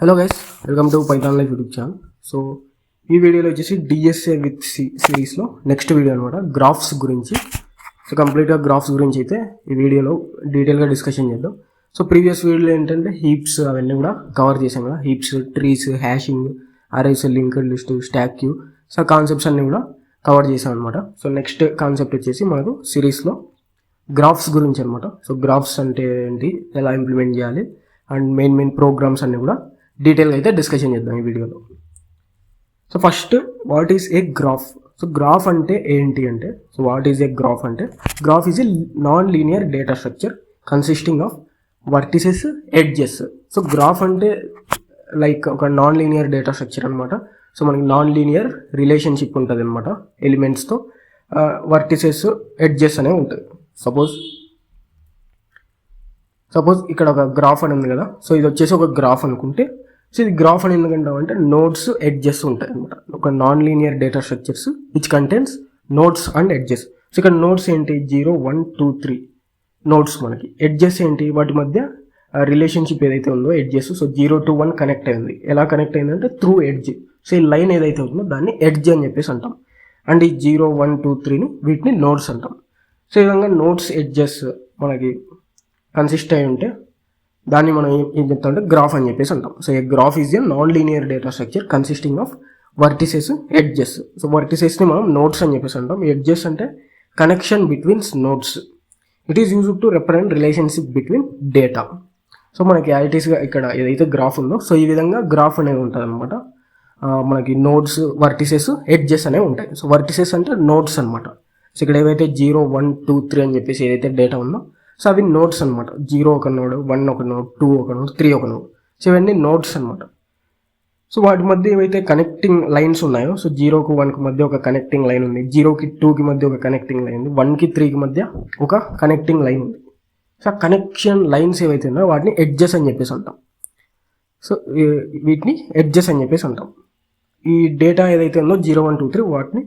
Hello guys, welcome to Python life YouTube channel. So ఈ వీడియోలో వచ్చేసి డిఎస్ఏ విత్ సిరీస్లో నెక్స్ట్ వీడియో అనమాట, గ్రాఫ్స్ గురించి. సో కంప్లీట్గా గ్రాఫ్స్ గురించి అయితే ఈ వీడియోలో డీటెయిల్గా డిస్కషన్ చేద్దాం. సో ప్రీవియస్ వీడియోలో ఏంటంటే హీప్స్ అవన్నీ కూడా కవర్ చేసాం కదా, heaps, trees, hashing, arrays, linked list, stack queue. So concepts అన్నీ కూడా కవర్ చేసాం అనమాట. సో నెక్స్ట్ కాన్సెప్ట్ వచ్చేసి మనకు సిరీస్లో గ్రాఫ్స్ గురించి అనమాట. సో గ్రాఫ్స్ అంటే ఏంటి, ఎలా ఇంప్లిమెంట్ చేయాలి, అండ్ మెయిన్ ప్రోగ్రామ్స్ అన్నీ కూడా డీటెయిల్గా అయితే డిస్కషన్ చేద్దాం ఈ వీడియోలో. So first, what is a graph? So graph అంటే ఏంటి అంటే, so what is a graph అంటే, graph is a non linear data structure consisting of vertices, edges. So graph అంటే లైక్ ఒక నాన్ లీనియర్ డేటా స్ట్రక్చర్ అనమాట. So మనకి non linear relationship ఉంటుంది అనమాట ఎలిమెంట్స్తో, వర్టిసెస్, ఎడ్జెస్ అనేవి ఉంటుంది. సపోజ్ ఇక్కడ ఒక గ్రాఫ్ అని ఉంది కదా, సో ఇది వచ్చేసి ఒక గ్రాఫ్ అనుకుంటే, సో ఇది గ్రాఫ్ అని ఎందుకంటామంటే నోడ్స్, ఎడ్జెస్ ఉంటాయి అనమాట. ఒక non linear data structures which contains nodes and edges. So ఇక్కడ నోడ్స్ ఏంటి, 0, 1, 2, 3 నోడ్స్. మనకి ఎడ్జెస్ ఏంటి, వాటి మధ్య రిలేషన్షిప్ ఏదైతే ఉందో ఎడ్జెస్. సో 0 to 1 కనెక్ట్ అయింది. ఎలా కనెక్ట్ అయిందంటే త్రూ ఎడ్జ్. సో ఈ లైన్ ఏదైతే ఉందో దాన్ని ఎడ్జ్ అని చెప్పేసి అంటాం. అండ్ ఈ 0, 1, 2, 3ని వీటిని నోడ్స్ అంటాం. సో ఈ విధంగా నోడ్స్, ఎడ్జెస్ మనకి కన్సిస్ట్ అయి ఉంటే దాన్ని మనం ఏం చెప్తామంటే గ్రాఫ్ అని చెప్పేసి అంటాం. So a graph is a non linear data structure consisting of vertices, edges. So వర్టిసెస్ని మనం నోడ్స్ అని చెప్పేసి అంటాం. ఎడ్జెస్ అంటే connection betweens nodes. It is used to represent relationship between data. So మనకి యాజిటీస్గా ఇక్కడ ఏదైతే గ్రాఫ్ ఉందో, సో ఈ విధంగా గ్రాఫ్ అనేది ఉంటుంది అనమాట. మనకి నోడ్స్, వర్టిసెస్, ఎడ్జెస్ అనేవి ఉంటాయి. సో వర్టిసెస్ అంటే నోడ్స్ అనమాట. సో ఇక్కడ ఏవైతే 0, 1, 2, 3 అని చెప్పేసి ఏదైతే డేటా ఉందో, సో అవి నోడ్స్ అనమాట. 0 ఒక నోడ్, 1 ఒక నోడ్, 2 ఒక నోడ్, 3 ఒక నోడ్. సో ఇవన్నీ నోడ్స్ అనమాట. సో వాటి మధ్య ఏవైతే కనెక్టింగ్ లైన్స్ ఉన్నాయో, సో 0కు 1కి మధ్య ఒక కనెక్టింగ్ లైన్ ఉంది, 0కి 2కి మధ్య ఒక కనెక్టింగ్ లైన్ ఉంది, 1కి 3కి మధ్య ఒక కనెక్టింగ్ లైన్ ఉంది. సో ఆ కనెక్షన్ లైన్స్ ఏవైతే ఉన్నాయో వాటిని ఎడ్జెస్ అని చెప్పేసి అంటాం. సో వీటిని ఎడ్జెస్ అని చెప్పేసి అంటాం. ఈ డేటా ఏదైతే ఉందో 0, 1, 2, 3 వాటిని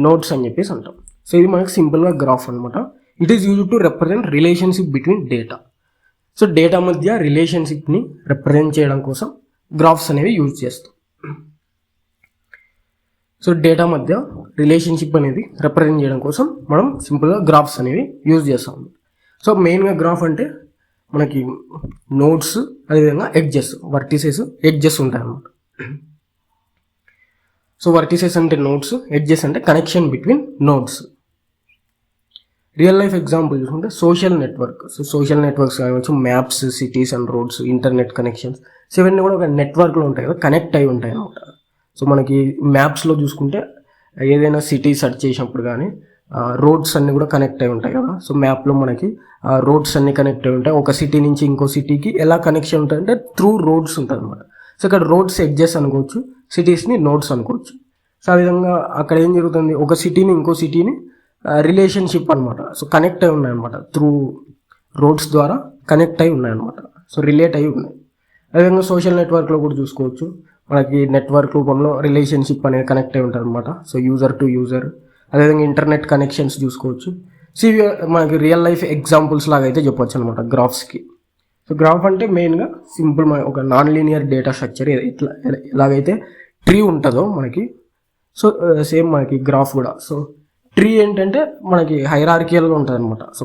నోడ్స్ అని చెప్పేసి అంటాం. సో ఇది మనకి సింపుల్గా గ్రాఫ్ అనమాట. It is used to represent relationship between data. So data మధ్య రిలేషన్షిప్ని రిప్రజెంట్ చేయడం కోసం గ్రాఫ్స్ అనేవి యూజ్ చేస్తాం. సో డేటా మధ్య రిలేషన్షిప్ అనేది రిప్రజెంట్ చేయడం కోసం మనం సింపుల్గా గ్రాఫ్స్ అనేవి యూజ్ చేస్తాం. సో మెయిన్గా గ్రాఫ్ అంటే మనకి నోడ్స్, అదేవిధంగా ఎడ్జెస్, వర్టిసెస్, ఎడ్జెస్ ఉంటాయి అన్నమాట. సో వర్టిసెస్ అంటే నోడ్స్, ఎడ్జెస్ అంటే connection between nodes. Real life example చూసుకుంటే social network. So social networks కావచ్చు, maps, cities and roads, internet connections. So ఇవన్నీ కూడా ఒక నెట్వర్క్లో ఉంటాయి కదా, కనెక్ట్ అయి ఉంటాయి అన్నమాట. సో మనకి మ్యాప్స్లో చూసుకుంటే ఏదైనా సిటీ సెర్చ్ చేసినప్పుడు కానీ రోడ్స్ అన్నీ కూడా కనెక్ట్ అయి ఉంటాయి కదా. సో మ్యాప్లో మనకి రోడ్స్ అన్నీ కనెక్ట్ అయి ఉంటాయి. ఒక సిటీ నుంచి ఇంకో సిటీకి ఎలా కనెక్షన్ ఉంటాయంటే త్రూ రోడ్స్ ఉంటుంది అనమాట. సో ఇక్కడ రోడ్స్ ఎడ్జెస్ అనుకోవచ్చు, సిటీస్ని నోడ్స్ అనుకోవచ్చు. సో ఆ విధంగా అక్కడ ఏం జరుగుతుంది, ఒక సిటీని ఇంకో సిటీని రిలేషన్షిప్ అనమాట. సో కనెక్ట్ అయి ఉన్నాయన్నమాట, త్రూ రోడ్స్ ద్వారా కనెక్ట్ అయి ఉన్నాయన్నమాట. సో రిలేట్ అయి ఉన్నాయి. అదేవిధంగా సోషల్ నెట్వర్క్లో కూడా చూసుకోవచ్చు, మనకి నెట్వర్క్ రూపంలో రిలేషన్షిప్ అనేది కనెక్ట్ అయి ఉంటుంది అనమాట. So user to user. అదేవిధంగా ఇంటర్నెట్ కనెక్షన్స్ చూసుకోవచ్చు. సో ఇవి మనకి రియల్ లైఫ్ ఎగ్జాంపుల్స్ లాగా అయితే చెప్పొచ్చు అనమాట గ్రాఫ్స్కి. సో గ్రాఫ్ అంటే మెయిన్గా సింపుల్ ఒక నాన్ లీనియర్ డేటా స్ట్రక్చర్ ఎలాగైతే ట్రీ ఉంటుందో మనకి, సో సేమ్ మనకి గ్రాఫ్ కూడా. సో ట్రీ ఏంటంటే మనకి హైరార్కియల్గా ఉంటుంది అనమాట. సో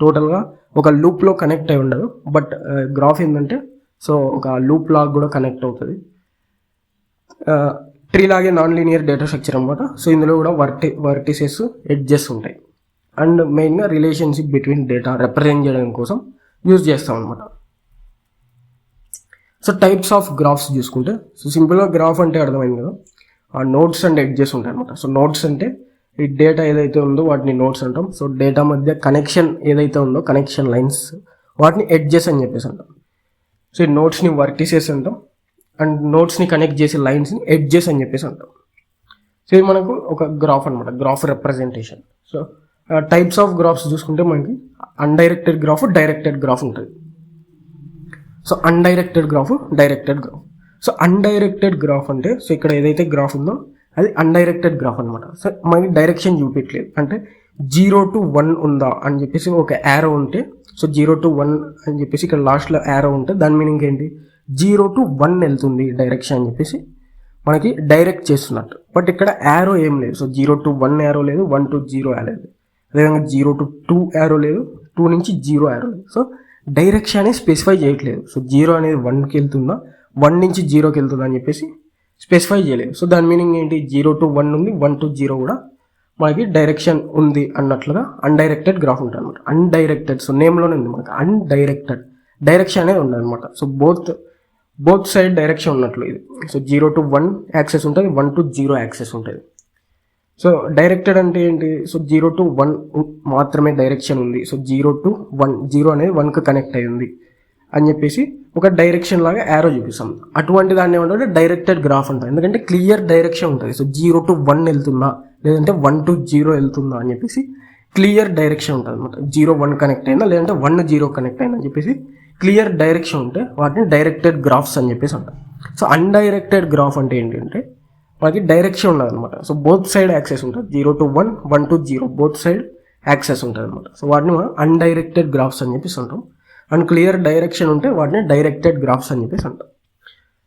టోటల్గా ఒక లూప్లో కనెక్ట్ అయి ఉండదు. బట్ గ్రాఫ్ ఏంటంటే సో ఒక లూప్ లాగా కూడా కనెక్ట్ అవుతుంది. ట్రీ లాగే నాన్ లీనియర్ డేటా స్ట్రక్చర్ అనమాట. సో ఇందులో కూడా వర్టిసెస్, ఎడ్జెస్ ఉంటాయి. అండ్ మెయిన్గా రిలేషన్షిప్ బిట్వీన్ డేటా రిప్రజెంట్ చేయడం కోసం యూజ్ చేస్తాం అనమాట. సో టైప్స్ ఆఫ్ గ్రాఫ్స్ చూసుకుంటే, సో సింపుల్గా గ్రాఫ్ అంటే అర్థమైంది కదా, నోడ్స్ అండ్ ఎడ్జెస్ ఉంటాయి అనమాట. సో నోడ్స్ అంటే ఈ డేటా ఏదైతే ఉందో వాటిని నోడ్స్ అంటాం. సో డేటా మధ్య కనెక్షన్ ఏదైతే ఉందో, కనెక్షన్ లైన్స్, వాటిని ఎడ్జెస్ అని చెప్పేసి అంటాం. సో ఈ నోడ్స్ని వర్టిసెస్ అంటాం, అండ్ నోడ్స్ని కనెక్ట్ చేసే లైన్స్ని ఎడ్జెస్ అని చెప్పేసి అంటాం. సో ఇది మనకు ఒక గ్రాఫ్ అనమాట, graph representation. So types of graphs చూసుకుంటే మనకి అన్డైరెక్టెడ్ గ్రాఫ్, డైరెక్టెడ్ గ్రాఫ్ ఉంటుంది. So undirected graph, directed graph. So undirected graph అంటే, సో ఇక్కడ ఏదైతే గ్రాఫ్ ఉందో అది అన్డైరెక్టెడ్ గ్రాఫ్ అనమాట. సో మనకి డైరెక్షన్ చూపించలేదు, అంటే 0 to 1 ఉందా అని చెప్పేసి ఒక యారో ఉంటే, సో 0 to 1 అని చెప్పేసి ఇక్కడ లాస్ట్లో యారో ఉంటే దాని మీనింగ్ ఏంటి, 0 to 1 వెళ్తుంది డైరెక్షన్ అని చెప్పేసి మనకి డైరెక్ట్ చేస్తున్నట్టు. బట్ ఇక్కడ యారో ఏం లేదు. సో 0 to 1 యారో లేదు, 1 to 0 యారో లేదు. అదేవిధంగా 0 to 2 యారో లేదు, 2 నుంచి 0 యారో లేదు. సో డైరెక్షన్ అనేది స్పెసిఫై చేయట్లేదు. సో 0 అనేది 1కి వెళ్తుందా, 1 నుంచి 0కి వెళ్తుందా అని చెప్పేసి స్పెసిఫై చేయలేదు. సో దాని మీనింగ్ ఏంటి, 0 to 1 ఉంది, 1 to 0 కూడా మనకి డైరెక్షన్ ఉంది అన్నట్లుగా అన్డైరెక్టెడ్ గ్రాఫ్ ఉంటుంది అనమాట. అన్డైరెక్టెడ్, సో నేమ్లోనే ఉంది మనకి అన్డైరెక్టెడ్, డైరెక్షన్ అనేది ఉండదు అనమాట. సో బోత్ సైడ్ డైరెక్షన్ ఉన్నట్లు ఇది. సో 0 to 1 యాక్సెస్ ఉంటుంది, 1 to 0 యాక్సెస్ ఉంటుంది. సో డైరెక్టెడ్ అంటే ఏంటి, సో 0 to 1 మాత్రమే డైరెక్షన్ ఉంది. సో 0 to 1, 0 అనేది 1కి కనెక్ట్ అయ్యింది అని చెప్పేసి ఒక డైరెక్షన్ లాగా యారో చూపిస్తాం. అటువంటి దాన్ని ఏమంటే డైరెక్టెడ్ గ్రాఫ్ ఉంటుంది. ఎందుకంటే క్లియర్ డైరెక్షన్ ఉంటుంది. సో 0 to 1 వెళ్తుందా, లేదంటే 1 to 0 వెళ్తుందా అని చెప్పేసి క్లియర్ డైరెక్షన్ ఉంటుంది అనమాట. 0 1 కనెక్ట్ అయిందా, లేదంటే 1 0 కనెక్ట్ అయిందా అని చెప్పేసి క్లియర్ డైరెక్షన్ ఉంటే వాటిని డైరెక్టెడ్ గ్రాఫ్స్ అని చెప్పేసి అంటాం. సో అన్డైరెక్టెడ్ గ్రాఫ్ అంటే ఏంటంటే మనకి డైరెక్షన్ ఉండదు అనమాట. సో బోత్ సైడ్ యాక్సెస్ ఉంటుంది. 0 to 1, 1 to 0 both side access ఉంటుంది అనమాట. సో వాటిని మనం అన్డైరెక్టెడ్ గ్రాఫ్స్ అని చెప్పేసి అంటాం. అండ్ క్లియర్ డైరెక్షన్ ఉంటే వాటిని డైరెక్టెడ్ గ్రాఫ్స్ అని చెప్పేసి అంటాం.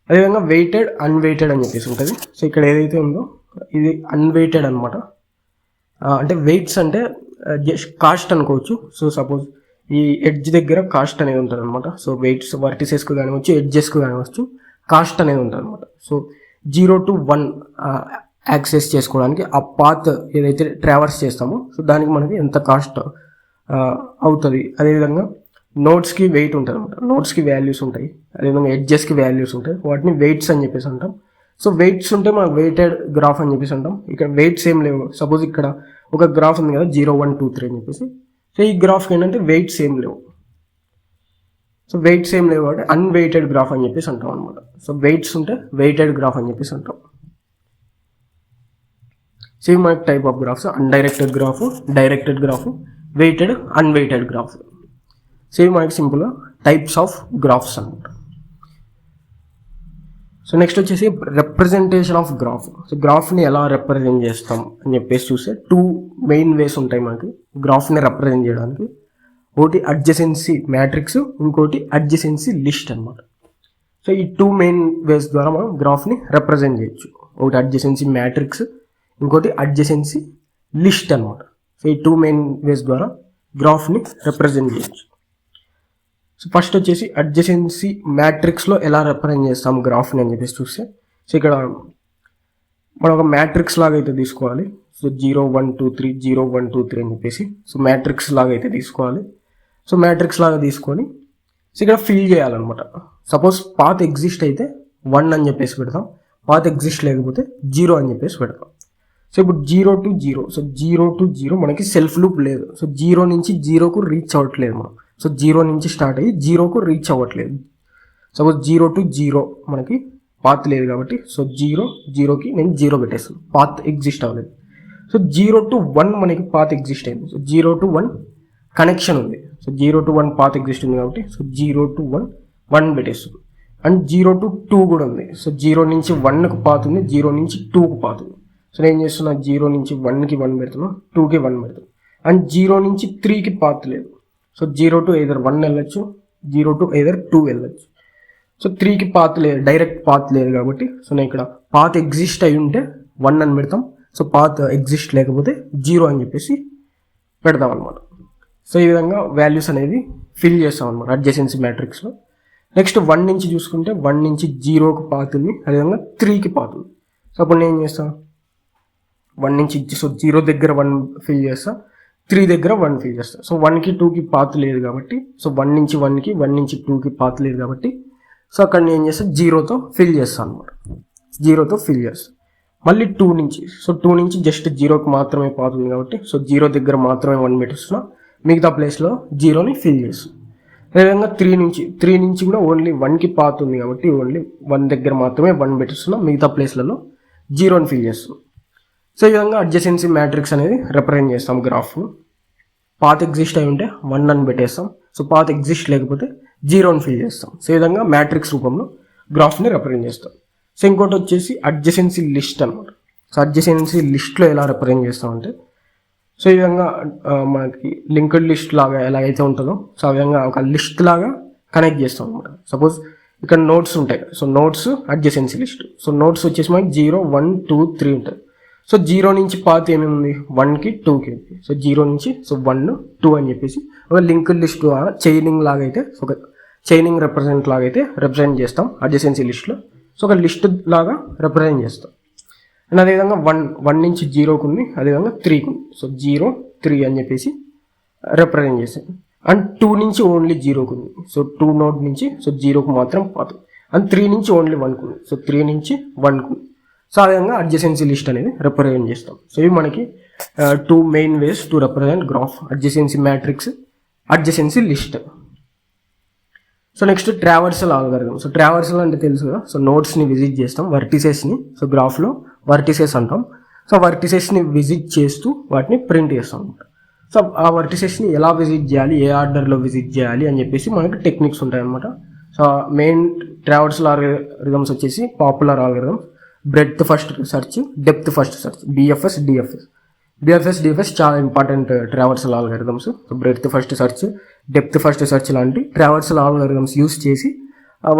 అదేవిధంగా వెయిటెడ్, అన్వెయిటెడ్ అని చెప్పేసి ఉంటుంది. సో ఇక్కడ ఏదైతే ఉందో ఇది అన్వెయిటెడ్ అనమాట. అంటే వెయిట్స్ అంటే జస్ట్ కాస్ట్ అనుకోవచ్చు. సో సపోజ్ ఈ ఎడ్జ్ దగ్గర కాస్ట్ అనేది ఉంటుంది అనమాట. సో వెయిట్స్ వర్టిసెస్కు కానివచ్చు, ఎడ్జెస్కు కానివచ్చు, కాస్ట్ అనేది ఉంటుంది అనమాట. సో 0 to 1 యాక్సెస్ చేసుకోవడానికి ఆ పాత్ ఏదైతే ట్రావర్స్ చేస్తామో సో దానికి మనకి ఎంత కాస్ట్ అవుతుంది. అదేవిధంగా నోట్స్కి వెయిట్ ఉంటుంది అనమాట. నోట్స్కి వాల్యూస్ ఉంటాయి, అదేవిధంగా ఎడ్జెస్కి వాల్యూస్ ఉంటాయి. వాటిని వెయిట్స్ అని చెప్పేసి అంటాం. సో వెయిట్స్ ఉంటే మనకు వెయిటెడ్ గ్రాఫ్ అని చెప్పేసి అంటాం. ఇక్కడ వెయిట్స్ ఏం లేవు. సపోజ్ ఇక్కడ ఒక గ్రాఫ్ ఉంది కదా 0 1 2 3 అని చెప్పేసి. సో ఈ గ్రాఫ్కి ఏంటంటే వెయిట్స్ ఏం లేవు. సో వెయిట్స్ ఏం లేవు అంటే అన్వెయిటెడ్ గ్రాఫ్ అని చెప్పేసి అంటాం అనమాట. సో వెయిట్స్ ఉంటే వెయిటెడ్ గ్రాఫ్ అని చెప్పేసి అంటాం. సో ఇవి మనకి type of graphs, undirected graph, directed graph, weighted, unweighted graph. So ఇవి మనకి సింపుల్గా టైప్స్ ఆఫ్ గ్రాఫ్స్ అనమాట. సో నెక్స్ట్ వచ్చేసి రిప్రజెంటేషన్ ఆఫ్ గ్రాఫ్. సో గ్రాఫ్ని ఎలా రిప్రజెంట్ చేస్తాం అని చెప్పేసి చూస్తే 2 మెయిన్ వేస్ ఉంటాయి మనకి గ్రాఫ్ని రిప్రజెంట్ చేయడానికి. ఒకటి అడ్జసెన్సీ మ్యాట్రిక్స్, ఇంకోటి అడ్జసెన్సీ లిస్ట్ అనమాట. సో ఈ 2 మెయిన్ వేస్ ద్వారా మనం గ్రాఫ్ని రిప్రజెంట్ చేయొచ్చు. ఒకటి అడ్జసెన్సీ మ్యాట్రిక్స్, ఇంకోటి అడ్జసెన్సీ లిస్ట్ అనమాట. సో ఈ 2 మెయిన్ వేస్ ద్వారా గ్రాఫ్ని రిప్రజెంట్ చేయొచ్చు. సో ఫస్ట్ వచ్చేసి అడ్జసెన్సీ మ్యాట్రిక్స్లో ఎలా రిప్రజెంట్ చేస్తాం గ్రాఫ్ని అని చెప్పేసి చూస్తే, సో ఇక్కడ మనం ఒక మ్యాట్రిక్స్ లాగా అయితే తీసుకోవాలి. సో 0 1 2 3 0 1 2 3 అని చెప్పేసి సో మ్యాట్రిక్స్ లాగా అయితే తీసుకోవాలి. సో మ్యాట్రిక్స్ లాగా తీసుకొని సో ఇక్కడ ఫిల్ చేయాలన్నమాట. సపోజ్ పాత్ ఎగ్జిస్ట్ అయితే 1 అని చెప్పేసి పెడతాం, పాత్ ఎగ్జిస్ట్ లేకపోతే 0 అని చెప్పేసి పెడతాం. సో ఇప్పుడు 0 to 0, సో 0 to 0 మనకి సెల్ఫ్ లూప్ లేదు. సో 0 నుంచి 0కు రీచ్ అవ్వట్లేదు మనం. సో 0 నుంచి స్టార్ట్ అయ్యి 0కు రీచ్ అవ్వట్లేదు. సపోజ్ 0 to 0 మనకి పాత్ లేదు కాబట్టి సో 0కి నేను 0 పెట్టేస్తాను, పాత్ ఎగ్జిస్ట్ అవ్వలేదు. సో 0 to 1 మనకి పాత్ ఎగ్జిస్ట్ అయింది. సో 0 to 1 కనెక్షన్ ఉంది. సో 0 to 1 పాత్ ఎగ్జిస్ట్ ఉంది కాబట్టి సో 0 to 1 పెట్టేస్తుంది. అండ్ 0 to 2 కూడా ఉంది. సో 0 నుంచి 1కు పాత్ ఉంది, 0 నుంచి 2కు పాత్ ఉంది. సో నేను చేస్తున్నా 0 నుంచి 1కి 1 పెడుతున్నా, 2కి 1 పెడుతున్నాను. అండ్ 0 నుంచి 3కి పాత్ లేదు. సో 0 to either 1 వెళ్ళొచ్చు, 0 to either 2 వెళ్ళొచ్చు. సో 3కి పాత్ లేదు, డైరెక్ట్ పాత్ లేదు కాబట్టి సో నేను ఇక్కడ పాత్ ఎగ్జిస్ట్ అయి ఉంటే 1 అని పెడతాం. సో పాత్ ఎగ్జిస్ట్ లేకపోతే 0 అని చెప్పేసి పెడతాం అనమాట. సో ఈ విధంగా వాల్యూస్ అనేది ఫిల్ చేస్తాం అనమాట అడ్జసెన్సీ మ్యాట్రిక్స్లో. నెక్స్ట్ 1 నుంచి చూసుకుంటే 1 నుంచి 0కి పాత్ ఉంది, అదేవిధంగా 3కి పాత్ ఉంది. సో అప్పుడు నేను ఏం చేస్తాను, 1 నుంచి సో 0 దగ్గర 1 ఫిల్ చేస్తా, 3 దగ్గర 1 ఫిల్ చేస్తా. సో 1కి 2కి పాత్ లేదు కాబట్టి సో 1 నుంచి 1కి 1 నుంచి 2కి పాత్ లేదు కాబట్టి సో అక్కడ నేను ఏం చేస్తా 0తో ఫిల్ చేస్తాను అనమాట. 0తో ఫిల్ చేస్తాను. మళ్ళీ 2 నుంచి సో 2 నుంచి జస్ట్ 0కి మాత్రమే పాత్ ఉంది కాబట్టి సో 0 దగ్గర మాత్రమే 1 పెట్టిస్తున్నా, మిగతా ప్లేస్లో 0ని ఫిల్ చేస్తాను. అదేవిధంగా 3 నుంచి కూడా ఓన్లీ 1కి పాత్ ఉంది కాబట్టి ఓన్లీ 1 దగ్గర మాత్రమే 1 పెట్టిస్తున్నా, మిగతా ప్లేస్లలో 0ని ఫిల్ చేస్తున్నాం. సో ఈ విధంగా అడ్జసెన్సీ మ్యాట్రిక్స్ అనేది రిప్రజెంట్ చేస్తాం గ్రాఫ్. పాత్ ఎగ్జిస్ట్ అయి ఉంటే 1 అని పెట్టేస్తాం. సో పాత్ ఎగ్జిస్ట్ లేకపోతే 0ని ఫిల్ చేస్తాం. సో ఈ విధంగా మ్యాట్రిక్స్ రూపంలో గ్రాఫ్ని రిప్రజెంట్ చేస్తాం. సో ఇంకోటి వచ్చేసి అడ్జసెన్సీ లిస్ట్ అనమాట. సో అడ్జసెన్సీ లిస్ట్లో ఎలా రిప్రజెంట్ చేస్తామంటే సో ఈ విధంగా మనకి లింక్డ్ లిస్ట్ లాగా ఎలాగైతే ఉంటుందో సో ఆ విధంగా ఒక లిస్ట్ లాగా కనెక్ట్ చేస్తాం అనమాట. సపోజ్ ఇక్కడ నోట్స్ ఉంటాయి. So notes adjacency list. So notes వచ్చేసి మనకి 0, 1, 2, 3 ఉంటుంది. సో 0 నుంచి పాత్ ఏమేమి ఉంది, 1కి 2కి ఉంది. సో 0 నుంచి 1, 2 అని చెప్పేసి ఒక లింక్ లిస్ట్ ద్వారా చైనింగ్ లాగా అయితే, ఒక చైనింగ్ రిప్రజెంట్ లాగా అయితే రిప్రజెంట్ చేస్తాం అడ్జసెన్సీ లిస్ట్లో. సో ఒక లిస్ట్ లాగా రిప్రజెంట్ చేస్తాం. అండ్ అదేవిధంగా 1 నుంచి 0కి ఉంది, అదేవిధంగా 3కి ఉంది. సో 0, 3 అని చెప్పేసి రిప్రజెంట్ చేస్తాం. అండ్ 2 నుంచి ఓన్లీ 0కి ఉంది. సో 2 నోడ్ నుంచి 0కి మాత్రం పాత్. అండ్ 3 నుంచి ఓన్లీ 1కి ఉంది. సో 3 నుంచి 1కి ఉంది. సో ఆ విధంగా అడ్జసెన్సీ లిస్ట్ అనేది రిప్రజెంట్ చేస్తాం. సో ఇవి మనకి 2 main ways to represent graph, adjacency matrix, adjacency list. So next traversal algorithm. So traversal అంటే తెలుసు కదా. సో నోడ్స్ని విజిట్ చేస్తాం, వర్టిసెస్ని. సో గ్రాఫ్లో వర్టిసెస్ అంటాం. సో వర్టిసెస్ని విజిట్ చేస్తూ వాటిని ప్రింట్ చేస్తాం అనమాట. సో ఆ వర్టిసెస్ని ఎలా విజిట్ చేయాలి, ఏ ఆర్డర్లో విజిట్ చేయాలి అని చెప్పేసి మనకి టెక్నిక్స్ ఉంటాయన్నమాట. సో మెయిన్ ట్రావర్సల్ ఆల్గరిథమ్స్ వచ్చేసి popular algorithms, breadth first search, depth first search, BFS, DFS చాలా important traversal algorithms. So breadth first search, depth first search లాంటి ట్రావర్సల్ ఆల్గరిథమ్స్ యూస్ చేసి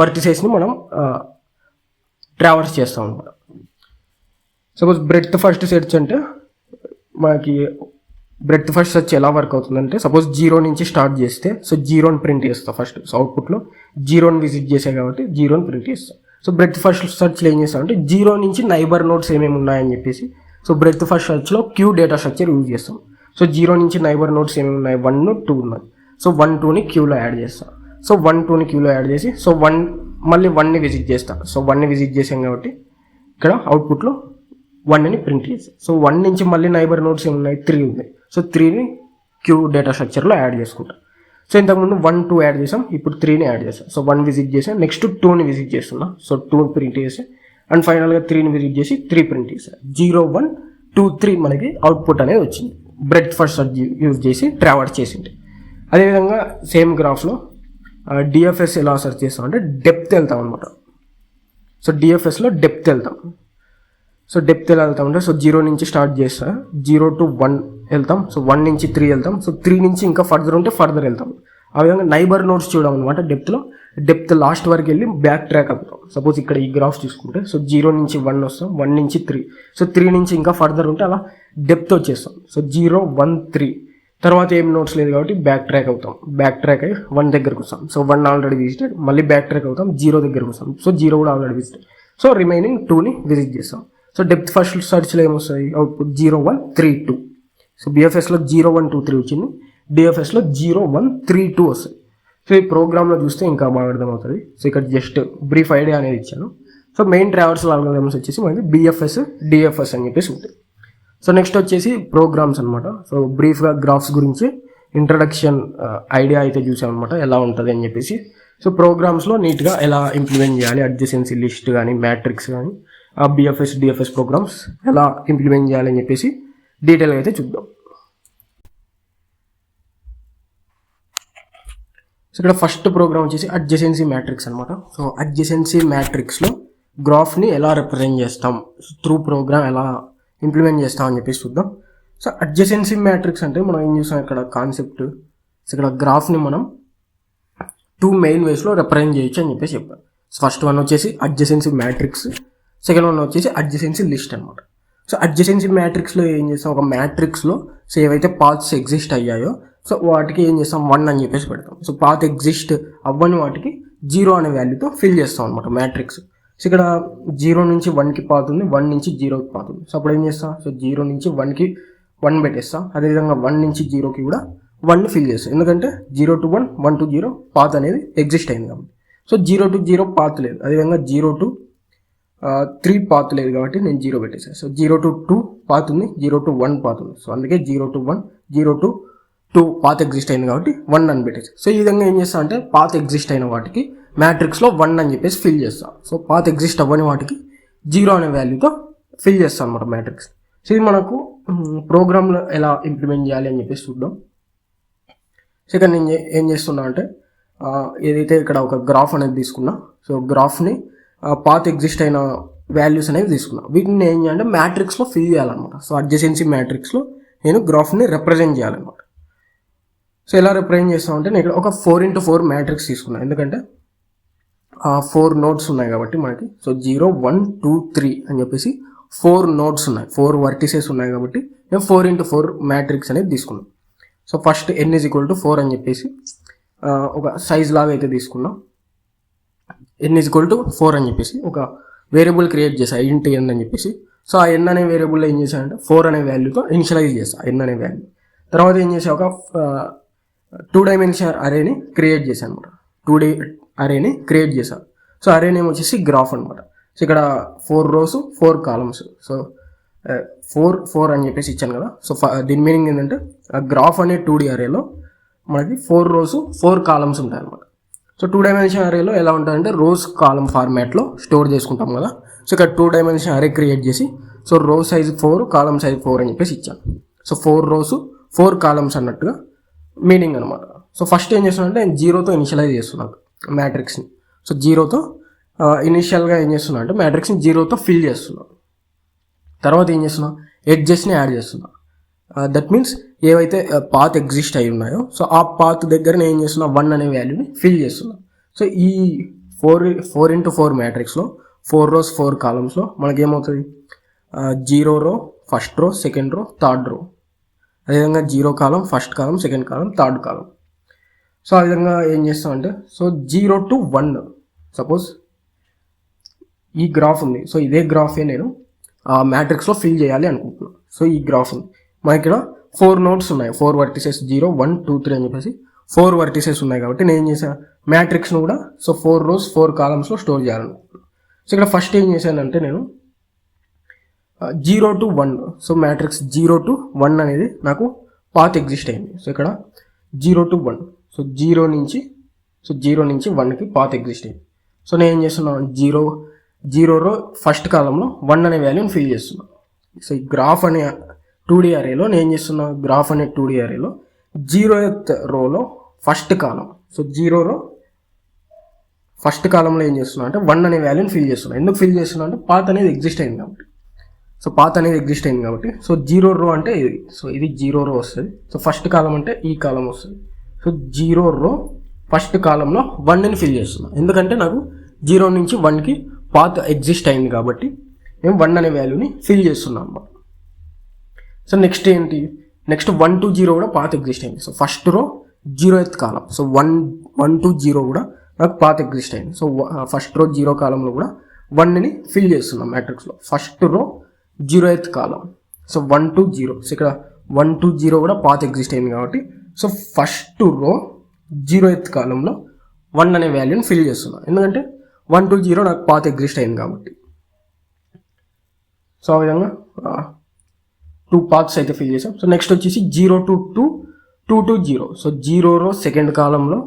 వర్టిసెస్ని మనం ట్రావర్స్ చేస్తాం అనమాట. సపోజ్ బ్రెడ్త్ ఫస్ట్ సెర్చ్ అంటే మనకి బ్రెడ్త్ ఫస్ట్ సెర్చ్ ఎలా వర్క్ అవుతుందంటే, సపోజ్ 0 నుంచి స్టార్ట్ చేస్తే సో 0ని ప్రింట్ చేస్తా ఫస్ట్. సో అవుట్పుట్లో 0ని విజిట్ చేసే కాబట్టి 0ని ప్రింట్ చేస్తాం. సో బ్రెడ్త్ ఫస్ట్ సెర్చ్లో ఏం చేస్తాం అంటే 0 నుంచి నైబర్ నోడ్స్ ఏమేమి ఉన్నాయని చెప్పేసి, సో బ్రెడ్త్ ఫస్ట్ సెర్చ్లో క్యూ డేటా స్ట్రక్చర్ యూజ్ చేస్తాం. సో 0 నుంచి నైబర్ నోడ్స్ ఏమేమి ఉన్నాయి, 1, 2 ఉన్నాయి. సో 1, 2ని క్యూలో యాడ్ చేస్తాం. సో 1, 2ని క్యూలో యాడ్ చేసి సో మళ్ళీ 1ని విజిట్ చేస్తాం. సో 1ని విజిట్ చేసాం కాబట్టి ఇక్కడ అవుట్పుట్లో 1ని ప్రింట్ చేస్తాం. సో 1 నుంచి మళ్ళీ నైబర్ నోడ్స్ ఏమున్నాయి, 3 ఉన్నాయి. సో 3ని క్యూ డేటా స్ట్రక్చర్లో యాడ్ చేసుకుంటాం. సో ఇంతకుముందు 1, 2 యాడ్ చేసాం, ఇప్పుడు 3ని యాడ్ చేస్తాం. సో 1 విజిట్ చేసాం, నెక్స్ట్ 2ని విజిట్ చేస్తున్నా. సో 2 ప్రింట్ చేసి అండ్ ఫైనల్గా 3ని విజిట్ చేసి 3 ప్రింట్ చేసాం. 0, 1, 2, 3 మనకి అవుట్పుట్ అనేది వచ్చింది బ్రెడ్త్ ఫస్ట్ సెర్చ్ యూజ్ చేసి ట్రావర్స్ చేసింది. అదేవిధంగా సేమ్ గ్రాఫ్లో డిఎఫ్ఎస్ ఎలా సెర్చ్ చేస్తాం అంటే డెప్త్ వెళ్తాం అనమాట. సో డిఎఫ్ఎస్లో డెప్త్ వెళ్తాం. సో డెప్త్ ఎలా వెళ్తామంటే, సో 0 నుంచి స్టార్ట్ చేస్తా, 0 to 1 వెళ్తాం. సో 1 నుంచి 3 వెళ్తాం. సో 3 నుంచి ఇంకా ఫర్దర్ ఉంటే ఫర్దర్ వెళ్తాం. ఆ విధంగా నైబర్ నోడ్స్ చూడడం అనమాట. డెప్త్ లాస్ట్ వరకు వెళ్ళి బ్యాక్ ట్రాక్ అవుతాం. సపోజ్ ఇక్కడ ఈ గ్రాఫ్ చూసుకుంటే సో 0 నుంచి 1 వస్తాం, 1 నుంచి 3. సో 3 నుంచి ఇంకా ఫర్దర్ ఉంటే అలా డెప్త్ వచ్చేస్తాం. సో 0, 1, 3 తర్వాత ఏం నోట్స్ లేదు కాబట్టి బ్యాక్ ట్రాక్ అవుతాం. బ్యాక్ ట్రాక్ అయ్యి 1 దగ్గరకు వస్తాం. సో 1 ఆల్రెడీ విజిటెడ్, మళ్ళీ బ్యాక్ ట్రాక్ అవుతాం, 0 దగ్గరకు వస్తాం. సో 0 కూడా ఆల్రెడీ విజిటెడ్. సో రిమైనింగ్ 2ని విజిట్ చేస్తాం. సో డెప్త్ ఫస్ట్ సెర్చ్లో ఏమొస్తాయి, అవుట్పుట్ 0, 1, 3, 2. సో బిఎఫ్ఎస్లో 0, 1, 2, 3 వచ్చింది. డిఎఫ్ఎస్లో 0, 1, 3, 2 వస్తాయి. సో ఈ ప్రోగ్రామ్లో చూస్తే ఇంకా బాగా అర్థమవుతుంది. సో ఇక్కడ జస్ట్ బ్రీఫ్ ఐడియా అనేది ఇచ్చాను. సో మెయిన్ ట్రావర్సల్ ఆల్గరిథమ్స్ వచ్చేసి మనకి బిఎఫ్ఎస్, డిఎఫ్ఎస్ అని చెప్పేసి ఉంటాయి. సో నెక్స్ట్ వచ్చేసి ప్రోగ్రామ్స్ అనమాట. సో బ్రీఫ్గా గ్రాఫ్స్ గురించి ఇంట్రడక్షన్ ఐడియా అయితే చూసాం అనమాట, ఎలా ఉంటుంది అని చెప్పేసి. సో ప్రోగ్రామ్స్లో నీట్గా ఎలా ఇంప్లిమెంట్ చేయాలి, అడ్జసెన్సీ లిస్ట్ కానీ మ్యాట్రిక్స్ కానీ ఆ బిఎఫ్ఎస్, డిఎఫ్ఎస్ ప్రోగ్రామ్స్ ఎలా ఇంప్లిమెంట్ చేయాలని చెప్పేసి డీటెయిల్గా అయితే చూద్దాం. సో ఇక్కడ ఫస్ట్ ప్రోగ్రామ్ వచ్చేసి అడ్జసెన్సీ మ్యాట్రిక్స్ అనమాట. సో అడ్జసెన్సీ మ్యాట్రిక్స్లో గ్రాఫ్ని ఎలా రిప్రజెంట్ చేస్తాం, త్రూ ప్రోగ్రామ్ ఎలా ఇంప్లిమెంట్ చేస్తాం అని చెప్పేసి చూద్దాం. సో అడ్జసెన్సీ మ్యాట్రిక్స్ అంటే మనం ఏం చేస్తాం ఇక్కడ కాన్సెప్ట్. సో ఇక్కడ గ్రాఫ్ని మనం 2 మెయిన్ వేస్లో రిప్రజెంట్ చేయొచ్చు అని చెప్పేసి చెప్పాం. ఫస్ట్ వన్ వచ్చేసి అడ్జసెన్సీ మ్యాట్రిక్స్, సెకండ్ వన్ వచ్చేసి అడ్జసెన్సీ లిస్ట్ అనమాట. సో అడ్జసెన్సీ మ్యాట్రిక్స్లో ఏం చేస్తాం, ఒక మ్యాట్రిక్స్లో సో ఏవైతే పాత్స్ ఎగ్జిస్ట్ అయ్యాయో సో వాటికి ఏం చేస్తాం, 1 అని చెప్పేసి పెడతాం. సో పాత్ ఎగ్జిస్ట్ అవ్వని వాటికి 0 అనే వాల్యూతో ఫిల్ చేస్తాం అనమాట మ్యాట్రిక్స్. సో ఇక్కడ 0 నుంచి 1కి పాత్ ఉంది, 1 నుంచి 0కి పాత్ ఉంది. సో అప్పుడు ఏం చేస్తాం, సో 0 నుంచి 1కి 1 పెట్టేస్తాం. అదేవిధంగా 1 నుంచి 0కి కూడా 1ని ఫిల్ చేస్తాం. ఎందుకంటే 0 to 1, 1 to 0 పాత్ అనేది ఎగ్జిస్ట్ అయింది కాబట్టి. సో 0 to 0 పాత్ లేదు. అదేవిధంగా 0 to 3 పాత్ లేదు కాబట్టి నేను 0 పెట్టేసాను. సో 0 to 2 పాత్ ఉంది, 0 to 1 పాత్ ఉంది. సో అందుకే 0 to 1, 0 to 2 పాత్ ఎగ్జిస్ట్ అయింది కాబట్టి 1 అని పెట్టేసి. సో ఈ విధంగా ఏం చేస్తా అంటే పాత్ ఎగ్జిస్ట్ అయిన వాటికి మ్యాట్రిక్స్లో 1 అని చెప్పేసి ఫిల్ చేస్తాం. సో పాత్ ఎగ్జిస్ట్ అవ్వని వాటికి 0 అనే వాల్యూతో ఫిల్ చేస్తాం అనమాట మ్యాట్రిక్స్. సో ఇది మనకు ప్రోగ్రామ్లో ఎలా ఇంప్లిమెంట్ చేయాలి అని చెప్పేసి చూద్దాం. సో ఇక్కడ నేను ఏం చేస్తున్నా అంటే ఏదైతే ఇక్కడ ఒక గ్రాఫ్ అనేది తీసుకున్నా, సో గ్రాఫ్ని పాత్ ఎగ్జిస్ట్ అయిన వాల్యూస్ అనేవి తీసుకున్నా. వీటిని ఏం చేయాలంటే మ్యాట్రిక్స్లో ఫిల్ చేయాలన్నమాట. సో అడ్జసెన్సీ మ్యాట్రిక్స్లో నేను గ్రాఫ్ని రిప్రజెంట్ చేయాలన్నమాట. సో ఎలా రిప్రజెంట్ చేస్తామంటే నేను ఇక్కడ ఒక 4x4 మ్యాట్రిక్స్ తీసుకున్నాను. ఎందుకంటే 4 నోడ్స్ ఉన్నాయి కాబట్టి మనకి సో 0 1 2 3 అని చెప్పేసి 4 నోడ్స్ ఉన్నాయి, 4 వర్టిసెస్ ఉన్నాయి కాబట్టి నేను 4x4 మ్యాట్రిక్స్ అనేది తీసుకున్నాం. సో ఫస్ట్ n = 4 అని చెప్పేసి ఒక సైజ్ లాగా అయితే తీసుకున్నాం. n = 4 అని చెప్పేసి ఒక వేరియబుల్ క్రియేట్ చేసా ఇంట్ n అని చెప్పేసి. సో ఆ n అనే వేరియబుల్లో ఏం చేశానంటే 4 అనే వాల్యూతో ఇనిషియలైజ్ చేసా n అనే వాల్యూ. తర్వాత ఏం చేసా, ఒక 2 డైమెన్షనల్ అరేని క్రియేట్ చేశాను అనమాట. 2D అరేని క్రియేట్ చేశాను. సో అరే నేమ్ వచ్చేసి గ్రాఫ్ అనమాట. సో ఇక్కడ 4 rows 4 columns. సో 4 అని చెప్పేసి ఇచ్చాను కదా. సో దీని మీనింగ్ ఏంటంటే ఆ గ్రాఫ్ అనే 2D అరేలో మనకి 4 rows 4 columns ఉంటాయి అనమాట. సో 2 డైమెన్షనల్ అరేలో ఎలా ఉంటుందంటే రోస్ కాలమ్ ఫార్మాట్లో స్టోర్ చేసుకుంటాం కదా. సో ఇక్కడ 2 డైమెన్షనల్ అరే క్రియేట్ చేసి so row size 4 column size 4 అని చెప్పేసి ఇచ్చాను. సో 4 rows 4 columns అన్నట్టుగా మీనింగ్ అనమాట. సో ఫస్ట్ ఏం చేస్తున్నా అంటే నేను 0తో ఇనిషియలైజ్ చేస్తున్నాను మ్యాట్రిక్స్ని. సో 0తో ఇనిషియల్గా ఏం చేస్తున్నా అంటే మ్యాట్రిక్స్ని 0తో ఫిల్ చేస్తున్నాను. తర్వాత ఏం చేస్తున్నా, ఎడ్జెస్ని యాడ్ చేస్తున్నా. దట్ మీన్స్ ఏవైతే పాత్ ఎగ్జిస్ట్ అయి ఉన్నాయో సో ఆ పాత్ దగ్గర నేను ఏం చేస్తున్నా 1 అనే వాల్యూని ఫిల్ చేస్తున్నా. సో ఈ 4x4 మ్యాట్రిక్స్లో 4 rows 4 columnsలో మనకేమవుతుంది, 0 row first row, second row, third row, అదేవిధంగా 0 column ఫస్ట్ కాలం, సెకండ్ కాలం, థర్డ్ కాలం. సో ఆ విధంగా ఏం చేస్తామంటే సో 0 to 1 సపోజ్ ఈ గ్రాఫ్ ఉంది. సో ఇదే గ్రాఫే నేను ఆ మ్యాట్రిక్స్లో ఫిల్ చేయాలి అనుకుంటున్నాను. సో ఈ గ్రాఫ్ ఉంది, మనకి ఇక్కడ 4 nodes ఉన్నాయి, 4 vertices 0 1 2 3 అని చెప్పేసి 4 vertices ఉన్నాయి కాబట్టి నేను ఏం చేశాను, మ్యాట్రిక్స్ను కూడా సో 4 rows 4 columnsలో స్టోర్ చేయాలనుకుంటున్నాను. సో ఇక్కడ ఫస్ట్ ఏం చేశానంటే నేను 0 to 1 సో మ్యాట్రిక్స్ 0 to 1 అనేది నాకు పాత్ ఎగ్జిస్ట్ అయింది. సో ఇక్కడ 0 to 1 సో 0 నుంచి 1కి పాత్ ఎగ్జిస్ట్ అయింది. సో నేను ఏం చేస్తున్నాను, 0 row ఫస్ట్ కాలంలో 1 అనే వాల్యూని ఫిల్ చేస్తున్నాను. సో ఈ గ్రాఫ్ అనే 2D అరేలో నేను ఏం చేస్తున్నా, గ్రాఫ్ అనే 2D అరేలో 0th రోలో ఫస్ట్ కాలం, సో 0 row ఫస్ట్ కాలంలో ఏం చేస్తున్నా అంటే 1 అనే వాల్యూని ఫిల్ చేస్తున్నా. ఎందుకు ఫిల్ చేస్తున్నా అంటే పాత్ అనేది ఎగ్జిస్ట్ అయింది కాబట్టి. సో పాత్ అనేది ఎగ్జిస్ట్ అయింది కాబట్టి సో 0 row అంటే ఇది, సో ఇది 0 row వస్తుంది. సో ఫస్ట్ కాలం అంటే ఈ కాలం వస్తుంది. సో 0 row ఫస్ట్ కాలంలో 1ని ఫిల్ చేస్తున్నా, ఎందుకంటే నాకు 0 నుంచి 1కి పాత్ ఎగ్జిస్ట్ అయింది కాబట్టి మేము 1 అనే వాల్యూని ఫిల్ చేస్తున్నాం అన్నమాట. సో నెక్స్ట్ ఏంటి, నెక్స్ట్ 1 to 0 కూడా పాత్ ఎగ్జిస్ట్ అయింది. So first row 0th column, so 1 to 0 కూడా నాకు పాత్ ఎగ్జిస్ట్ అయింది. సో ఫస్ట్ రో 0 కాలంలో కూడా 1ని ఫిల్ చేస్తున్నాం మ్యాట్రిక్స్లో. First row 0th column, so 1 to 0, so ఇక్కడ 1 to 0 కూడా పాత్ ఎగ్జిస్ట్ అయింది కాబట్టి సో ఫస్ట్ రో 0th కాలంలో 1 అనే వాల్యూని ఫిల్ చేస్తున్నాం, ఎందుకంటే 1 to 0 నాకు పాత్ ఎగ్జిస్ట్ అయింది కాబట్టి. సో ఆ విధంగా 2 paths అయితే ఫిల్ చేసాం. సో నెక్స్ట్ వచ్చేసి 0 to 2, 2 to 0, so 0 row second కాలంలో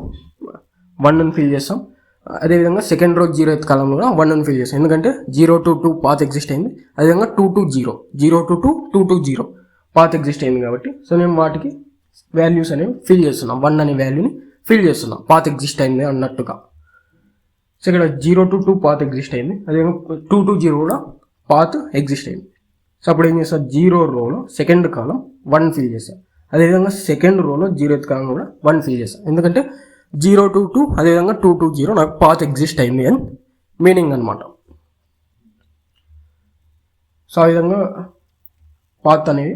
1ని ఫిల్ చేస్తాం. అదేవిధంగా సెకండ్ రో 0th కాలంలో కూడా 1ని ఫిల్ చేస్తాం, ఎందుకంటే 0 to 2 పాత్ ఎగ్జిస్ట్ అయింది. అదేవిధంగా 2 to 0, 0 to 2, 2 to 0 path exist అయింది కాబట్టి సో నేను వాటికి వాల్యూస్ అనేవి ఫిల్ చేస్తున్నాం, 1 అనే వాల్యూని ఫిల్ చేస్తున్నాం పాత్ ఎగ్జిస్ట్ అయింది అన్నట్టుగా. సో ఇక్కడ 0 to 2 పాత్ ఎగ్జిస్ట్ అయింది, అదేవిధంగా 2 to 0 కూడా పాత్ ఎగ్జిస్ట్ అయింది. సో అప్పుడు ఏం చేస్తాను, 0 rowలో సెకండ్ కాలం 1 ఫిల్ చేస్తాను, అదేవిధంగా సెకండ్ రోలో 0th కాలం కూడా 1 ఫిల్ చేస్తాను, ఎందుకంటే 0 to 2 అదేవిధంగా 2 to 0 నాకు పాత్ ఎగ్జిస్ట్ అయింది అని మీనింగ్ అనమాట. సో ఆ విధంగా పాత్ అనేది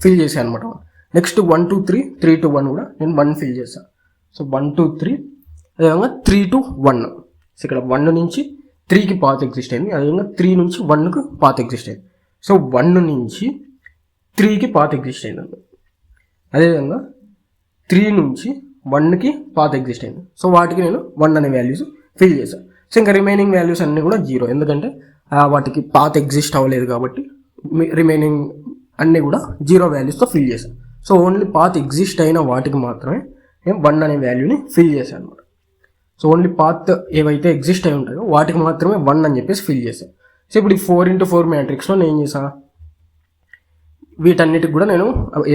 ఫిల్ చేశాను అనమాట. నెక్స్ట్ 1 to 3, 3 to 1 కూడా నేను 1 ఫిల్ చేస్తాను. సో 1 to 3 అదేవిధంగా 3 to 1, సో ఇక్కడ 1 నుంచి 3కి పాత్ ఎగ్జిస్ట్ అయింది, అదేవిధంగా 3 నుంచి 1కి పాత్ ఎగ్జిస్ట్ అయింది. సో 1 నుంచి 3కి పాత్ ఎగ్జిస్ట్ అయింది, అదేవిధంగా 3 నుంచి 1కి పాత్ ఎగ్జిస్ట్ అయింది. సో వాటికి నేను 1 అనే వాల్యూస్ ఫిల్ చేశాను. సో ఇంకా రిమైనింగ్ వాల్యూస్ అన్నీ కూడా 0, ఎందుకంటే వాటికి పాత్ ఎగ్జిస్ట్ అవ్వలేదు కాబట్టి రిమైనింగ్ అన్నీ కూడా 0 వాల్యూస్తో ఫిల్ చేశాను. సో ఓన్లీ పాత్ ఎగ్జిస్ట్ అయిన వాటికి మాత్రమే నేను 1 అనే వాల్యూని ఫిల్ చేశాను అనమాట. సో ఓన్లీ పాత్ ఏవైతే ఎగ్జిస్ట్ అయి ఉంటాయో వాటికి మాత్రమే 1 అని చెప్పేసి ఫిల్ చేశాను. సో ఇప్పుడు ఈ 4x4 మ్యాట్రిక్స్లో నేను ఏం చేశాను, వీటన్నిటికి కూడా నేను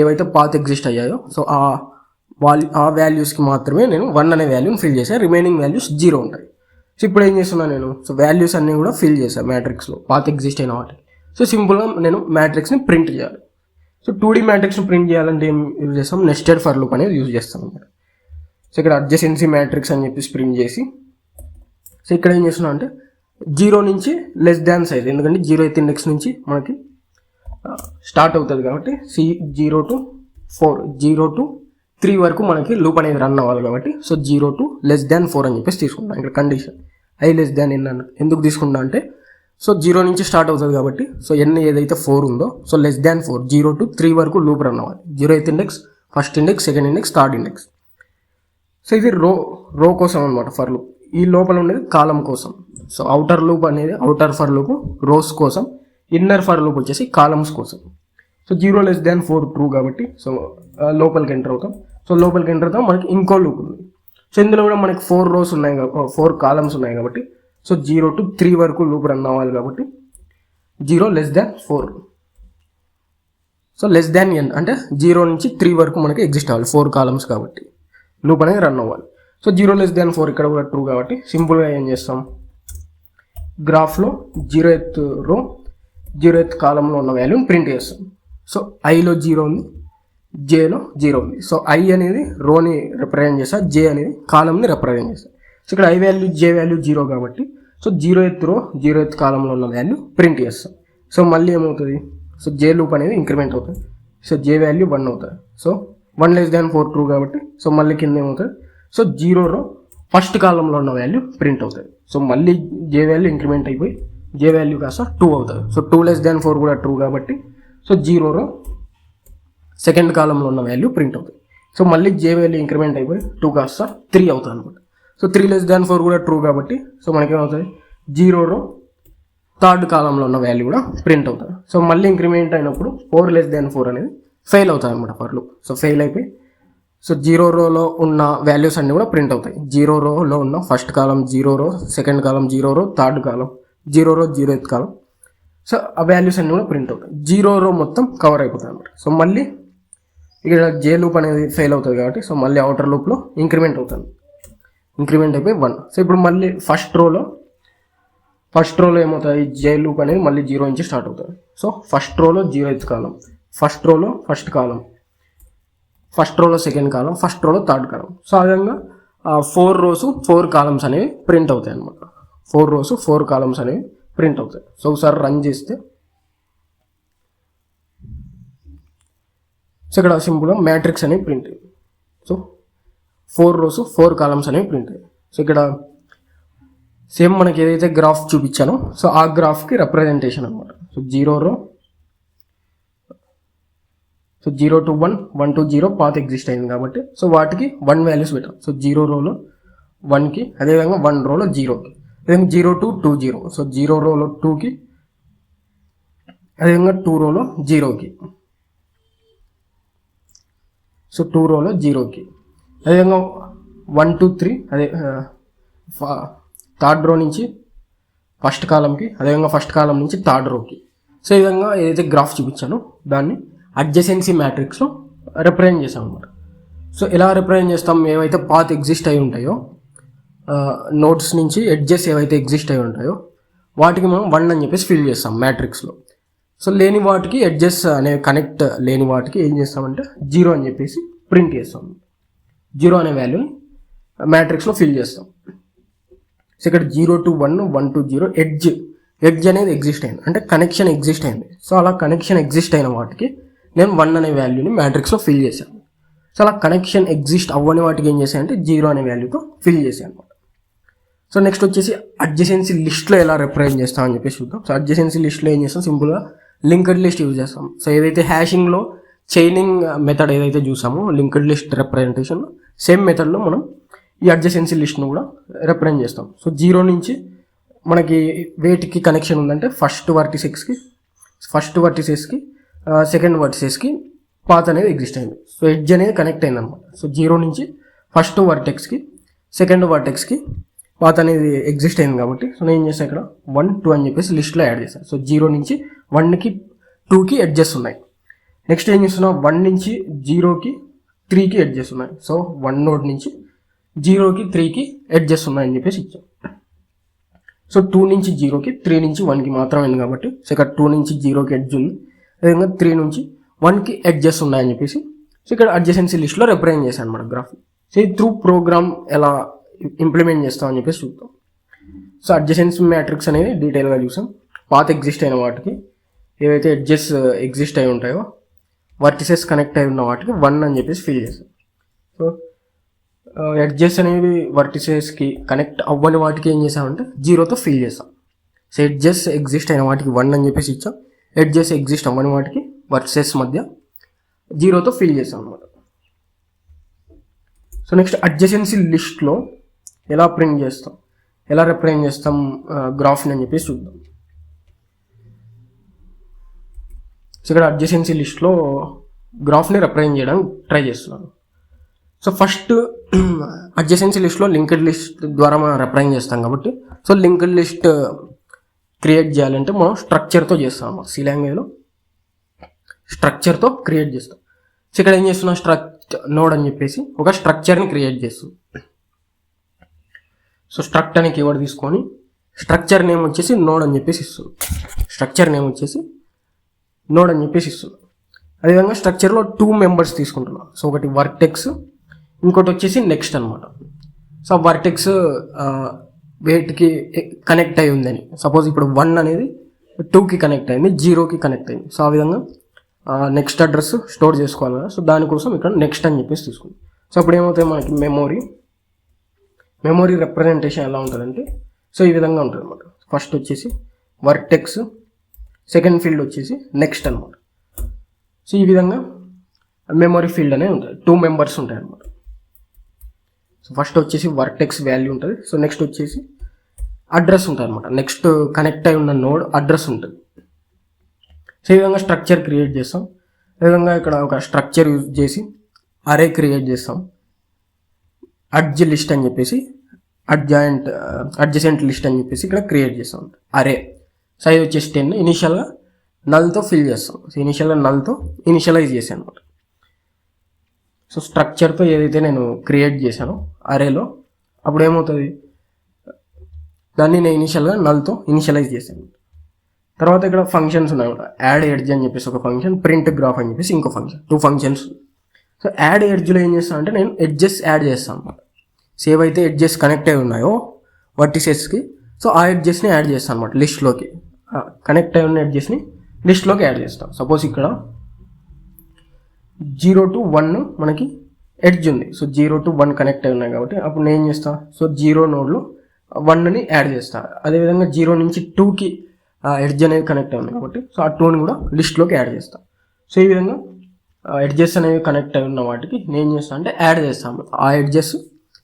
ఏవైతే పాత్ ఎగ్జిస్ట్ అయ్యాయో సో ఆ వాల్యూస్కి మాత్రమే నేను 1 అనే వాల్యూని ఫిల్ చేశాను, రిమైనింగ్ వాల్యూస్ 0 ఉంటాయి. సో ఇప్పుడు ఏం చేస్తున్నాను నేను, సో వాల్యూస్ అన్నీ కూడా ఫిల్ చేశాను మ్యాట్రిక్స్లో పాత్ ఎగ్జిస్ట్ అయిన వాటికి. సో సింపుల్గా నేను మ్యాట్రిక్స్ని ప్రింట్ చేయాలి. సో 2D మ్యాట్రిక్స్ని ప్రింట్ చేయాలంటే ఏం యూజ్ చేస్తాం, నెస్టెడ్ ఫర్ లూప్ అనేది యూజ్ చేస్తాం అనమాట. సో ఇక్కడ అడ్జసెన్సీ మ్యాట్రిక్స్ అని చెప్పేసి ప్రింట్ చేసి సో ఇక్కడ ఏం చేస్తున్నాం అంటే 0 నుంచి లెస్ దాన్ సైజ్, ఎందుకంటే 0th ఇండెక్స్ నుంచి మనకి స్టార్ట్ అవుతుంది కాబట్టి C0 to 4, 0 to 3 వరకు మనకి లూప్ అనేది రన్ అవ్వాలి కాబట్టి సో 0 to లెస్ దాన్ 4 అని చెప్పేసి తీసుకుంటాం. ఇక్కడ కండిషన్ ఐ లెస్ దాన్ ఎన్ అన్న ఎందుకు తీసుకుంటా అంటే సో 0 నుంచి స్టార్ట్ అవుతుంది కాబట్టి సో ఎన్ ఏదైతే 4 ఉందో సో లెస్ దాన్ 4, 0 to 3 వరకు లూప్ రన్ అవ్వాలి. 0th index, first index, second index, third index. So ఇది రో కోసం అనమాట ఫర్ లూప్. ఈ లోపల ఉండేది కాలం కోసం. సో అవుటర్ లూప్ అనేది అవుటర్ ఫర్ లూప్ రోస్ కోసం, ఇన్నర్ ఫర్ లూప్ వచ్చేసి కాలమ్స్ కోసం. సో 0 less than 4 ట్రూ కాబట్టి సో లోపలికి ఎంటర్ అవుతాం. సో లోపలికి ఎంటర్ అవుతాం, మనకి ఇంకో లూప్ ఉంది. సో ఇందులో కూడా మనకి 4 rows ఉన్నాయి, 4 కాలమ్స్ ఉన్నాయి కాబట్టి సో 0 to 3 వరకు లూప్ రన్ అవ్వాలి కాబట్టి 0 less than 4. So less than N అంటే 0 నుంచి 3 వరకు మనకి ఎగ్జిస్ట్ అవ్వాలి, 4 కాలమ్స్ కాబట్టి లూప్ అనేది రన్ అవ్వాలి. సో 0 less than 4 ఇక్కడ కూడా ట్రూ కాబట్టి సింపుల్గా ఏం చేస్తాం, గ్రాఫ్లో 0th రో 0th కాలంలో ఉన్న వాల్యూని ప్రింట్ చేస్తాం. సో ఐలో 0 ఉంది, జేలో 0 ఉంది. సో ఐ అనేది రోని రిప్రజెంట్ చేస్తా, జే అనేది కాలంని రిప్రజెంట్ చేస్తా. సో ఇక్కడ ఐ వాల్యూ, జే వాల్యూ 0 కాబట్టి సో 0th రో 0th కాలంలో ఉన్న వాల్యూ ప్రింట్ చేస్తాం. సో మళ్ళీ ఏమవుతుంది, సో జే లూప్ అనేది ఇంక్రిమెంట్ అవుతుంది. సో జే వాల్యూ 1 అవుతుంది. సో 1 less than 4 ట్రూ కాబట్టి సో మళ్ళీ కింద ఏమవుతుంది, సో 0 రో ఫస్ట్ కాలంలో ఉన్న వాల్యూ ప్రింట్ అవుతుంది. సో మళ్ళీ జే వాల్యూ ఇంక్రిమెంట్ అయిపోయి జే వాల్యూ కాస్త 2 అవుతుంది. సో 2 less than 4 కూడా ట్రూ కాబట్టి సో 0 రో సెకండ్ కాలంలో ఉన్న వాల్యూ ప్రింట్ అవుతుంది. సో మళ్ళీ జే వాల్యూ ఇంక్రిమెంట్ అయిపోయి 2 కాస్త 3 అవుతుంది అనమాట. సో 3 less than 4 కూడా ట్రూ కాబట్టి సో మనకేమవుతుంది, 0 రో థర్డ్ కాలంలో ఉన్న వాల్యూ కూడా ప్రింట్ అవుతుంది. సో మళ్ళీ ఇంక్రిమెంట్ అయినప్పుడు 4 less than 4 అనేది ఫెయిల్ అవుతుంది అనమాట ఫర్ లూప్. సో ఫెయిల్ అయిపోయి సో 0 రోలో ఉన్న వాల్యూస్ అన్నీ కూడా ప్రింట్ అవుతాయి. 0 రోలో ఉన్న ఫస్ట్ కాలం 0 రో, సెకండ్ కాలం 0 రో, థర్డ్ కాలం 0 రో, 0th కాలం. సో ఆ వాల్యూస్ అన్నీ కూడా ప్రింట్ అవుతాయి. 0 రో మొత్తం కవర్ అయిపోతుంది అనమాట. సో మళ్ళీ ఇక్కడ జే లూప్ అనేది ఫెయిల్ అవుతుంది కాబట్టి సో మళ్ళీ అవుటర్ లూప్లో ఇంక్రిమెంట్ అవుతుంది, ఇంక్రిమెంట్ అయిపోయి 1. సో ఇప్పుడు మళ్ళీ ఫస్ట్ రోలో ఏమవుతుంది, జే లూప్ అనేది మళ్ళీ 0 నుంచి స్టార్ట్ అవుతుంది. సో ఫస్ట్ రోలో 0th కాలం, ఫస్ట్ రోలో ఫస్ట్ కాలం, ఫస్ట్ రోలో సెకండ్ కాలం, ఫస్ట్ రోలో థర్డ్ కాలం. సో ఆ విధంగా 4 rows 4 కాలమ్స్ అనేవి ప్రింట్ అవుతాయి అనమాట. 4 rows 4 కాలమ్స్ అనేవి ప్రింట్ అవుతాయి. సో ఒకసారి రన్ చేస్తే సో ఇక్కడ సింపుల్గా మ్యాట్రిక్స్ అనేవి ప్రింట్ అయ్యాయి. సో 4 rows 4 కాలమ్స్ అనేవి ప్రింట్ అయ్యాయి. సో ఇక్కడ సేమ్ మనకి ఏదైతే గ్రాఫ్ చూపించానో సో ఆ గ్రాఫ్కి రిప్రజెంటేషన్ అనమాట. సో 0 రో, so 0 to 1, 1 to 0 path exist అయింది కాబట్టి సో వాటికి 1 వాల్యూస్ పెట్టాం. సో 0 రోలో 1కి, అదేవిధంగా 1 రోలో 0కి, అదేవిధంగా 0 to 2 0. సో 0 రోలో 2కి, అదేవిధంగా 2 రోలో 0కి, సో 2 రోలో 0కి, అదేవిధంగా 1 to 3 అదే థర్డ్ రో నుంచి ఫస్ట్ కాలంకి, అదేవిధంగా ఫస్ట్ కాలం నుంచి థర్డ్ రోకి. సో ఈ విధంగా ఏదైతే గ్రాఫ్ చూపించానో దాన్ని అడ్జసెన్సీ మ్యాట్రిక్స్లో రిప్రజెంట్ చేసాం అనమాట. సో ఎలా రిప్రజెంట్ చేస్తాం, ఏవైతే పాత్ ఎగ్జిస్ట్ అయి ఉంటాయో నోట్స్ నుంచి ఎడ్జెస్ ఏవైతే ఎగ్జిస్ట్ అయి ఉంటాయో వాటికి మనం 1 అని చెప్పేసి ఫిల్ చేస్తాం మ్యాట్రిక్స్లో. సో లేని వాటికి ఎడ్జెస్ అనే కనెక్ట్ లేని వాటికి ఏం చేస్తామంటే 0 అని చెప్పేసి ప్రింట్ చేస్తాం. 0 అనే వాల్యూని మ్యాట్రిక్స్లో ఫిల్ చేస్తాం. సో ఇక్కడ 0 to 1, 1 to 0 ఎడ్జ్ అనేది ఎగ్జిస్ట్ అయింది అంటే కనెక్షన్ ఎగ్జిస్ట్ అయింది. సో అలా కనెక్షన్ ఎగ్జిస్ట్ అయిన వాటికి నేను 1 అనే వాల్యూని మ్యాట్రిక్స్లో ఫిల్ చేశాను. సో అలా కనెక్షన్ ఎగ్జిస్ట్ అవ్వని వాటికి ఏం చేశాను అంటే 0 అనే వాల్యూతో ఫిల్ చేశాను అనమాట. సో నెక్స్ట్ వచ్చేసి అడ్జసెన్సీ లిస్ట్లో ఎలా రిప్రజెంట్ చేస్తామని చెప్పేసి చూద్దాం. సో అడ్జసెన్సీ లిస్ట్లో ఏం చేస్తాం, సింపుల్గా లింక్డ్ లిస్ట్ యూజ్ చేస్తాం. సో ఏదైతే హ్యాషింగ్లో చైనింగ్ మెథడ్ ఏదైతే చూసామో లింక్డ్ లిస్ట్ రిప్రజెంటేషన్లో సేమ్ మెథడ్లో మనం ఈ అడ్జసెన్సీ లిస్ట్ను కూడా రిప్రజెంట్ చేస్తాం. సో 0 నుంచి మనకి వేటికి కనెక్షన్ ఉందంటే ఫస్ట్ వర్టిసెస్కి సెకండ్ వర్టిసెస్కి పాత్ అనేది ఎగ్జిస్ట్ అయింది. సో ఎడ్జ్ అనేది కనెక్ట్ అయింది అనమాట. సో 0 నుంచి ఫస్ట్ వర్టెక్స్కి సెకండ్ వర్టెక్స్కి పాత్ అనేది ఎగ్జిస్ట్ అయింది కాబట్టి సో నేను ఏం చేస్తాను, ఇక్కడ 1 2 అని చెప్పేసి లిస్ట్లో యాడ్ చేస్తాను. సో 0 నుంచి 1కి 2కి ఎడ్జెస్ ఉన్నాయి. నెక్స్ట్ ఏం చేస్తున్నా, 1 నుంచి 0కి 3కి ఎడ్జెస్ ఉన్నాయి. సో 1 నోడ్ నుంచి 0కి 3కి ఎడ్జెస్ ఉన్నాయని చెప్పేసి ఇచ్చాం. సో 2 నుంచి 0కి 3 నుంచి 1కి మాత్రం అయింది కాబట్టి సో ఇక్కడ 2 నుంచి 0కి ఎడ్జ్ ఉంది, అదేవిధంగా 3 నుంచి 1కి ఎడ్జెస్ ఉన్నాయని చెప్పేసి సో ఇక్కడ అడ్జసెన్సీ లిస్ట్లో రిప్రజెంట్ చేశాను అనమాట గ్రాఫ్. సో ఈ త్రూ ప్రోగ్రామ్ ఎలా ఇంప్లిమెంట్ చేస్తామని చెప్పేసి చూద్దాం. సో అడ్జసెన్సీ మ్యాట్రిక్స్ అనేది డీటెయిల్గా చూసాం. పాత్ ఎగ్జిస్ట్ అయిన వాటికి ఏవైతే ఎడ్జెస్ ఎగ్జిస్ట్ అయి ఉంటాయో వర్టిసెస్ కనెక్ట్ అయి ఉన్న వాటికి 1 అని చెప్పేసి ఫిల్ చేస్తాం. సో ఎడ్జెస్ అనేవి వర్టిసెస్కి కనెక్ట్ అవ్వని వాటికి ఏం చేసామంటే 0తో ఫిల్ చేస్తాం. సో ఎడ్జెస్ ఎగ్జిస్ట్ అయిన వాటికి 1 అని చెప్పేసి ఇచ్చాం. ఎడ్జెస్ ఎగ్జిస్ట్ అవ్వని వాటికి వర్టిసెస్ మధ్య 0తో ఫిల్ చేస్తాం అనమాట. సో నెక్స్ట్ అడ్జసెన్సీ లిస్ట్లో ఎలా ప్రింట్ చేస్తాం, ఎలా రిప్రజెంట్ చేస్తాం గ్రాఫ్ని అని చెప్పేసి చూద్దాం. సో ఇక్కడ అడ్జసెన్సీ లిస్ట్లో గ్రాఫ్ని రిప్రజెంట్ చేయడానికి ట్రై చేస్తున్నాను. సో ఫస్ట్ అడ్జసెన్సీ లిస్ట్లో లింక్డ్ లిస్ట్ ద్వారా మనం రిప్రజెంట్ చేస్తాం కాబట్టి, సో లింక్డ్ లిస్ట్ క్రియేట్ చేయాలంటే మనం స్ట్రక్చర్తో చేస్తాం. సి లాంగ్వేజ్లో స్ట్రక్చర్తో క్రియేట్ చేస్తాం. సో ఇక్కడ ఏం చేస్తున్నాం, నోడ్ అని చెప్పేసి ఒక స్ట్రక్చర్ని క్రియేట్ చేస్తాం. సో స్ట్రక్ట్ అనే కీవర్డ్ తీసుకొని స్ట్రక్చర్ నేమ్ వచ్చేసి నోడ్ అని చెప్పేసి ఇస్తుంది. స్ట్రక్చర్ నేమ్ వచ్చేసి నోడ్ అని చెప్పేసి ఇస్తుంది. అదేవిధంగా స్ట్రక్చర్లో 2 మెంబర్స్ తీసుకుంటున్నాం. సో ఒకటి వర్టెక్స్, ఇంకోటి వచ్చేసి నెక్స్ట్ అనమాట. సో వర్టెక్స్ వేటికి కనెక్ట్ అయి ఉందని, సపోజ్ ఇప్పుడు 1 అనేది 2కి కనెక్ట్ అయింది, 0కి కనెక్ట్ అయింది. సో ఆ విధంగా నెక్స్ట్ అడ్రస్ స్టోర్ చేసుకోవాలి కదా. సో దానికోసం ఇక్కడ నెక్స్ట్ అని చెప్పేసి తీసుకుంది. సో అప్పుడు ఏమవుతాయి మనకి మెమొరీ రిప్రజెంటేషన్ ఎలా ఉంటుందంటే, సో ఈ విధంగా ఉంటుంది అనమాట. ఫస్ట్ వచ్చేసి వర్టెక్స్, సెకండ్ ఫీల్డ్ వచ్చేసి నెక్స్ట్ అనమాట. సో ఈ విధంగా మెమొరీ ఫీల్డ్ అనేది ఉంటుంది. 2 మెంబర్స్ ఉంటాయి అనమాట. సో ఫస్ట్ వచ్చేసి వర్టెక్స్ వాల్యూ ఉంటుంది. సో నెక్స్ట్ వచ్చేసి అడ్రస్ ఉంటుంది అనమాట. నెక్స్ట్ కనెక్ట్ అయి ఉన్న నోడ్ అడ్రస్ ఉంటుంది. సో ఈ విధంగా స్ట్రక్చర్ క్రియేట్ చేస్తాం. అదేవిధంగా ఇక్కడ ఒక స్ట్రక్చర్ యూజ్ చేసి అరే క్రియేట్ చేస్తాం. అడ్జ్ లిస్ట్ అని చెప్పేసి అడ్జసెంట్ లిస్ట్ అని చెప్పేసి ఇక్కడ క్రియేట్ చేస్తాం. అరే సైజ్ వచ్చేసి 10, ఇనిషియల్గా నల్తో ఫిల్ చేస్తాం. సో ఇనిషియల్గా నల్తో ఇనిషియలైజ్ చేశాను అనమాట. సో స్ట్రక్చర్తో ఏదైతే నేను క్రియేట్ చేశానో అరేలో, అప్పుడు ఏమవుతుంది, దాన్ని నేను ఇనిషియల్గా నల్తో ఇనిషియలైజ్ చేశాను. తర్వాత ఇక్కడ ఫంక్షన్స్ ఉన్నాయన్నమాట. యాడ్ ఎడ్జ్ అని చెప్పేసి ఒక ఫంక్షన్, ప్రింట్ గ్రాఫ్ అని చెప్పేసి ఇంకో ఫంక్షన్, 2 ఫంక్షన్స్. సో యాడ్ ఎడ్జ్లో ఏం చేస్తాను అంటే నేను ఎడ్జెస్ యాడ్ చేస్తాను అనమాట. సో ఏవైతే ఎడ్జెస్ కనెక్ట్ అయి ఉన్నాయో వర్టిసెస్కి, సో ఆ ఎడ్జెస్ని యాడ్ చేస్తాను అనమాట లిస్ట్లోకి. కనెక్ట్ అయి ఉన్న ఎడ్జెస్ని లిస్ట్లోకి యాడ్ చేస్తాం. సపోజ్ ఇక్కడ 0 to 1 మనకి ఎడ్జ్ ఉంది. సో 0 to 1 కనెక్ట్ అయి ఉన్నాయి కాబట్టి అప్పుడు నేను ఏం చేస్తాను, సో 0 నోడ్లో 1ని యాడ్ చేస్తాను. అదేవిధంగా 0 నుంచి 2కి ఎడ్జ్ అనేది కనెక్ట్ అయి ఉన్నాయి కాబట్టి సో ఆ 2ని కూడా లిస్ట్లోకి యాడ్ చేస్తాను. సో ఈ విధంగా ఎడ్జెస్ అనేవి కనెక్ట్ అయి ఉన్న వాటికి నేను ఏం చేస్తాను అంటే యాడ్ చేస్తాను. ఆ ఎడ్జెస్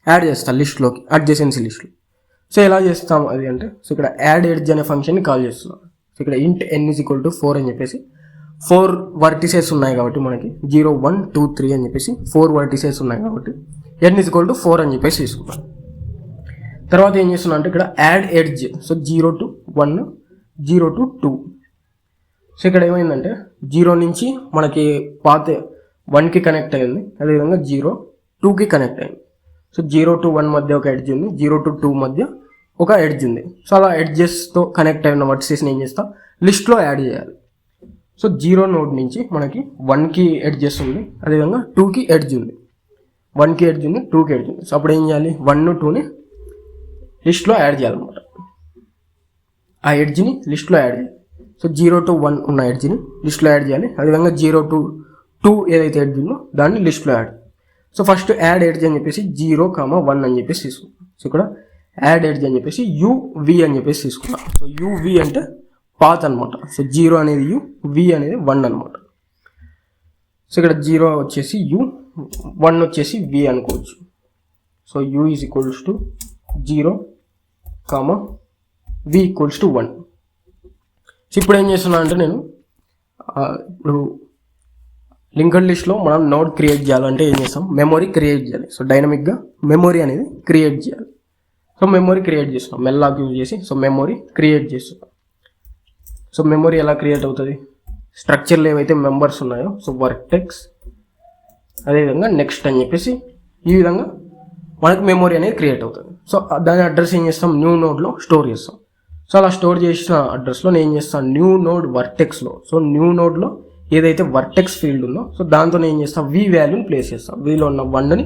యాడ్ చేస్తాను లిస్ట్లోకి, అడ్జసెన్సీ లిస్ట్లో. సో ఎలా చేస్తాం అది అంటే, సో ఇక్కడ యాడ్ ఎడ్జ్ అనే ఫంక్షన్ని కాల్ చేస్తున్నాం. సో ఇక్కడ ఇంట్ n = 4 అని చెప్పేసి 4 వర్టిసెస్ ఉన్నాయి కాబట్టి మనకి 0, 1, 2, 3 అని చెప్పేసి 4 వర్టిసెస్ ఉన్నాయి కాబట్టి n = 4 అని చెప్పేసి తీసుకుంటాం. తర్వాత ఏం చేస్తున్నాం అంటే ఇక్కడ add edge, so 0 to 1, 0 to 2. So ఇక్కడ ఏమైందంటే 0 నుంచి మనకి పాత 1కి కనెక్ట్ అయింది, అదేవిధంగా 0, 2కి కనెక్ట్ అయింది. సో 0 to 1 మధ్య ఒక ఎడ్జ్ ఉంది, 0 to 2 మధ్య ఒక ఎడ్జ్ ఉంది. సో అలా ఎడ్జెస్తో కనెక్ట్ అయిన వర్టిసెస్ని ఏం చేస్తాం, లిస్ట్లో యాడ్ చేయాలి. సో 0 నోడ్ నుంచి మనకి 1కి ఎడ్జెస్ ఉంది, అదేవిధంగా 2కి ఎడ్జ్ ఉంది. 1కి ఎడ్జ్ ఉంది, 2కి ఎడ్జ్ ఉంది. సో అప్పుడు ఏం చేయాలి, 1, 2ని లిస్ట్లో యాడ్ చేయాలన్నమాట. ఆ ఎడ్జ్ని లిస్ట్లో యాడ్ చేయాలి. సో 0 to 1 ఉన్న ఎడ్జ్ని లిస్ట్లో యాడ్ చేయాలి. అదేవిధంగా 0 to 2 ఏదైతే ఎడ్జ్ ఉందో దాన్ని లిస్ట్లో add. So first add edge అని చెప్పేసి 0, 1 అని చెప్పేసి తీసుకుంటాం. సో ఇక్కడ యాడ్ ఎడ్జ్ అని చెప్పేసి UV అని చెప్పేసి తీసుకుంటాం. సో UV అంటే పాత్ అనమాట. సో 0 అనేది U, V అనేది 1 అనమాట. సో ఇక్కడ 0 వచ్చేసి U, 1 వచ్చేసి V అనుకోవచ్చు. So U = 0, V = 1. సో ఇప్పుడు ఏం చేస్తున్నా అంటే నేను ఇప్పుడు లింక్డ్ లిస్ట్లో మనం నోడ్ క్రియేట్ చేయాలంటే ఏం చేస్తాం, మెమొరీ క్రియేట్ చేయాలి. సో డైనమిక్గా మెమొరీ అనేది క్రియేట్ చేయాలి. సో మెమొరీ క్రియేట్ చేస్తున్నాం, మెల్లాక్ యూజ్ చేసి. సో మెమొరీ క్రియేట్ చేస్తున్నాం. సో మెమొరీ ఎలా క్రియేట్ అవుతుంది, స్ట్రక్చర్లో ఏవైతే మెంబర్స్ ఉన్నాయో, సో వర్టెక్స్ అదేవిధంగా నెక్స్ట్ అని చెప్పేసి ఈ విధంగా మనకి మెమొరీ అనేది క్రియేట్ అవుతుంది. సో దాని అడ్రస్ ఏం చేస్తాం, న్యూ నోడ్లో స్టోర్ చేస్తాం. సో అలా స్టోర్ చేసిన అడ్రస్లో నేను ఏం చేస్తాను, న్యూ నోడ్ వర్టెక్స్లో, సో న్యూ నోడ్లో ఏదైతే వర్టెక్స్ ఫీల్డ్ ఉందో సో దాంతో నేను ఏం చేస్తాను, V వాల్యూని ప్లేస్ చేస్తాను. Vలో ఉన్న 1ని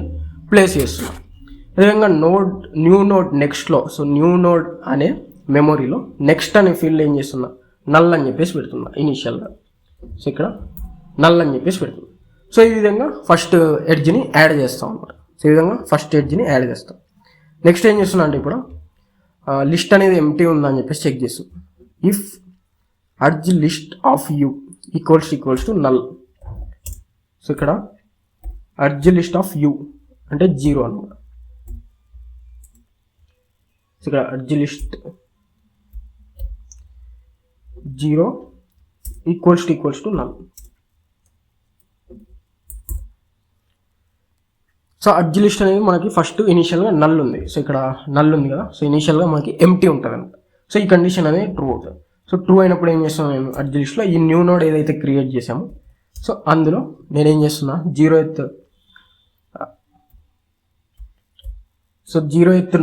ప్లేస్ చేస్తున్నాను. అదేవిధంగా న్యూ నోడ్ నెక్స్ట్లో, సో న్యూ నోడ్ అనే మెమొరీలో నెక్స్ట్ అనే ఫీల్డ్ ఏం చేస్తున్నా, నల్ అని చెప్పేసి పెడుతున్నా ఇనీషియల్గా. సో ఇక్కడ నల్ అని చెప్పేసి పెడుతున్నా. సో ఈ విధంగా ఫస్ట్ ఎడ్జ్ని యాడ్ చేస్తాం అనమాట. సో ఈ విధంగా ఫస్ట్ ఎడ్జ్ని యాడ్ చేస్తాం. నెక్స్ట్ ఏం చేస్తున్నా అంటే ఇప్పుడు లిస్ట్ అనేది ఎంటీ ఉందా అని చెప్పేసి చెక్ చేస్తాం. If adj list of U equals to null. So ఇక్కడ అడ్జ్ లిస్ట్ ఆఫ్ యూ అంటే 0 అనమాట. సో ఇక్కడ adj list 0 equals to null. So adj list అనేది మనకి ఫస్ట్ ఇనీషియల్గా నల్ ఉంది. సో ఇక్కడ నల్ ఉంది కదా, సో ఇనీషియల్గా మనకి ఎంటీ ఉంటుంది అనమాట. సో ఈ కండిషన్ అనేది ట్రూ అవుతుంది. సో ట్రూ అయినప్పుడు ఏం చేస్తాను నేను అడ్జ్ లిస్ట్లో ఈ న్యూ నోడ్ ఏదైతే క్రియేట్ చేసామో సో అందులో నేనేం చేస్తున్నా 0th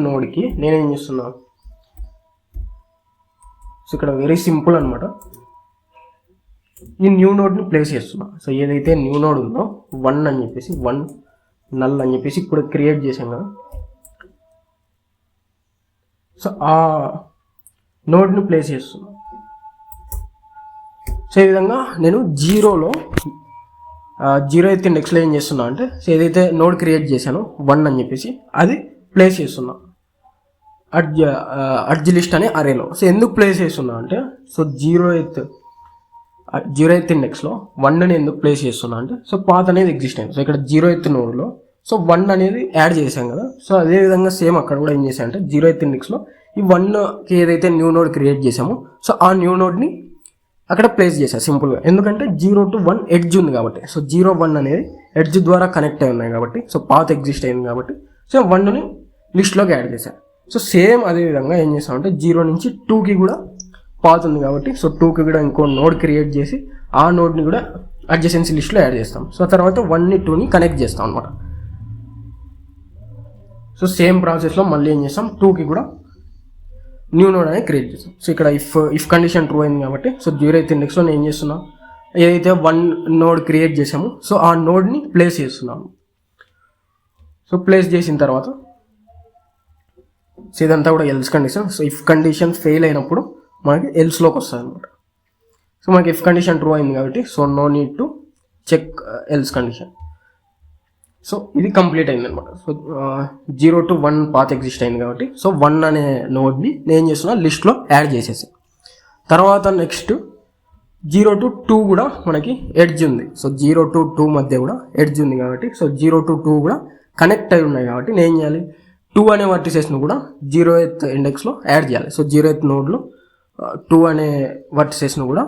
నోడ్కి నేనేం చేస్తున్నా, సో ఇక్కడ వెరీ సింపుల్ అనమాట, ఈ న్యూ నోడ్ని ప్లేస్ చేస్తున్నా. సో ఏదైతే న్యూ నోడ్ ఉందో 1 అని చెప్పేసి 1 నల్ అని చెప్పేసి ఇప్పుడు క్రియేట్ చేసాం కదా, సో ఆ నోడ్ని ప్లేస్ చేస్తున్నా. సో ఈ విధంగా నేను 0th ఇండెక్స్లో ఏం చేస్తున్నా అంటే సో ఏదైతే నోడ్ క్రియేట్ చేశానో 1 అని చెప్పేసి అది ప్లేస్ చేస్తున్నా అడ్జ్ లిస్ట్ అనే అరేలో. సో ఎందుకు ప్లేస్ చేస్తున్నా అంటే సో 0th ఇండెక్స్లో 1ని ఎందుకు ప్లేస్ చేస్తున్నా అంటే సో పాత్ అనేది ఎగ్జిస్ట్ అయింది. సో ఇక్కడ 0th నోడ్లో సో 1 అనేది యాడ్ చేసాం కదా, సో అదేవిధంగా సేమ్ అక్కడ కూడా ఏం చేశాను అంటే 0th ఇండెక్స్లో ఈ 1కి ఏదైతే న్యూ నోడ్ క్రియేట్ చేసామో సో ఆ న్యూ నోడ్ని అక్కడ ప్లేస్ చేశాను సింపుల్గా. ఎందుకంటే 0 to 1 ఎడ్జ్ ఉంది కాబట్టి, సో 0, 1 అనేది ఎడ్జ్ ద్వారా కనెక్ట్ అయి ఉన్నాయి కాబట్టి, సో పాత్ ఎగ్జిస్ట్ అయింది కాబట్టి సో 1ని లిస్ట్లోకి యాడ్ చేశాను. సో సేమ్ అదేవిధంగా ఏం చేస్తామంటే 0 నుంచి 2కి కూడా పాత్ ఉంది కాబట్టి సో 2కి కూడా ఇంకో నోడ్ క్రియేట్ చేసి ఆ నోడ్ని కూడా అడ్జసెన్సీ లిస్ట్లో యాడ్ చేస్తాం. సో తర్వాత 1ని 2ని కనెక్ట్ చేస్తాం అనమాట. సో సేమ్ ప్రాసెస్లో మళ్ళీ ఏం చేస్తాం 2కి కూడా న్యూ నోడ్ అనేది క్రియేట్ చేస్తాం. సో ఇక్కడ ఇఫ్ కండిషన్ ట్రూ అయింది కాబట్టి సో 0th ఇండెక్స్లో నేను ఏం చేస్తున్నా, ఏదైతే 1 నోడ్ క్రియేట్ చేసామో సో ఆ నోడ్ని ప్లేస్ చేస్తున్నాను. సో ప్లేస్ చేసిన తర్వాత సో ఇదంతా కూడా else condition. So if condition fail అయినప్పుడు మనకి ఎల్స్లోకి వస్తుంది అనమాట. సో మనకి ఇఫ్ కండిషన్ ట్రూ అయింది కాబట్టి so no need to check else condition. So ఇది కంప్లీట్ అయింది అనమాట. సో 0 to 1 పాత్ ఎగ్జిస్ట్ అయింది కాబట్టి సో 1 అనే నోడ్ని నేను చేస్తున్నా లిస్ట్లో యాడ్ చేసేసి తర్వాత నెక్స్ట్ 0 to 2 కూడా మనకి ఎడ్జ్ ఉంది. సో 0 to 2 మధ్య కూడా ఎడ్జ్ ఉంది కాబట్టి సో 0 to 2 కూడా కనెక్ట్ అయి ఉన్నాయి కాబట్టి నేను చేయాలి 2 అనే వర్టిసెస్ను కూడా 0th ఇండెక్స్లో యాడ్ చేయాలి. సో 0th నోడ్లో 2 అనే వర్టిసెస్ను కూడా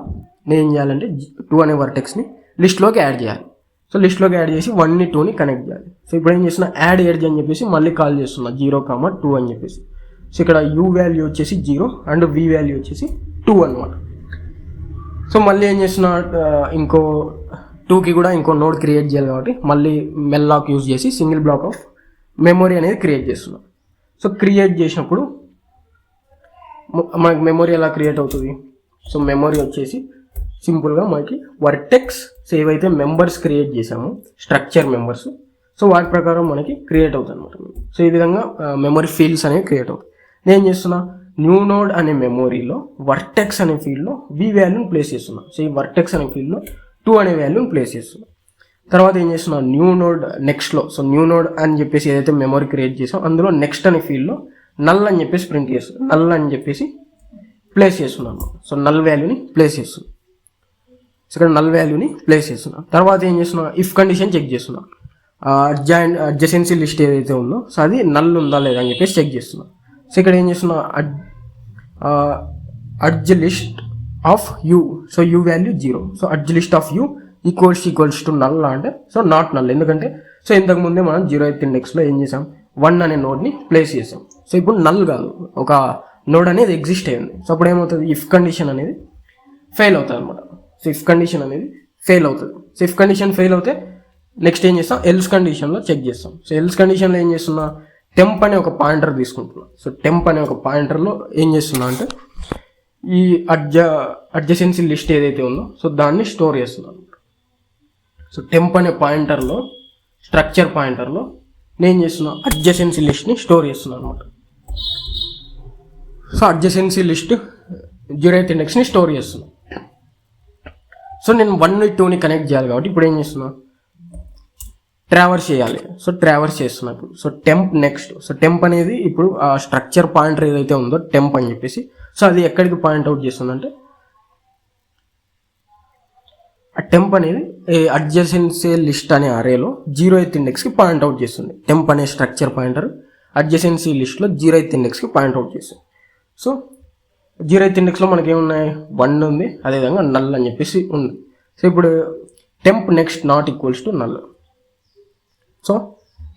నేను చేయాలంటే 2 అనే వర్టెక్స్ని లిస్ట్లోకి యాడ్ చేయాలి. సో లిస్ట్లోకి యాడ్ చేసి 1ని 2ని కనెక్ట్ చేయాలి. సో ఇప్పుడు ఏం చేస్తున్నా యాడ్ ఎడ్జ్ అని చెప్పేసి మళ్ళీ కాల్ చేస్తున్నా 0, 2 అని చెప్పేసి. సో ఇక్కడ u వాల్యూ వచ్చేసి 0 అండ్ v వాల్యూ వచ్చేసి 2 అనమాట. సో మళ్ళీ ఏం చేస్తున్నా ఇంకో 2కి కూడా ఇంకో నోడ్ క్రియేట్ చేయాలి కాబట్టి మళ్ళీ మెల్లాక్ యూజ్ చేసి సింగిల్ బ్లాక్ ఆఫ్ మెమొరీ అనేది క్రియేట్ చేస్తున్నాం. సో క్రియేట్ చేసినప్పుడు మనకి మెమొరీ ఎలా క్రియేట్ అవుతుంది, సో మెమొరీ వచ్చేసి సింపుల్గా మనకి వర్టెక్స్ ఏవైతే మెంబర్స్ క్రియేట్ చేసామో స్ట్రక్చర్ మెంబర్స్ సో వాటి ప్రకారం మనకి క్రియేట్ అవుతుంది అనమాట. సో ఈ విధంగా మెమొరీ ఫీల్డ్స్ అనేవి క్రియేట్ అవుతాయి. నేను చేస్తున్నా న్యూ నోడ్ అనే మెమొరీలో వర్టెక్స్ అనే ఫీల్డ్లో v వాల్యూని ప్లేస్ చేస్తున్నా. సో ఈ వర్టెక్స్ అనే ఫీల్డ్లో 2 అనే వాల్యూని ప్లేస్ చేస్తున్నా. తర్వాత ఏం చేస్తున్నా న్యూ నోడ్ నెక్స్ట్లో సో న్యూ నోడ్ అని చెప్పేసి ఏదైతే మెమొరీ క్రియేట్ చేసాం అందులో నెక్స్ట్ అనే ఫీల్డ్లో నల్ అని చెప్పేసి ప్రింట్ చేస్తున్నాను. నల్ అని చెప్పేసి ప్లేస్ చేస్తున్నాను. సో నల్ వాల్యూని ప్లేస్ చేస్తున్నాను. సో ఇక్కడ నల్ వాల్యూని ప్లేస్ చేస్తున్నా. తర్వాత ఏం చేస్తున్నా ఇఫ్ కండిషన్ చెక్ చేస్తున్నా. అడ్జసెన్సీ లిస్ట్ ఏదైతే ఉందో సో అది నల్ ఉందా లేదా అని చెప్పేసి చెక్ చేస్తున్నా. సో ఇక్కడ ఏం చేస్తున్నా adj list of U so U value 0. So adj list of U equals to null అంటే సో నాట్ నల్. ఎందుకంటే సో ఇంతకుముందే మనం 0th ఇండెక్స్లో ఏం చేసాం 1 అనే నోడ్ని ప్లేస్ చేసాం. సో ఇప్పుడు నల్ కాదు, ఒక నోడ్ అనేది ఎగ్జిస్ట్ అయ్యింది. సో అప్పుడు ఏమవుతుంది ఇఫ్ కండిషన్ అనేది ఫెయిల్ అవుతుంది అనమాట. సో ఇఫ్ కండిషన్ అనేది ఫెయిల్ అవుతుంది. సో ఇఫ్ కండిషన్ ఫెయిల్ అవుతే నెక్స్ట్ ఏం చేస్తాం ఎల్స్ కండిషన్లో చెక్ చేస్తాం. సో ఎల్స్ కండిషన్లో ఏం చేస్తున్నా టెంప్ అనే ఒక పాయింటర్ తీసుకుంటున్నా. సో టెంప్ అనే ఒక పాయింటర్లో ఏం చేస్తున్నా అంటే ఈ అడ్జసెన్సీ లిస్ట్ ఏదైతే ఉందో సో దాన్ని స్టోర్ చేస్తున్నాను. సో టెంప్ అనే పాయింటర్లో స్ట్రక్చర్ పాయింటర్లో నేను చేస్తున్నా అడ్జసెన్సీ లిస్ట్ని స్టోర్ చేస్తున్నాను అనమాట. సో అడ్జసెన్సీ లిస్ట్ 0th ఇండెక్స్ని స్టోర్ చేస్తున్నాం. సో నేను 1ని 2ని కనెక్ట్ చేయాలి కాబట్టి ఇప్పుడు ఏం చేస్తున్నా, ట్రావర్స్ చేయాలి. సో ట్రావర్స్ చేస్తున్నా ఇప్పుడు. So temp next. So temp అనేది ఇప్పుడు ఆ స్ట్రక్చర్ పాయింటర్ ఏదైతే ఉందో టెంప్ అని చెప్పేసి, సో అది ఎక్కడికి పాయింట్ అవుట్ చేస్తుందంటే ఆ టెంప్ అనేది అడ్జసెన్సీ లిస్ట్ అనే అరేలో 0th ఇండెక్స్కి పాయింట్ అవుట్ చేస్తుంది. టెంప్ అనే స్ట్రక్చర్ పాయింటర్ అడ్జసెన్సీ లిస్ట్లో 0th ఇండెక్స్కి పాయింట్ అవుట్ చేస్తుంది. సో 0th ఇండెక్స్లో మనకి ఏమున్నాయి, 1 ఉంది, అదేవిధంగా నల్ అని చెప్పేసి ఉంది. సో ఇప్పుడు temp next not equals to null. So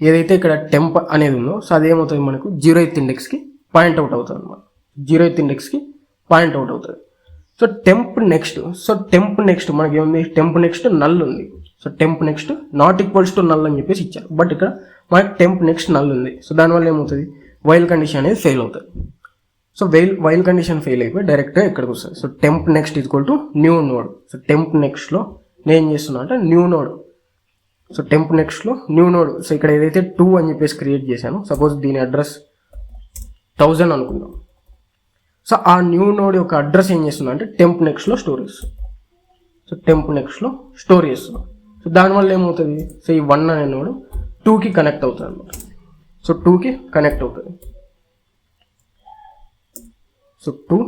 ఏదైతే ఇక్కడ టెంప్ అనేది ఉందో సో అదేమవుతుంది మనకు 0th ఇండెక్స్కి పాయింట్ అవుట్ అవుతుంది అన్నమాట. 0th ఇండెక్స్కి పాయింట్ అవుట్ అవుతుంది. So temp next. So temp next మనకి ఏముంది, టెంప్ నెక్స్ట్ నల్ ఉంది. So temp next not equals to null అని చెప్పేసి ఇచ్చారు. బట్ ఇక్కడ మనకి టెంప్ నెక్స్ట్ నల్ ఉంది. సో దానివల్ల ఏమవుతుంది, వైల్ కండిషన్ అనేది ఫెయిల్ అవుతుంది. సో వైల్ కండిషన్ ఫెయిల్ అయిపోయి డైరెక్ట్గా ఇక్కడికి వస్తుంది. So temp next equal to new node. So temp నెక్స్ట్లో నేను ఏం చేస్తున్నా అంటే న్యూ నోడ్. సో టెంప్ నెక్స్ట్లో న్యూ నోడ్. సో ఇక్కడ ఏదైతే 2 అని చెప్పేసి క్రియేట్ చేశాను, సపోజ్ దీని అడ్రస్ 1000 అనుకుందాం. సో ఆ న్యూ నోడ్ యొక్క అడ్రస్ ఏం చేస్తున్నా అంటే టెంప్ నెక్స్ట్లో స్టోర్ చేస్తుంది. సో టెంప్ నెక్స్ట్లో స్టోర్ చేస్తున్నాం. సో దానివల్ల ఏమవుతుంది, సో ఈ 1 అనే నోడ్ 2కి కనెక్ట్ అవుతుంది అనమాట. సో 2కి కనెక్ట్ అవుతుంది. సో 2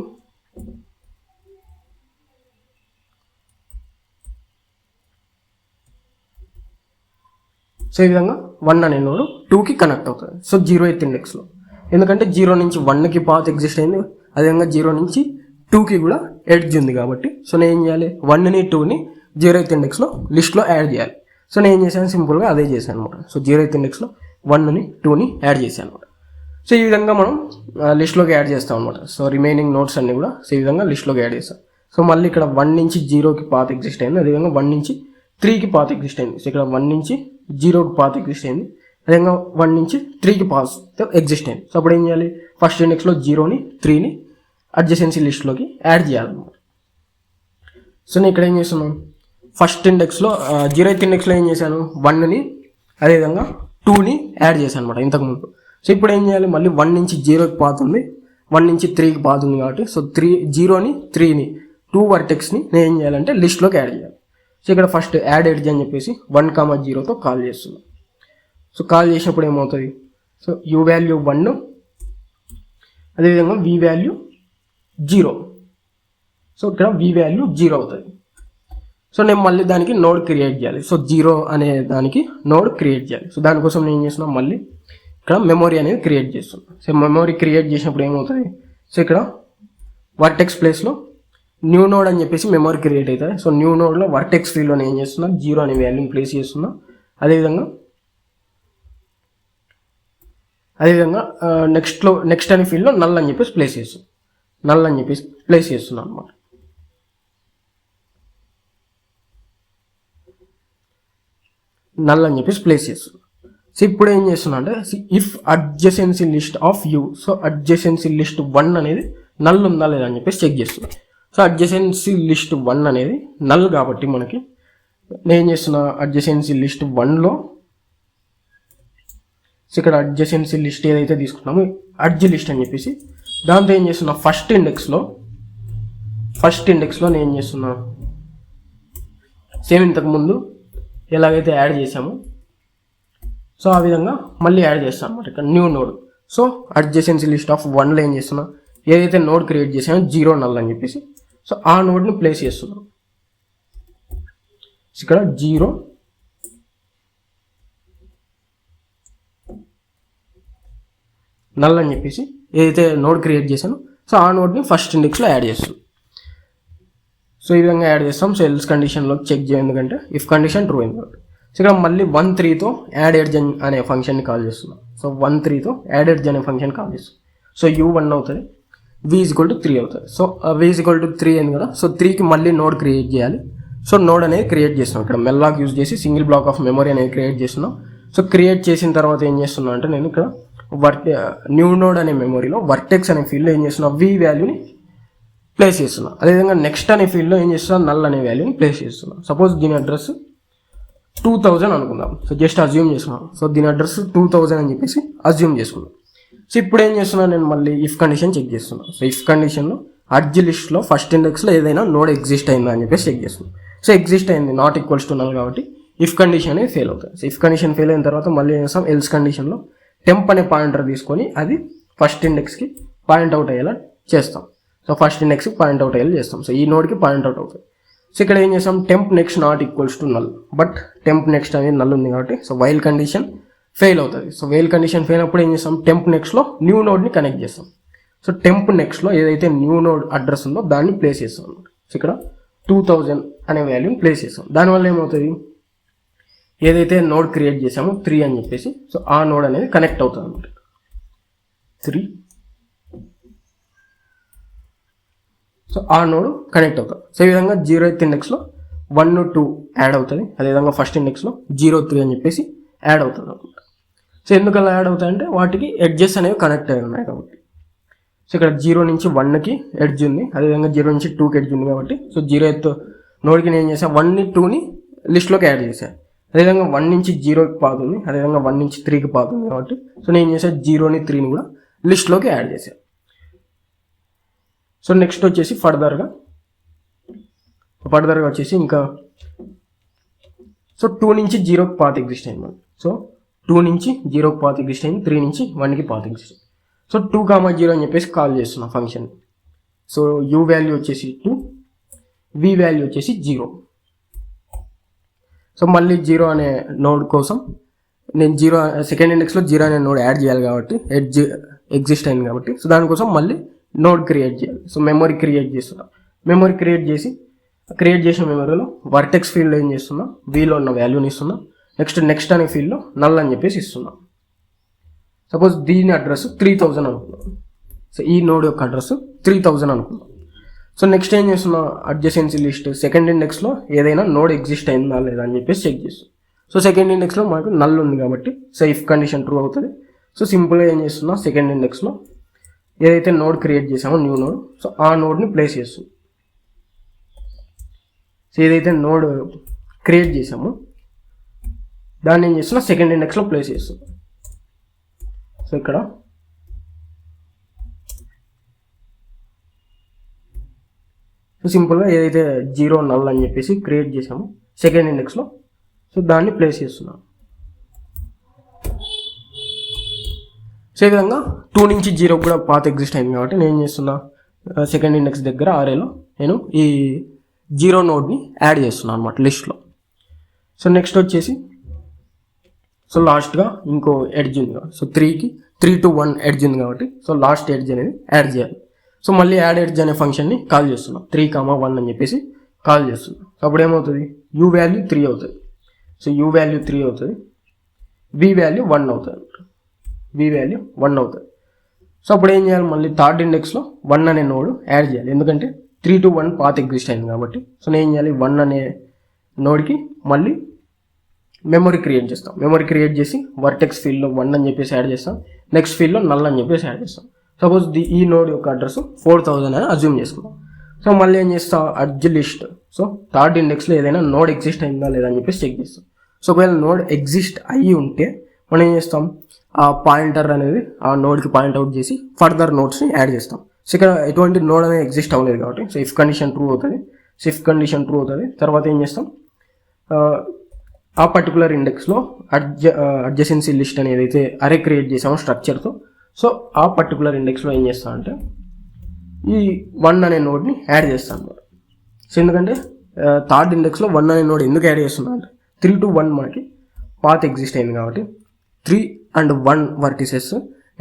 సో ఈ విధంగా 1 అనే నోడ్ 2కి కనెక్ట్ అవుతుంది. సో 0th ఇండెక్స్లో, ఎందుకంటే 0 నుంచి 1కి పాత్ ఎగ్జిస్ట్ అయింది, అదేవిధంగా 0 నుంచి 2కి కూడా ఎడ్జ్ ఉంది కాబట్టి సో నేను ఏం చేయాలి, 1ని 2ని 0th ఇండెక్స్లో లిస్ట్లో యాడ్ చేయాలి. సో నేను ఏం చేశాను, సింపుల్గా అదే చేశాను అనమాట. సో 0th ఇండెక్స్లో 1ని 2ని యాడ్ చేశాను అనమాట. సో ఈ విధంగా మనం లిస్ట్లోకి యాడ్ చేస్తాం అనమాట. సో రిమైనింగ్ నోట్స్ అన్ని కూడా సో ఈ విధంగా లిస్ట్లోకి యాడ్ చేస్తాం. సో మళ్ళీ ఇక్కడ 1 నుంచి 0కి పాత్ ఎగ్జిస్ట్ అయింది, అదేవిధంగా 1 నుంచి 3కి పాత్ ఎగ్జిస్ట్ అయింది. సో ఇక్కడ 1 నుంచి 0కి పాత్ ఎగ్జిస్ట్ అయింది, అదేవిధంగా 1 నుంచి 3కి పాత్ ఎగ్జిస్ట్ అయింది. సో అప్పుడు ఏం చేయాలి, ఫస్ట్ ఇండెక్స్లో 0ని 3ని అడ్జసెన్సీ లిస్ట్లోకి యాడ్ చేయాలన్నమాట. సో నేను ఇక్కడ ఏం చేస్తున్నాను, ఫస్ట్ ఇండెక్స్లో 0th ఇండెక్స్లో ఏం చేశాను, 1ని అదేవిధంగా 2ని యాడ్ చేశాను అనమాట ఇంతకుముందు. సో ఇప్పుడు ఏం చేయాలి, మళ్ళీ 1 నుంచి 0కి పాత్ ఉంది, 1 నుంచి 3కి పాత్ ఉంది కాబట్టి సో 0ని 3ని 2 వర్టెక్స్ని నేను ఏం చేయాలంటే లిస్ట్లోకి యాడ్ చేయాలి. సో ఇక్కడ ఫస్ట్ యాడ్ ఎడ్జ్ అని చెప్పేసి 1,0తో కాల్ చేస్తున్నాం. సో కాల్ చేసినప్పుడు ఏమవుతుంది, సో యూ వాల్యూ 1, అదేవిధంగా వి వాల్యూ 0. సో ఇక్కడ వి వాల్యూ 0 అవుతుంది. సో నేను మళ్ళీ దానికి నోడ్ క్రియేట్ చేయాలి. సో 0 అనే దానికి నోడ్ క్రియేట్ చేయాలి. సో దానికోసం నేను ఏం చేస్తున్నాను, మళ్ళీ ఇక్కడ మెమొరీ అనేది క్రియేట్ చేస్తున్నాను. సో మెమొరీ క్రియేట్ చేసినప్పుడు ఏమవుతుంది, సో ఇక్కడ వర్టెక్స్ ప్లేస్లో న్యూ నోడ్ అని చెప్పేసి మెమొరీ క్రియేట్ అవుతుంది. సో న్యూ నోడ్లో వర్టెక్స్ ఫీల్డ్లో నేను ఏం చేస్తున్నా, 0 అనే వాల్యూని ప్లేస్ చేస్తున్నా. అదేవిధంగా నెక్స్ట్ అనే ఫీల్డ్లో నల్ అని చెప్పేసి ప్లేస్ చేస్తున్నాను అనమాట. నల్ అని చెప్పేసి ప్లేస్ చేస్తున్నాను. సో ఇప్పుడు ఏం చేస్తున్నా అంటే if adjacency list of U. So adjacency list 1 అనేది నల్ ఉందా లేదా అని చెప్పేసి చెక్ చేస్తున్నాను. సో అడ్జసెన్సీ లిస్ట్ 1 అనేది నల్ కాబట్టి మనకి నేను చేస్తున్నా అడ్జసెన్సీ లిస్ట్ 1లో సో ఇక్కడ అడ్జసెన్సీ లిస్ట్ ఏదైతే తీసుకున్నామో అడ్జ్ లిస్ట్ అని చెప్పేసి దాంతో ఏం చేస్తున్నా, ఫస్ట్ ఇండెక్స్లో నేను ఏం చేస్తున్నా, సేమ్ ఇంతకుముందు ఎలాగైతే యాడ్ చేసామో సో ఆ విధంగా మళ్ళీ యాడ్ చేస్తాను అనమాట. ఇక్కడ new node. So adjacency list of 1లో ఏం చేస్తున్నా, ఏదైతే నోడ్ క్రియేట్ చేసామో 0 నల్ అని చెప్పేసి సో ఆ నోడ్ని ప్లేస్ చేస్తున్నాం. ఇక్కడ 0 నల్ అని చెప్పేసి ఏదైతే నోడ్ క్రియేట్ చేశానో సో ఆ నోడ్ని ఫస్ట్ ఇండెక్స్లో యాడ్ చేస్తాం. సో ఈ విధంగా యాడ్ చేస్తాం. సో ఎల్స్ కండిషన్లో చెక్ చేయాలి, ఎందుకంటే ఇఫ్ కండిషన్ ట్రూ అయింది కాబట్టి. సో ఇక్కడ మళ్ళీ 1,3తో యాడ్ ఎడ్జ్ అనే ఫంక్షన్ని కాల్ చేస్తున్నాం. సో 1,3తో యాడ్ ఎడ్జ్ అనే ఫంక్షన్ కాల్ చేస్తాం. సో u1 అవుతుంది, v = 3 అవుతుంది. సో v = 3 అయింది కదా. సో 3కి మళ్ళీ నోడ్ క్రియేట్ చేయాలి. సో నోడ్ అనేది క్రియేట్ చేస్తున్నాం. ఇక్కడ మెల్లాక్ యూజ్ చేసి సింగిల్ బ్లాక్ ఆఫ్ మెమరీ అనేది క్రియేట్ చేస్తున్నాం. సో క్రియేట్ చేసిన తర్వాత ఏం చేస్తున్నా అంటే నేను ఇక్కడ న్యూ నోడ్ అనే మెమరీలో వర్టెక్స్ అనే ఫీల్డ్లో ఏం చేస్తున్నా, v వాల్యూని ప్లేస్ చేస్తున్నా. అదేవిధంగా నెక్స్ట్ అనే ఫీల్డ్లో ఏం చేస్తున్నా, నల్ అనే వాల్యూని ప్లేస్ చేస్తున్నా. సపోజ్ దీని అడ్రస్ 2000 అనుకుందాం. సో జస్ట్ అజ్యూమ్ చేసుకున్నాం. సో దీని అడ్రస్ 2000 అని చెప్పేసి అజ్యూమ్ చేసుకున్నాం. సో ఇప్పుడు ఏం చేస్తున్నాను నేను మళ్ళీ ఇఫ్ కండిషన్ చెక్ చేస్తున్నాను. సో ఇఫ్ కండిషన్లో అడ్జ్ లిస్ట్లో ఫస్ట్ ఇండెక్స్లో ఏదైనా నోడ్ ఎగ్జిస్ట్ అయిందా అని చెప్పేసి చెక్ చేస్తున్నాను. సో ఎగ్జిస్ట్ అయింది, నాట్ ఈక్వల్స్ టు నల్ కాబట్టి ఇఫ్ కండిషన్ అనేది ఫెయిల్ అవుతుంది. సో ఇఫ్ కండిషన్ ఫెయిల్ అయిన తర్వాత మళ్ళీ ఏం చేస్తాం, ఎల్స్ కండిషన్లో టెంప్ అనే పాయింటర్ తీసుకొని అది ఫస్ట్ ఇండెక్స్కి పాయింట్ అవుట్ అయ్యేలా చేస్తాం. సో ఫస్ట్ ఇండెక్స్కి పాయింట్ అవుట్ అయ్యేలా చేస్తాం. సో ఈ నోడ్కి పాయింట్ అవుట్ అవుతుంది. సో ఇక్కడ ఏం చేస్తాం, temp next not equals to null, but temp next అనేది నల్ ఉంది కాబట్టి సో వైల్ కండిషన్ ఫెయిల్ అవుతుంది. సో వైల్ కండిషన్ ఫెయిల్ అయినప్పుడు ఏం చేస్తాం, టెంప్ నెక్స్ట్లో న్యూ నోడ్ని కనెక్ట్ చేస్తాం. సో టెంప్ నెక్స్ట్లో ఏదైతే న్యూ నోడ్ అడ్రస్ ఉందో దాన్ని ప్లేస్ చేస్తాం అనమాట. సో ఇక్కడ 2000 అనే వాల్యూని ప్లేస్ చేస్తాం. దానివల్ల ఏమవుతుంది, ఏదైతే నోడ్ క్రియేట్ చేసామో 3 అని చెప్పేసి సో ఆ నోడ్ అనేది కనెక్ట్ అవుతుంది అనమాట. 3 సో ఆ నోడ్ కనెక్ట్ అవుతుంది. సో ఈ విధంగా 0th ఇండెక్స్లో 1, 2 యాడ్ అవుతుంది. అదేవిధంగా ఫస్ట్ ఇండెక్స్లో 0, 3 అని చెప్పేసి యాడ్ అవుతుంది అనమాట. సో ఎందుకు అలా యాడ్ అవుతాయంటే వాటికి ఎడ్జెస్ అనేవి కనెక్ట్ అయి ఉన్నాయి కాబట్టి. సో ఇక్కడ 0 నుంచి 1కి ఎడ్జ్ ఉంది, అదేవిధంగా 0 నుంచి 2కి ఎడ్జ్ ఉంది కాబట్టి సో 0th నోడ్కి నేను ఏం చేశాను, 1ని 2ని లిస్ట్లోకి యాడ్ చేశాను. అదేవిధంగా 1 నుంచి 0కి పాత్ ఉంది, అదేవిధంగా 1 నుంచి 3కి పాత్ ఉంది కాబట్టి సో నేను ఏం చేశాను, 0ని 3ని కూడా లిస్ట్లోకి యాడ్ చేశాను. సో నెక్స్ట్ వచ్చేసి ఫర్దర్గా వచ్చేసి ఇంకా సో 2 నుంచి 0కి పాత్ ఎగ్జిస్ట్ అయింది మనకి. సో 2 నుంచి 0కి పాత్ ఎగ్జిస్ట్ అయింది, 3 నుంచి 1కి పాత్ ఎగ్జిస్ట్ అయింది. సో 2, 0 అని చెప్పేసి కాల్ చేస్తున్నా ఫంక్షన్. సో యూ వాల్యూ వచ్చేసి 2, వి వాల్యూ వచ్చేసి 0. సో మళ్ళీ 0 అనే నోడ్ కోసం నేను సెకండ్ ఇండెక్స్లో 0 అనే నోడ్ యాడ్ చేయాలి కాబట్టి ఎడ్జ్ ఎగ్జిస్ట్ అయింది కాబట్టి సో దానికోసం మళ్ళీ నోడ్ క్రియేట్ చేయాలి. సో మెమరీ క్రియేట్ చేస్తున్నా. మెమరీ క్రియేట్ చేసిన మెమరీలో వర్టెక్స్ ఫీల్డ్లో ఏం చేస్తున్నా, వీలో ఉన్న వాల్యూని ఇస్తున్నా. నెక్స్ట్ అనే ఫీల్డ్లో నల్ అని చెప్పేసి ఇస్తున్నా. సపోజ్ దీని అడ్రస్ 3000 అనుకుందాం. సో ఈ నోడ్ యొక్క అడ్రస్ 3000 అనుకుందాం. సో నెక్స్ట్ ఏం చేస్తున్నా, అడ్జసెన్సీ లిస్ట్ సెకండ్ ఇండెక్స్లో ఏదైనా నోడ్ ఎగ్జిస్ట్ అయిందా లేదా అని చెప్పేసి చెక్ చేస్తాం. సో సెకండ్ ఇండెక్స్లో మనకు నల్ ఉంది కాబట్టి సో ఇఫ్ కండిషన్ ట్రూ అవుతుంది. సో సింపుల్గా ఏం చేస్తున్నా, సెకండ్ ఇండెక్స్లో ఏదైతే నోడ్ క్రియేట్ చేసామో న్యూ నోడ్ సో ఆ నోడ్ని ప్లేస్ చేస్తుంది. సో ఏదైతే నోడ్ క్రియేట్ చేసామో దాన్ని ఏం చేస్తున్నా, సెకండ్ ఇండెక్స్లో ప్లేస్ చేస్తుంది. సో ఇక్కడ సో సింపుల్గా ఏదైతే 0 నల్ అని చెప్పేసి క్రియేట్ చేసామో సెకండ్ ఇండెక్స్లో సో దాన్ని ప్లేస్ చేస్తున్నాం. సో ఈ విధంగా 2 నుంచి 0 కూడా పాత్ ఎగ్జిస్ట్ అయింది కాబట్టి నేను ఏం చేస్తున్నా, సెకండ్ ఇండెక్స్ దగ్గర ఆరేలో నేను ఈ 0 నోడ్ని యాడ్ చేస్తున్నాను అనమాట లిస్ట్లో. సో నెక్స్ట్ వచ్చేసి సో లాస్ట్గా ఇంకో ఎడ్జ్ ఉంది కాబట్టి సో 3 to 1 ఎడ్జ్ ఉంది కాబట్టి సో లాస్ట్ ఎడ్జ్ అనేది యాడ్ చేయాలి. సో మళ్ళీ యాడ్ ఎడ్జ్ అనే ఫంక్షన్ని కాల్ చేస్తున్నాం. 3, 1 అని చెప్పేసి కాల్ చేస్తున్నాం. సో అప్పుడు ఏమవుతుంది, యూ వాల్యూ 3 అవుతుంది. సో యూ వాల్యూ 3 అవుతుంది, వి వాల్యూ 1 అవుతుంది. సో అప్పుడు ఏం చేయాలి, మళ్ళీ థర్డ్ ఇండెక్స్లో 1 అనే నోడ్ యాడ్ చేయాలి. ఎందుకంటే 3 to 1 పాత్ ఎగ్జిస్ట్ అయింది కాబట్టి సో నేను ఏం చేయాలి, 1 అనే నోడ్కి మళ్ళీ మెమరీ క్రియేట్ చేస్తాం. మెమరీ క్రియేట్ చేసి వర్టెక్స్ ఫీల్డ్లో 1 అని చెప్పేసి యాడ్ చేస్తాం. నెక్స్ట్ ఫీల్డ్లో నల్ అని చెప్పేసి యాడ్ చేస్తాం. సపోజ్ ఈ నోడ్ యొక్క అడ్రస్ 4000 అని అజ్యూమ్ చేసుకుందాం. సో మళ్ళీ ఏం చేస్తాం, అడ్జ్ లిస్ట్ సో థర్డ్ ఇండెక్స్లో ఏదైనా నోడ్ ఎగ్జిస్ట్ అయిందా లేదా అని చెప్పేసి చెక్ చేస్తాం. సో ఒకవేళ నోడ్ ఎగ్జిస్ట్ అయ్యి ఉంటే మనం ఏం చేస్తాం, ఆ పాయింటర్ అనేది ఆ నోడ్కి పాయింట్ అవుట్ చేసి ఫర్దర్ నోడ్స్ని యాడ్ చేస్తాం. సో ఇక్కడ ఎటువంటి నోడ్ అనేది ఎగ్జిస్ట్ అవ్వలేదు కాబట్టి సో ఇఫ్ కండిషన్ ట్రూ అవుతుంది. సో ఇఫ్ కండిషన్ ట్రూ అవుతుంది తర్వాత ఏం చేస్తాం, ఆ పర్టికులర్ ఇండెక్స్లో అడ్జసెన్సీ లిస్ట్ అని ఏదైతే అరే క్రియేట్ చేసామో స్ట్రక్చర్తో సో ఆ పర్టికులర్ ఇండెక్స్లో ఏం చేస్తామంటే ఈ 1 అనే నోడ్ని యాడ్ చేస్తాం అనమాట. సో ఎందుకంటే థర్డ్ ఇండెక్స్లో 1 అనే నోడ్ ఎందుకు యాడ్ చేస్తున్నాం అంటే 3 to 1 మనకి పాత్ ఎగ్జిస్ట్ అయింది కాబట్టి 3 and 1 వర్టిసెస్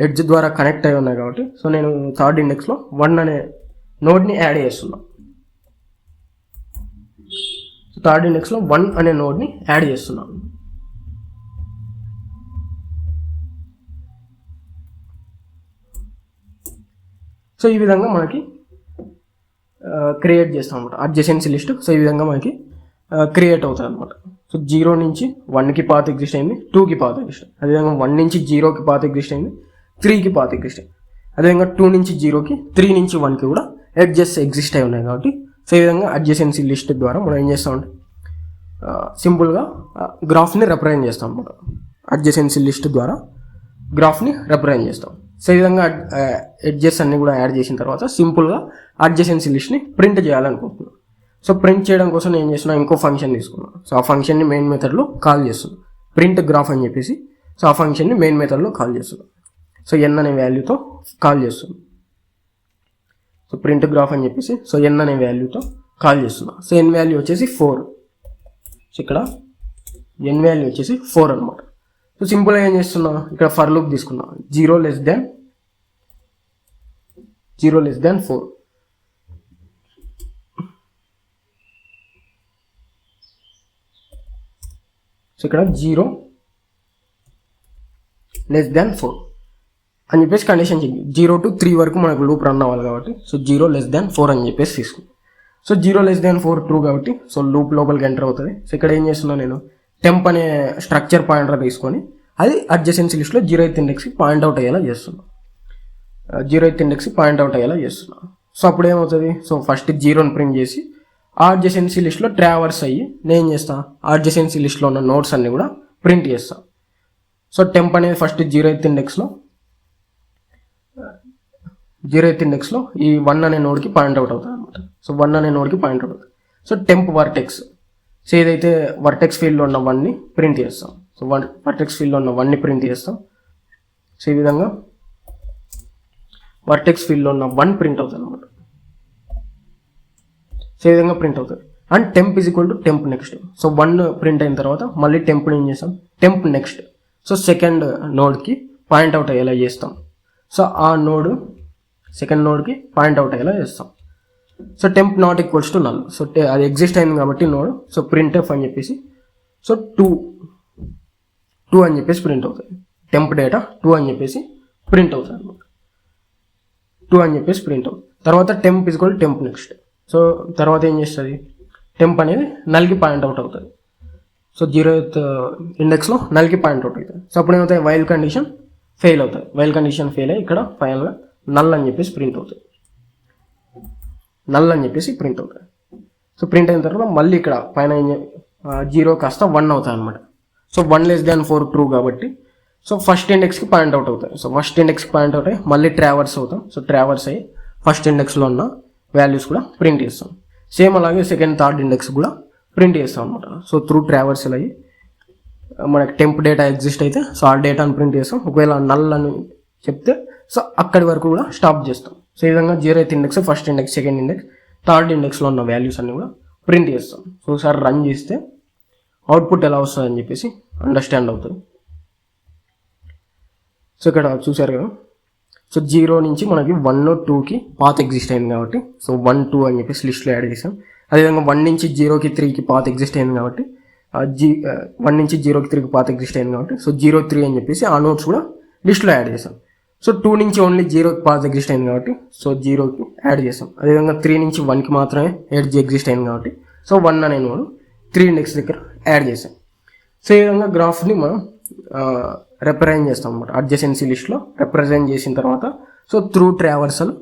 ఎడ్జ్ ద్వారా కనెక్ట్ అయి ఉన్నాయి కాబట్టి సో నేను థర్డ్ ఇండెక్స్లో 1 అనే నోడ్ని యాడ్ చేస్తున్నాను. సో థర్డ్ ఇండెక్స్లో 1 అనే నోడ్ని యాడ్ చేస్తున్నాను. సో ఈ విధంగా మనకి క్రియేట్ చేస్తాం అనమాట అడ్జసెన్సీ లిస్ట్. సో ఈ విధంగా మనకి క్రియేట్ అవుతుంది అనమాట. సో 0 నుంచి 1కి పాత్ ఎగ్జిస్ట్ అయింది, 2కి పాత్ ఎగ్జిస్ట్ అయింది. అదేవిధంగా 1 నుంచి 0కి పాత్ ఎగ్జిస్ట్ అయింది, 3కి పాత్ ఎగ్జిస్ట్ అయింది. అదేవిధంగా 2 నుంచి 0కి 3 నుంచి 1కి కూడా ఎడ్జెస్ ఎగ్జిస్ట్ అయి ఉన్నాయి కాబట్టి సో ఈ విధంగా అడ్జసెన్సీ లిస్ట్ ద్వారా మనం ఏం చేస్తామంటే సింపుల్గా గ్రాఫ్ని రిప్రజెంట్ చేస్తాం అనమాట. అడ్జసెన్సీ లిస్ట్ ద్వారా గ్రాఫ్ని రిప్రజెంట్ చేస్తాం. సో ఈ విధంగా ఎడ్జెస్ అన్ని కూడా యాడ్ చేసిన తర్వాత సింపుల్గా అడ్జసెన్సీ లిస్ట్ని ప్రింట్ చేయాలనుకుంటున్నాను. సో ప్రింట్ చేయడం కోసం నేను ఏం చేస్తున్నా, ఇంకో ఫంక్షన్ తీసుకున్నాను. సో ఆ ఫంక్షన్ని మెయిన్ మెథడ్లో కాల్ చేస్తున్నాను, ప్రింట్ గ్రాఫ్ అని చెప్పేసి. సో ఆ ఫంక్షన్ని మెయిన్ మెథడ్లో కాల్ చేస్తున్నాను. సో ఎన్ అనే వాల్యూతో కాల్ చేస్తున్నాను. సో ప్రింట్ గ్రాఫ్ అని చెప్పేసి సో ఎన్ అనే వాల్యూతో కాల్ చేస్తున్నా. సో ఎన్ వాల్యూ వచ్చేసి 4. సో ఇక్కడ ఎన్ వాల్యూ వచ్చేసి 4 అనమాట. సో సింపుల్గా ఏం చేస్తున్నా, ఇక్కడ ఫర్ లూప్ తీసుకున్నా, 0 less than 4. సో ఇక్కడ 0 less than 4 అని చెప్పేసి కండిషన్ చెక్. 0 to 3 వరకు మనకు లూప్ రన్ అవ్వాలి కాబట్టి సో 0 less than 4 అని చెప్పేసి తీసుకుంది. సో 0 less than 4 ట్రూ కాబట్టి సో లూప్ లోపలికి ఎంటర్ అవుతుంది. సో ఇక్కడ ఏం చేస్తున్నా, నేను టెంప్ అనే స్ట్రక్చర్ పాయింటర్ తీసుకొని అది అడ్జసెన్సీ లిస్ట్లో 0th ఇండెక్స్కి పాయింట్ అవుట్ అయ్యేలా చేస్తున్నా. 0th ఇండెక్స్కి పాయింట్ అవుట్ అయ్యేలా చేస్తున్నా. సో అప్పుడు ఏమవుతుంది, సో ఫస్ట్ 0ని ప్రింట్ చేసి ఆ అడ్జసెన్సీ లిస్ట్లో ట్రావర్స్ అయ్యి నేను చేస్తా, ఆ అడ్జసెన్సీ లిస్ట్లో ఉన్న నోట్స్ అన్ని కూడా ప్రింట్ చేస్తా. సో టెంప్ అనేది ఫస్ట్ 0th ఇండెక్స్లో ఈ 1 అనే నోడ్కి పాయింట్ అవుట్ అవుతుంది అనమాట. సో 1 అనే నోడ్కి పాయింట్ అవుట్ అవుతుంది. సో టెంప్ వర్టెక్స్, సో ఏదైతే వర్టెక్స్ ఫీల్డ్లో ఉన్న 1ని ప్రింట్ చేస్తాం. సో వర్టెక్స్ ఫీల్డ్లో ఉన్న 1ని ప్రింట్ చేస్తాం. సో ఈ విధంగా వర్టెక్స్ ఫీల్డ్లో ఉన్న 1 ప్రింట్ అవుతుంది అనమాట. సో ఈ విధంగా ప్రింట్ అవుతుంది. And temp is equal to temp next. So 1 print అయిన తర్వాత మళ్ళీ టెంప్ని ఏం చేస్తాం, టెంప్ నెక్స్ట్. సో సెకండ్ నోడ్కి పాయింట్ అవుట్ అయ్యేలా చేస్తాం. సో ఆ నోడ్ సెకండ్ నోడ్కి పాయింట్ అవుట్ అయ్యేలా చేస్తాం. So temp not equals to null. So అది ఎగ్జిస్ట్ అయింది కాబట్టి నోడ్. సో ప్రింట్ ఎఫ్ అని చెప్పేసి సో 2 అని చెప్పేసి ప్రింట్ అవుతుంది. టెంప్ డేటా 2 అని చెప్పేసి ప్రింట్ అవుతుంది అనమాట. 2 అని చెప్పేసి ప్రింట్ అవుతుంది. తర్వాత temp is equal temp next. So తర్వాత ఏం చేస్తుంది, టెంప్ అనేది నల్కి పాయింట్ అవుట్ అవుతుంది. సో 0th ఇండెక్స్లో నల్కి పాయింట్ అవుట్ అవుతుంది. సో అప్పుడు ఏమవుతాయి, వైల్ కండిషన్ ఫెయిల్ అవుతుంది. వైల్ కండిషన్ ఫెయిల్ అయ్యి ఇక్కడ ఫైనల్గా నల్ అని చెప్పేసి ప్రింట్ అవుతుంది. నల్ అని చెప్పేసి ప్రింట్ అవుతుంది. సో ప్రింట్ అయిన తర్వాత మళ్ళీ ఇక్కడ పైన 0 కాస్త 1 అవుతాయి అనమాట. సో 1 less than 4 ట్రూ కాబట్టి సో ఫస్ట్ ఇండెక్స్కి పాయింట్ అవుట్ అవుతాయి. సో ఫస్ట్ ఇండెక్స్కి పాయింట్ అవుతాయి, మళ్ళీ ట్రావర్స్ అవుతాం. సో ట్రావర్స్ అయ్యి ఫస్ట్ ఇండెక్స్లో ఉన్న వాల్యూస్ కూడా ప్రింట్ చేస్తాం. సేమ్ అలాగే సెకండ్ థర్డ్ ఇండెక్స్ కూడా ప్రింట్ చేస్తాం అనమాట. సో త్రూ ట్రావర్సల్ అయ్యి మనకి టెంప్ డేటా ఎగ్జిస్ట్ అయితే సో ఆ డేటాను ప్రింట్ చేస్తాం. ఒకవేళ నల్ అని చెప్తే సో అక్కడి వరకు కూడా స్టాప్ చేస్తాం. సో ఈ విధంగా 0th index, first index, second index, third ఇండెక్స్లో ఉన్న వాల్యూస్ అన్ని కూడా ప్రింట్ చేస్తాం. సో ఒకసారి రన్ చేస్తే అవుట్పుట్ ఎలా వస్తుంది అని చెప్పేసి అండర్స్టాండ్ అవుతుంది. సో ఇక్కడ చూసారు కదా, సో 0 నుంచి మనకి 1, 2కి పాత్ ఎగ్జిస్ట్ అయింది కాబట్టి సో 1, 2 అని చెప్పేసి లిస్ట్లో యాడ్ చేసాం. అదేవిధంగా 1 నుంచి 0కి 3కి పాత్ ఎగ్జిస్ట్ అయింది కాబట్టి 1 నుంచి 0కి 3కి పాత్ ఎగ్జిస్ట్ అయింది కాబట్టి సో 0, 3 అని చెప్పేసి ఆ నోట్స్ కూడా లిస్ట్లో యాడ్ చేసాం. సో 2 నుంచి ఓన్లీ 0కి పాత్ ఎగ్జిస్ట్ అయింది కాబట్టి సో 0కి యాడ్ చేసాం. అదేవిధంగా 3 నుంచి 1కి మాత్రమే ఎడ్జ్ ఎగ్జిస్ట్ అయింది కాబట్టి సో 1 అనే నోడ్ 3 ఇండెక్స్ దగ్గర యాడ్ చేసాం. సో ఈ విధంగా గ్రాఫ్ని మనం రిప్రజెంట్ చేస్తాం అనమాట. అడ్జసెన్సీ లిస్ట్లో రిప్రజెంట్ చేసిన తర్వాత సో త్రూ ట్రావర్సల్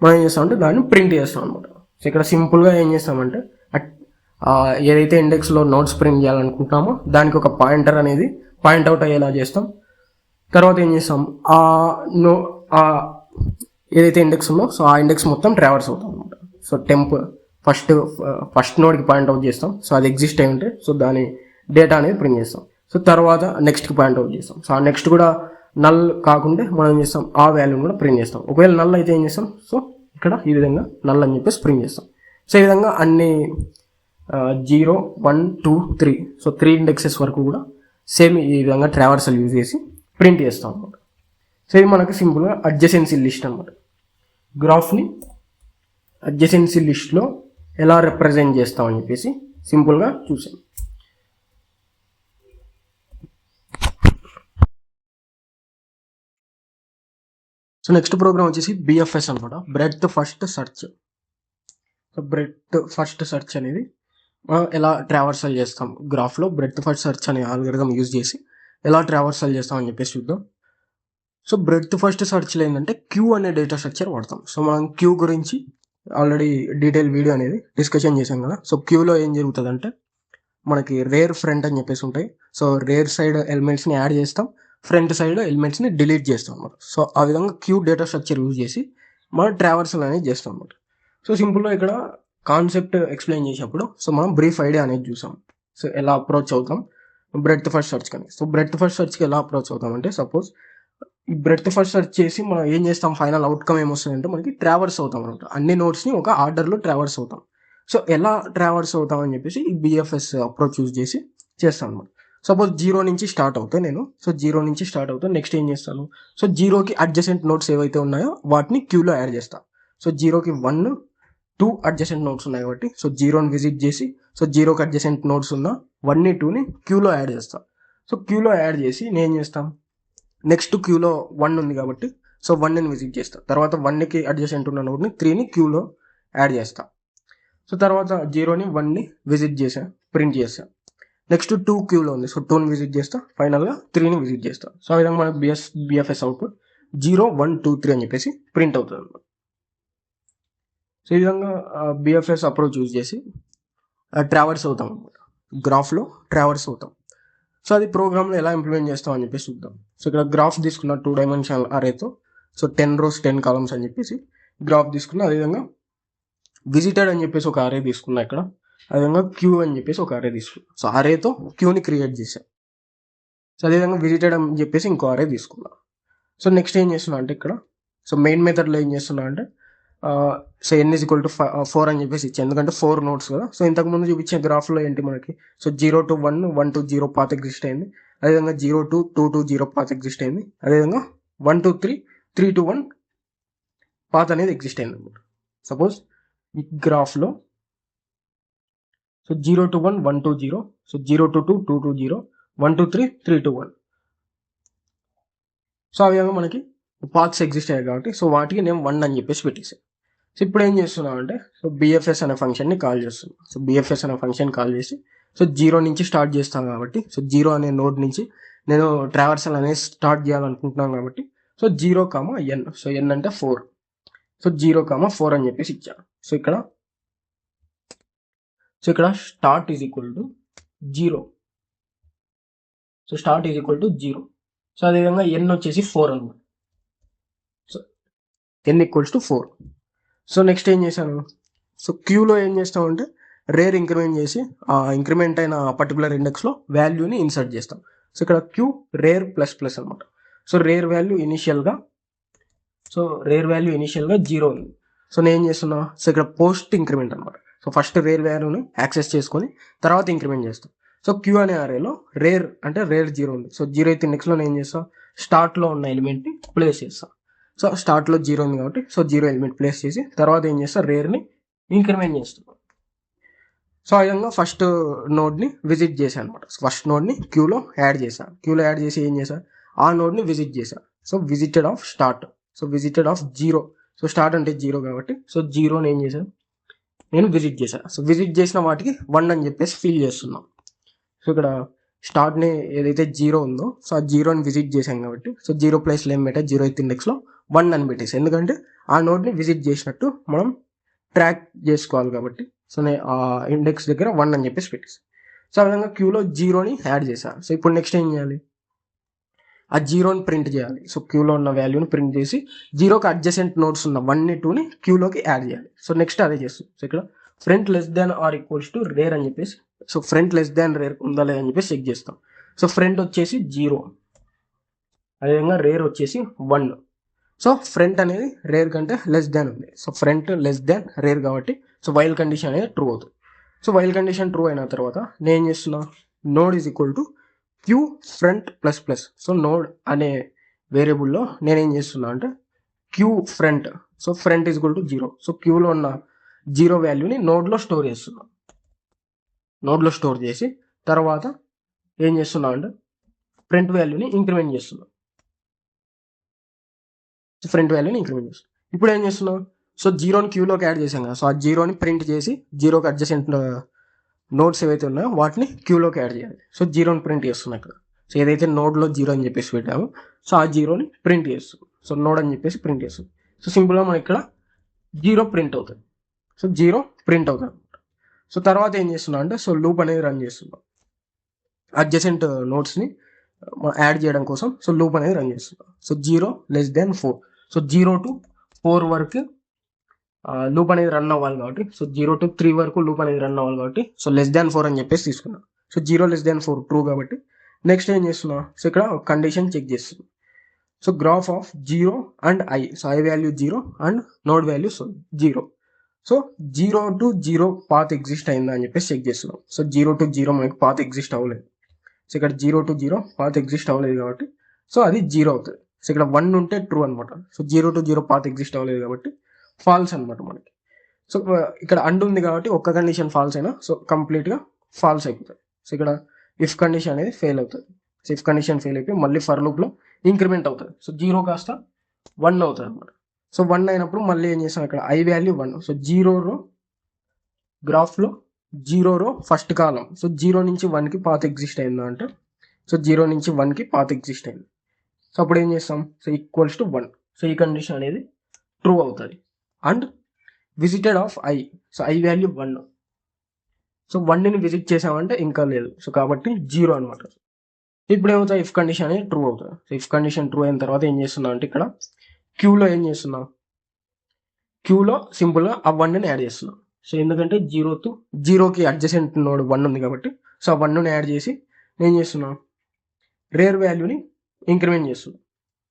మనం ఏం చేస్తామంటే దాన్ని ప్రింట్ చేస్తాం అనమాట. సో ఇక్కడ సింపుల్గా ఏం చేస్తామంటే ఏదైతే ఇండెక్స్లో నోట్స్ ప్రింట్ చేయాలనుకుంటున్నామో దానికి ఒక పాయింటర్ అనేది పాయింట్ అవుట్ అయ్యేలా చేస్తాం. తర్వాత ఏం చేస్తాం, ఏదైతే ఇండెక్స్ ఉందో సో ఆ ఇండెక్స్ మొత్తం ట్రావర్స్ అవుతాం అనమాట. సో టెంప్ ఫస్ట్ నోడ్కి పాయింట్ అవుట్ చేస్తాం. సో అది ఎగ్జిస్ట్ అయి ఉంటే సో దాని డేటా అనేది ప్రింట్ చేస్తాం. సో తర్వాత నెక్స్ట్కి పాయింట్ అవుట్ చేస్తాం. సో ఆ నెక్స్ట్ కూడా నల్ కాకుంటే మనం ఏం చేస్తాం, ఆ వాల్యూని కూడా ప్రింట్ చేస్తాం. ఒకవేళ నల్ అయితే ఏం చేస్తాం, సో ఇక్కడ ఈ విధంగా నల్ అని చెప్పేసి ప్రింట్ చేస్తాం. సో ఈ విధంగా అన్ని 0, 1, 2, 3 సో 3 ఇండెక్సెస్ వరకు కూడా సేమ్ ఈ విధంగా ట్రావర్సల్ యూజ్ చేసి ప్రింట్ చేస్తాం అనమాట. సో ఇది మనకు సింపుల్గా అడ్జసెన్సీ లిస్ట్ అనమాట. గ్రాఫ్ని అడ్జసెన్సీ లిస్ట్లో ఎలా రిప్రజెంట్ చేస్తామని చెప్పేసి సింపుల్గా చూసాం. సో నెక్స్ట్ ప్రోగ్రామ్ వచ్చేసి బిఎఫ్ఎస్ అనమాట, breadth first search. So breadth first search అనేది మనం ఎలా ట్రావర్సల్ చేస్తాం గ్రాఫ్లో, బ్రెడ్త్ ఫస్ట్ సెర్చ్ అనే ఆల్గరిథం యూజ్ చేసి ఎలా ట్రావర్సల్ చేస్తాం అని చెప్పేసి చూద్దాం. సో బ్రెడ్త్ ఫస్ట్ సెర్చ్లో ఏంటంటే క్యూ అనే డేటా స్ట్రక్చర్ వాడతాం. సో మనం క్యూ గురించి ఆల్రెడీ డీటెయిల్ వీడియో అనేది డిస్కషన్ చేసాం కదా. సో క్యూలో ఏం జరుగుతుందంటే మనకి రేర్ ఫ్రంట్ అని చెప్పేసి ఉంటాయి. సో రేర్ సైడ్ ఎలిమెంట్స్ని యాడ్ చేస్తాం, ఫ్రంట్ సైడ్ ఎలిమెంట్స్ని డిలీట్ చేస్తాం అనమాట. సో ఆ విధంగా క్యూ డేటా స్ట్రక్చర్ యూజ్ చేసి మనం ట్రావర్సల్ అనేది చేస్తాం అనమాట. సో సింపుల్గా ఇక్కడ కాన్సెప్ట్ ఎక్స్ప్లెయిన్ చేసినప్పుడు సో మనం బ్రీఫ్ ఐడియా అనేది చూసాం. సో ఎలా అప్రోచ్ అవుతాం బ్రెడ్త్ ఫస్ట్ సర్చ్ కానీ. సో బ్రెడ్త్ ఫస్ట్ సర్చ్కి ఎలా అప్రోచ్ అవుతాం అంటే సపోజ్ ఈ బ్రెడ్త్ ఫస్ట్ సర్చ్ చేసి మనం ఏం చేస్తాం, ఫైనల్ అవుట్కమ్ ఏమొస్తుందంటే మనకి ట్రావర్స్ అవుతాం అనమాట. అన్ని నోట్స్ని ఒక ఆర్డర్లో ట్రావర్స్ అవుతాం. సో ఎలా ట్రావర్స్ అవుతాం అని చెప్పేసి ఈ బిఎఫ్ఎస్ అప్రోచ్ యూజ్ చేసి చేస్తాను అనమాట. సపోజ్ 0 నుంచి స్టార్ట్ అవుతాయి నేను. సో 0 నుంచి స్టార్ట్ అవుతాను. నెక్స్ట్ ఏం చేస్తాను, సో 0కి అడ్జసెంట్ నోట్స్ ఏవైతే ఉన్నాయో వాటిని క్యూలో యాడ్ చేస్తాను. సో 0కి 1, 2 అడ్జసెంట్ నోట్స్ ఉన్నాయి కాబట్టి సో 0ని విజిట్ చేసి సో 0కి అడ్జసెంట్ నోట్స్ ఉన్న 1ని 2ని క్యూలో యాడ్ చేస్తాను. సో క్యూలో యాడ్ చేసి నేను ఏం చేస్తాను, నెక్స్ట్ క్యూలో 1 ఉంది కాబట్టి సో 1ని విజిట్ చేస్తాను. తర్వాత 1కి అడ్జసెంట్ ఉన్న నోట్ని 3ని క్యూలో యాడ్ చేస్తాను. సో తర్వాత 0ని 1ని విజిట్ చేసాను, ప్రింట్ చేస్తాను. నెక్స్ట్ 2 క్యూలో ఉంది, సో 2ని విజిట్ చేస్తా. ఫైనల్గా 3ని విజిట్ చేస్తా. సో ఆ విధంగా మనకు బిఎఫ్ఎస్ అవుట్పుట్ 0, 1, 2, 3 అని చెప్పేసి ప్రింట్ అవుతుంది అనమాట. సో ఈ విధంగా బిఎఫ్ఎస్ అప్రోచ్ యూజ్ చేసి ట్రావర్స్ అవుతాం అనమాట, గ్రాఫ్లో ట్రావర్స్ అవుతాం. సో అది ప్రోగ్రామ్లో ఎలా ఇంప్లిమెంట్ చేస్తాం అని చెప్పేసి చూద్దాం. సో ఇక్కడ గ్రాఫ్ తీసుకున్న 2 డైమెన్షనల్ అరేతో సో 10 rows 10 columns అని చెప్పేసి గ్రాఫ్ తీసుకున్న. అదేవిధంగా విజిటెడ్ అని చెప్పేసి ఒక అరే తీసుకున్నా ఇక్కడ. అదేవిధంగా క్యూ అని చెప్పేసి ఒక అరే తీసుకున్నా. సో అరేతో క్యూని క్రియేట్ చేశా. సో అదేవిధంగా విజిటెడ్ అని చెప్పేసి ఇంకో అరే తీసుకున్నా. సో నెక్స్ట్ ఏం చేస్తున్నా అంటే ఇక్కడ సో మెయిన్ మెథడ్లో ఏం చేస్తున్నా అంటే సో n = 4 అని చెప్పేసి ఇచ్చాను, ఎందుకంటే 4 nodes కదా. సో ఇంతకుముందు చూపించే గ్రాఫ్లో ఏంటి మనకి, so 0 to 1, 1 to 0 path exist అయింది. అదేవిధంగా 0 to 2 to 0 పాత్ ఎగ్జిస్ట్ అయింది. అదేవిధంగా 1 to 3, 3 to 1 పాత్ అనేది ఎగ్జిస్ట్ అయింది అనమాట. సపోజ్ ఈ గ్రాఫ్లో so 0 to 1, 1 to 0, so 0 to 2, 2 to 0, 1 to 3, 3 to 1. So ఆ విధంగా మనకి పాత్స్ ఎగ్జిస్ట్ అయ్యాయి కాబట్టి సో వాటికి నేను 1 అని చెప్పేసి పెట్టేసాను. సో ఇప్పుడు ఏం చేస్తున్నాం అంటే సో బిఎఫ్ఎస్ అనే ఫంక్షన్ని కాల్ చేస్తున్నాం. సో బిఎఫ్ఎస్ అనే ఫంక్షన్ కాల్ చేసి సో 0 నుంచి స్టార్ట్ చేస్తాను కాబట్టి సో 0 అనే నోడ్ నుంచి నేను ట్రావర్సల్ అనేది స్టార్ట్ చేయాలనుకుంటున్నాను కాబట్టి సో 0, n. సో n అంటే 4. సో 0, 4 అని చెప్పేసి ఇచ్చాను. సో ఇక్కడ start is equal to 0. So start is equal to 0. So అదేవిధంగా n వచ్చేసి 4 అనమాట. So n = 4. సో నెక్స్ట్ ఏం చేశాను, సో క్యూలో ఏం చేస్తామంటే రేర్ ఇంక్రిమెంట్ చేసి ఆ ఇంక్రిమెంట్ అయిన పర్టికులర్ ఇండెక్స్లో వాల్యూని ఇన్సర్ట్ చేస్తాం. సో ఇక్కడ క్యూ రేర్ ++ అనమాట. సో రేర్ వాల్యూ ఇనిషియల్గా 0 ఉంది. సో నేను ఏం చేస్తున్నా, సో ఇక్కడ పోస్ట్ ఇంక్రిమెంట్ అనమాట. సో ఫస్ట్ రేర్ వాల్యూని యాక్సెస్ చేసుకొని తర్వాత ఇంక్రిమెంట్ చేస్తాం. సో క్యూ అనే అరేలో రేర్ అంటే రేర్ 0 ఉంది. సో 0th ఇండెక్స్లో నేను ఏం చేస్తాను, స్టార్ట్లో ఉన్న ఎలిమెంట్ని ప్లేస్ చేస్తాను. సో స్టార్ట్లో 0 ఉంది కాబట్టి సో 0 ఎలిమెంట్ ప్లేస్ చేసి తర్వాత ఏం చేస్తా, రేర్ని ఇంక్రిమెంట్ చేస్తున్నాం. సో ఆ విధంగా ఫస్ట్ నోడ్ని విజిట్ చేశాను అనమాట. ఫస్ట్ నోడ్ని క్యూలో యాడ్ చేశాను. క్యూలో యాడ్ చేసి ఏం చేశాను, ఆ నోడ్ని విజిట్ చేశాను. So visited of start, so visited of 0. So start అంటే 0 కాబట్టి సో 0ని ఏం చేశాను, నేను విజిట్ చేశాను. సో విజిట్ చేసిన వాటికి 1 అని చెప్పేసి ఫీల్ చేస్తున్నాం. సో ఇక్కడ స్టార్ట్ని ఏదైతే 0 ఉందో సో ఆ 0ని విజిట్ చేశాం కాబట్టి సో 0 ప్లేస్లో ఏం పెట్టా, 0th ఇండెక్స్లో 1 అని పెట్టేసి, ఎందుకంటే ఆ నోడ్ని విజిట్ చేసినట్టు మనం ట్రాక్ చేసుకోవాలి కాబట్టి సో నేను ఆ ఇండెక్స్ దగ్గర 1 అని చెప్పేసి పెట్టేసి. సో ఆ విధంగా క్యూలో 0ని యాడ్ చేశాను. సో ఇప్పుడు నెక్స్ట్ ఏం చేయాలి, ఆ 0ని ప్రింట్ చేయాలి. సో క్యూలో ఉన్న వాల్యూని ప్రింట్ చేసి 0కి అడ్జసెంట్ నోడ్స్ ఉన్న 1ని 2ని క్యూలోకి యాడ్ చేయాలి. సో నెక్స్ట్ అదే చేస్తుంది. సో ఇక్కడ ఫ్రంట్ <= రేర్ అని చెప్పేసి సో ఫ్రంట్ రేర్ ఉందా లేదా అని చెప్పేసి చెక్ చేస్తాం. సో ఫ్రంట్ వచ్చేసి 0, అదేవిధంగా రేర్ వచ్చేసి 1. సో ఫ్రంట్ అనేది రేర్ కంటే <= ఉంది. సో ఫ్రంట్ రేర్ కాబట్టి సో వైల్ కండిషన్ అనేది ట్రూ అవుతుంది. సో వైల్ కండిషన్ ట్రూ అయిన తర్వాత నేను ఏం చేస్తున్నా, node = queue front ++. So node అనే వేరియబుల్లో నేనేం చేస్తున్నా అంటే queue front, so front = 0. So క్యూలో ఉన్న 0 వాల్యూని నోడ్లో స్టోర్ చేస్తున్నా. నోడ్లో స్టోర్ చేసి తర్వాత ఏం చేస్తున్నా అంటే ఫ్రంట్ వాల్యూని ఇంక్రిమెంట్ చేస్తున్నా. ఇప్పుడు ఏం చేస్తున్నాం, సో 0ని క్యూలోకి యాడ్ చేసాం కదా. సో ఆ 0ని ప్రింట్ చేసి 0కి అడ్జసెంట్ నోడ్స్ ఏవైతే ఉన్నాయో వాటిని క్యూలోకి యాడ్ చేయాలి. సో 0ని ప్రింట్ చేస్తున్నాం ఇక్కడ. సో ఏదైతే నోడ్లో 0 అని చెప్పేసి పెట్టామో సో ఆ 0ని ప్రింట్ చేస్తున్నాం. సో నోడ్ అని చెప్పేసి ప్రింట్ చేస్తుంది. సో సింపుల్గా మనకి ఇక్కడ 0 ప్రింట్ అవుతుంది. సో 0 ప్రింట్ అవుతుంది. సో తర్వాత ఏం చేస్తున్నా అంటే సో లూప్ అనేది రన్ చేస్తున్నాం. అడ్జసెంట్ నోడ్స్ని యాడ్ చేయడం కోసం సో లూప్ అనేది రన్ చేస్తున్నాం. సో 0<4. సో 0 to 4 వరకు లూప్ అనేది రన్ అవ్వాలి కాబట్టి, సో 0 to 3 వరకు లూప్ అనేది రన్ అవ్వాలి కాబట్టి సో <4 అని చెప్పేసి తీసుకున్నాం. సో 0<4 ట్రూ కాబట్టి నెక్స్ట్ ఏం చేస్తున్నా, సో ఇక్కడ కండిషన్ చెక్ చేస్తున్నాం. So graph of 0 and I. So I value 0 and node value 0. So 0 to 0 path exist అయిందా అని చెప్పేసి చెక్ చేస్తున్నాం. సో 0 to 0 మనకి పాత్ ఎగ్జిస్ట్ అవ్వలేదు. సో ఇక్కడ 0 to 0 పాత్ ఎగ్జిస్ట్ అవ్వలేదు కాబట్టి సో అది 0 అవుతుంది. సో ఇక్కడ 1 ఉంటే ట్రూ అనమాట. సో 0 to 0 పాత్ ఎగ్జిస్ట్ అవ్వలేదు కాబట్టి ఫాల్స్ అనమాట మనకి. సో ఇక్కడ అండ్ ఉంది కాబట్టి ఒక్క కండిషన్ ఫాల్స్ అయినా సో కంప్లీట్గా ఫాల్స్ అయిపోతుంది. సో ఇక్కడ ఇఫ్ కండిషన్ అనేది ఫెయిల్ అవుతుంది. సో ఇఫ్ కండిషన్ ఫెయిల్ అయిపోయి మళ్ళీ ఫర్ లూప్లో ఇంక్రిమెంట్ అవుతుంది. సో 0 కాస్త 1 అవుతుంది అనమాట. సో 1 అయినప్పుడు మళ్ళీ ఏం చేస్తాం, ఇక్కడ I వాల్యూ 1. సో 0 రో గ్రాఫ్లో 0 రో ఫస్ట్ కాలం. సో 0 నుంచి 1కి పాత్ ఎగ్జిస్ట్ అయిందా అంటే సో 0 నుంచి 1కి పాత్ ఎగ్జిస్ట్ అయింది. సో అప్పుడు ఏం చేస్తాం, సో ఈక్వల్స్ టు 1. సో ఈ కండిషన్ అనేది ట్రూ అవుతుంది. And visited of I. So I value 1. So 1ని విజిట్ చేసామంటే ఇంకా లేదు. సో కాబట్టి 0 అనమాట. ఇప్పుడు ఏమవుతుంది, ఇఫ్ కండిషన్ అనేది ట్రూ అవుతుంది. సో ఇఫ్ కండిషన్ ట్రూ అయిన తర్వాత ఏం చేస్తున్నాం అంటే ఇక్కడ క్యూలో ఏం చేస్తున్నాం, క్యూలో సింపుల్గా ఆ 1ని యాడ్ చేస్తున్నాం. సో ఎందుకంటే 0 to 0కి అడ్జసెంట్ నోడ్ 1 ఉంది కాబట్టి సో ఆ 1ని యాడ్ చేసి నేను చేస్తున్నాం రేర్ వాల్యూని ఇంక్రిమెంట్ చేస్తున్నాం.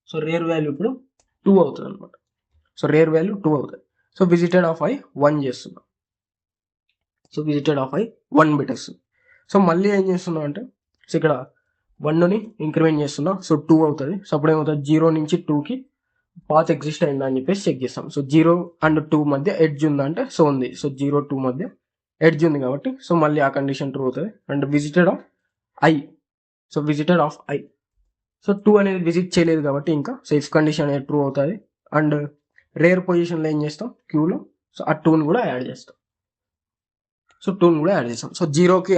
సో రేర్ వాల్యూ ఇప్పుడు 2 అవుతుంది అనమాట. సో రేర్ వాల్యూ 2 అవుతుంది. సో విజిటెడ్ ఆఫ్ I 1 చేస్తున్నాం. సో విజిటెడ్ ఆఫ్ I 1 పెట్టేస్తుంది. సో మళ్ళీ ఏం చేస్తున్నాం అంటే సో ఇక్కడ 1ని ఇంక్రిమెంట్ చేస్తున్నాం. సో 2 అవుతుంది. సో అప్పుడు ఏమవుతుంది, 0 నుంచి 2కి పాత్ ఎగ్జిస్ట్ అయిందా అని చెప్పేసి చెక్ చేస్తాం. సో 0 and 2 మధ్య ఎడ్జ్ ఉందా అంటే సో ఉంది. సో 0, 2 మధ్య ఎడ్జ్ ఉంది కాబట్టి సో మళ్ళీ ఆ కండిషన్ ట్రూ అవుతుంది. And visited of I. So visited of I. So 2 అనేది విజిట్ చేయలేదు కాబట్టి ఇంకా సో ఇఫ్ కండిషన్ అనేది ట్రూ అవుతుంది. అండ్ రేర్ పొజిషన్లో ఏం చేస్తాం, క్యూలో సో ఆ 2ని కూడా యాడ్ చేస్తాం. సో 2ని కూడా యాడ్ చేస్తాం. సో 0కి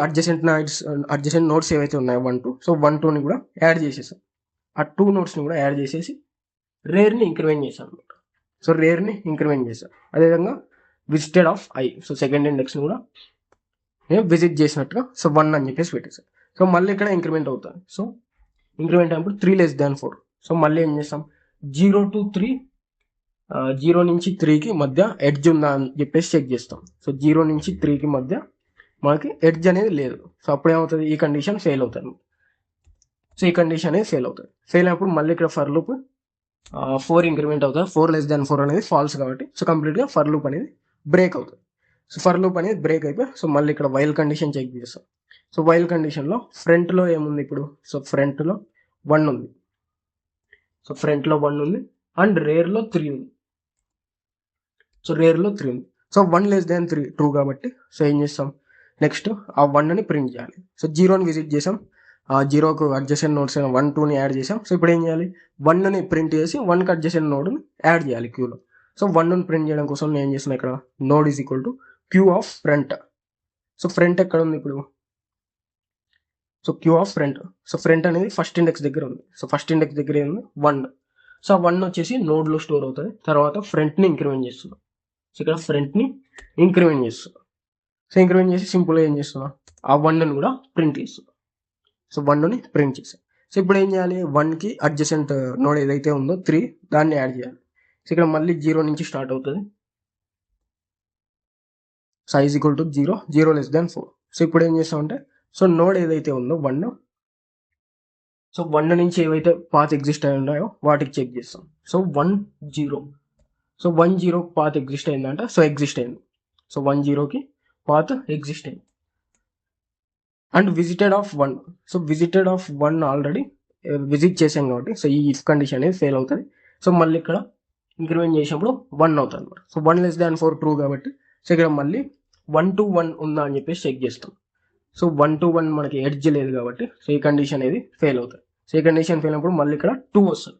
అడ్జసెంట్ నోట్స్ ఏవైతే ఉన్నాయో 1, 2, సో 1, 2ని కూడా యాడ్ చేసేసాం. ఆ 2 నోట్స్ని కూడా యాడ్ చేసేసి రేర్ని ఇంక్రిమెంట్ చేశాం అనమాట. సో రేర్ని ఇంక్రిమెంట్ చేశాం. అదేవిధంగా visited of I. So second ఇండెక్స్ని కూడా నేను విజిట్ చేసినట్టుగా సో 1 అని చెప్పేసి పెట్టేసాం. సో మళ్ళీ ఇక్కడ ఇంక్రిమెంట్ అవుతుంది. సో ఇంక్రిమెంట్ అయినప్పుడు 3<4. సో మళ్ళీ ఏం చేస్తాం, 0 to 3, 0 నుంచి 3కి మధ్య ఎడ్జ్ ఉందా అని చెప్పేసి చెక్ చేస్తాం. సో 0 నుంచి 3కి మధ్య మనకి ఎడ్జ్ అనేది లేదు. సో అప్పుడు ఏమవుతుంది, ఈ కండిషన్ ఫెయిల్ అవుతుంది. సో ఈ కండిషన్ అనేది ఫెయిల్ అవుతుంది. ఫెయిల్ అయినప్పుడు మళ్ళీ ఇక్కడ ఫర్ లూప్ 4 ఇంక్రిమెంట్ అవుతుంది. 4<4 అనేది ఫాల్స్ కాబట్టి సో కంప్లీట్గా ఫర్ లూప్ అనేది బ్రేక్ అవుతుంది. సో ఫర్ లూప్ అనేది బ్రేక్ అయిపోయి సో మళ్ళీ ఇక్కడ వైల్ కండిషన్ చెక్ చేస్తాం. సో వైల్ కండిషన్లో ఫ్రంట్లో ఏముంది ఇప్పుడు, సో ఫ్రంట్లో 1 ఉంది. సో ఫ్రంట్లో 1 ఉంది అండ్ రేర్లో 3 ఉంది. సో రేర్లో 3 ఉంది. సో 1<3 ట్రూ కాబట్టి సో ఏం చేస్తాం, నెక్స్ట్ ఆ 1ని ప్రింట్ చేయాలి. సో 0ని విజిట్ చేసాం, 0కు అడ్జసెంట్ నోట్స్ 1, 2ని యాడ్ చేసాం. సో ఇప్పుడు ఏం చేయాలి, 1ని ప్రింట్ చేసి 1కి అడ్జసెంట్ నోడ్ని యాడ్ చేయాలి క్యూలో. సో 1ని ప్రింట్ చేయడం కోసం నేను ఏం చేస్తున్నా, ఇక్కడ node is equal to queue of front. So front ఎక్కడ ఉంది ఇప్పుడు, so queue of front. So front అనేది ఫస్ట్ ఇండెక్స్ దగ్గర ఉంది. సో ఫస్ట్ ఇండెక్స్ దగ్గర ఉంది 1. సో ఆ 1 వచ్చేసి నోడ్లో స్టోర్ అవుతుంది. తర్వాత ఫ్రంట్ని ఇంక్రిమెంట్ చేస్తున్నాం. సో ఇక్కడ ఫ్రంట్ని ఇంక్రిమెంట్ చేస్తున్నాం. సో ఇంక్రిమెంట్ చేసి సింపుల్గా ఏం చేస్తున్నాం, ఆ 1ని కూడా ప్రింట్ చేస్తున్నాం. సో 1ని ప్రింట్ చేసాం. సో ఇప్పుడు ఏం చేయాలి, 1కి అడ్జసెంట్ నోడ్ ఏదైతే ఉందో 3 దాన్ని యాడ్ చేయాలి. సో ఇక్కడ మళ్ళీ 0 నుంచి స్టార్ట్ అవుతుంది. So I = 0, 0<4. సో ఇప్పుడు ఏం చేస్తామంటే సో నోడ్ ఏదైతే ఉందో 1, సో 1 నుంచి ఏవైతే పాత్ ఎగ్జిస్ట్ అయి ఉన్నాయో వాటికి చెక్ చేస్తాం. సో 1, 0. సో 1, 0 పాత్ ఎగ్జిస్ట్ అయిందంట. సో ఎగ్జిస్ట్ అయింది. సో 1, 0కి పాత్ ఎగ్జిస్ట్ అయింది. And visited of 1. So visited of 1 already visit చేసాం కాబట్టి సో ఈ ఇఫ్ కండిషన్ అనేది ఫెయిల్ అవుతుంది. సో మళ్ళీ ఇక్కడ ఇంక్రిమెంట్ చేసినప్పుడు 1 అవుతుంది అనమాట. సో 1<4 ట్రూ కాబట్టి సో ఇక్కడ మళ్ళీ 1 to 1 ఉందా అని చెప్పేసి చెక్ చేస్తాం. సో 1 to 1 మనకి ఎడ్జ్ లేదు కాబట్టి సో ఈ కండిషన్ అనేది ఫెయిల్ అవుతుంది. సో ఈ కండిషన్ ఫెయిల్ అయినప్పుడు మళ్ళీ ఇక్కడ 2 వస్తుంది.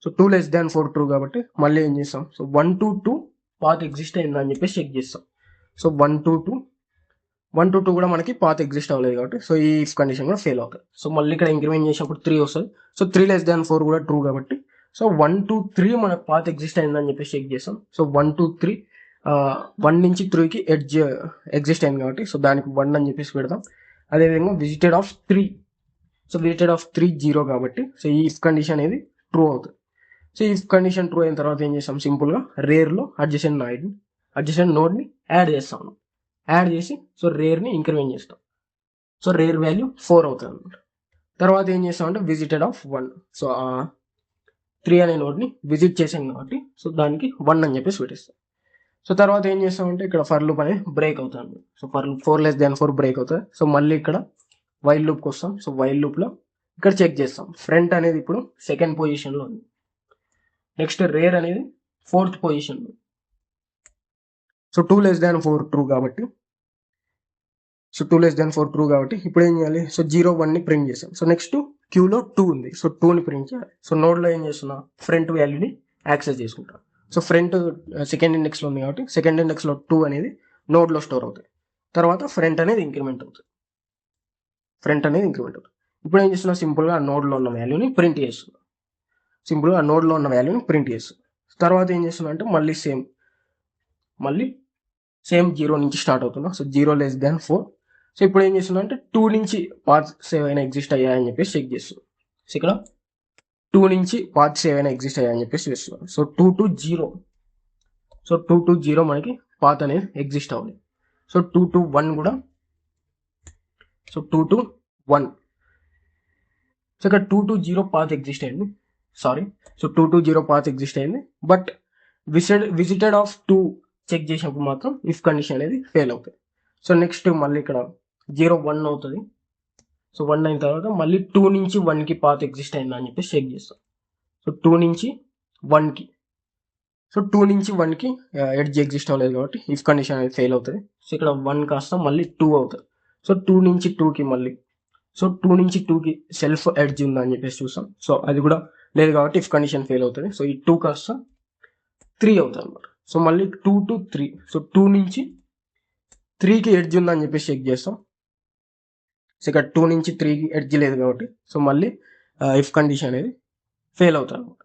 సో 2<4 ట్రూ కాబట్టి మళ్ళీ ఏం చేస్తాం, సో 1 to 2 పాత్ ఎగ్జిస్ట్ అయిందా అని చెప్పేసి చెక్ చేస్తాం. సో 1 to 2 కూడా మనకి పాత్ ఎగ్జిస్ట్ అవ్వలేదు కాబట్టి సో ఈ ఇఫ్ కండిషన్ కూడా ఫెయిల్ అవుతుంది. సో మళ్ళీ ఇక్కడ ఇంక్రిమెంట్ చేసినప్పుడు 3 వస్తుంది. సో 3<4 కూడా ట్రూ కాబట్టి సో 1 to 3 మనకు పాత్ ఎగ్జిస్ట్ అయిందని చెప్పేసి చెక్ చేస్తాం. సో 1 to 3, 1 నుంచి 3కి ఎడ్జ్ ఎగ్జిస్ట్ అయింది కాబట్టి సో దానికి 1 అని చెప్పేసి పెడతాం. అదేవిధంగా visited of 3. So visited of 3 0 కాబట్టి సో ఈ ఇఫ్ కండిషన్ అనేది ట్రూ అవుతుంది. సో ఈ ఇఫ్ కండిషన్ ట్రూ అయిన తర్వాత ఏం చేస్తాం, సింపుల్గా రేర్లో అడ్జసెంట్ నోడ్ని యాడ్ చేస్తాం. యాడ్ చేసి సో రేర్ని ఇంక్రిమెంట్ చేస్తాం. సో రేర్ వాల్యూ 4 అవుతుంది అనమాట. తర్వాత ఏం చేస్తామంటే విజిటెడ్ ఆఫ్ 1. సో 3 అనే నోడ్ని విజిట్ చేసాం కాబట్టి సో దానికి 1 అని చెప్పేసి పెట్టేస్తాం. సో తర్వాత ఏం చేస్తామంటే ఇక్కడ ఫర్ లూప్ అనేది బ్రేక్ అవుతుంది. సో ఫర్ లూప్ 4 బ్రేక్ అవుతుంది. సో మళ్ళీ ఇక్కడ వైల్ లూప్కి వస్తాం. సో వైల్ లూప్లో ఇక్కడ చెక్ చేస్తాం. ఫ్రంట్ అనేది ఇప్పుడు 2nd పొజిషన్లో ఉంది. నెక్స్ట్ రేర్ అనేది 4th పొజిషన్లో. సో 2 ట్రూ కాబట్టి ఇప్పుడు ఏం చేయాలి, సో 0 1ని ప్రింట్ చేసాం. సో నెక్స్ట్ క్యూలో 2 ఉంది. సో 2ని ప్రింట్ చేయాలి. సో నోడ్లో ఏం చేస్తున్నా, ఫ్రంట్ వాల్యూని యాక్సెస్ చేసుకుంటాం. సో ఫ్రంట్ 2nd ఇండెక్స్లో ఉంది కాబట్టి 2nd ఇండెక్స్లో 2 అనేది నోడ్లో స్టోర్ అవుతుంది. తర్వాత ఫ్రంట్ అనేది ఇంక్రిమెంట్ అవుతుంది. ఇప్పుడు ఏం చేస్తున్నా, సింపుల్గా ఆ నోడ్లో ఉన్న వాల్యూని ప్రింట్ చేస్తున్నా. తర్వాత ఏం చేస్తున్నా అంటే మళ్ళీ సేమ్ 0 నుంచి స్టార్ట్ అవుతున్నా. సో 0 4. సో ఇప్పుడు ఏం చేస్తున్నా అంటే 2 నుంచి పాత్స్ ఏవైనా ఎగ్జిస్ట్ అయ్యాయని చెప్పేసి చెక్ చేస్తున్నాం. సో ఇక్కడ 2 నుంచి పాత్స్ ఏవైనా ఎగ్జిస్ట్ అయ్యాయని చెప్పేసి చేస్తున్నాం. So 2 to 0. సో 2 to 0 మనకి పాత్ అనేది ఎగ్జిస్ట్ అవ్వాలి. సో 2 to 1 కూడా. So 2 to 1. సో ఇక్కడ 2 to 0 పాత్ ఎగ్జిస్ట్ అయింది. సో 2 to 0 పాత్ ఎగ్జిస్ట్ అయింది. బట్ విజిటెడ్ ఆఫ్ 2 చెక్ చేసినప్పుడు మాత్రం ఇఫ్ కండిషన్ అనేది ఫెయిల్ అవుతుంది. సో నెక్స్ట్ మళ్ళీ ఇక్కడ 0 1 అవుతుంది. సో 1 అయిన తర్వాత మళ్ళీ 2 నుంచి 1కి పాత్ ఎగ్జిస్ట్ అయిందా అని చెప్పేసి చెక్ చేస్తాం. సో 2 నుంచి 1కి ఎడ్జ్ ఎగ్జిస్ట్ అవ్వలేదు కాబట్టి ఇఫ్ కండిషన్ అనేది ఫెయిల్ అవుతుంది. సో ఇక్కడ 1 కాస్త మళ్ళీ 2 అవుతుంది. సో 2 నుంచి 2కి మళ్ళీ 2 నుంచి 2కి సెల్ఫ్ ఎడ్జ్ ఉందా అని చెప్పేసి చూస్తాం. సో అది కూడా లేదు కాబట్టి ఇఫ్ కండిషన్ ఫెయిల్ అవుతుంది. సో ఈ 2 కాస్త 3 అవుతుంది అనమాట. సో మళ్ళీ 2 to 3. సో 2 నుంచి 3కి ఎడ్జ్ ఉందని చెప్పేసి చెక్ చేస్తాం. సో ఇక్కడ 2 నుంచి 3కి ఎడ్జ్ లేదు కాబట్టి సో మళ్ళీ ఇఫ్ కండిషన్ అనేది ఫెయిల్ అవుతుంది అనమాట.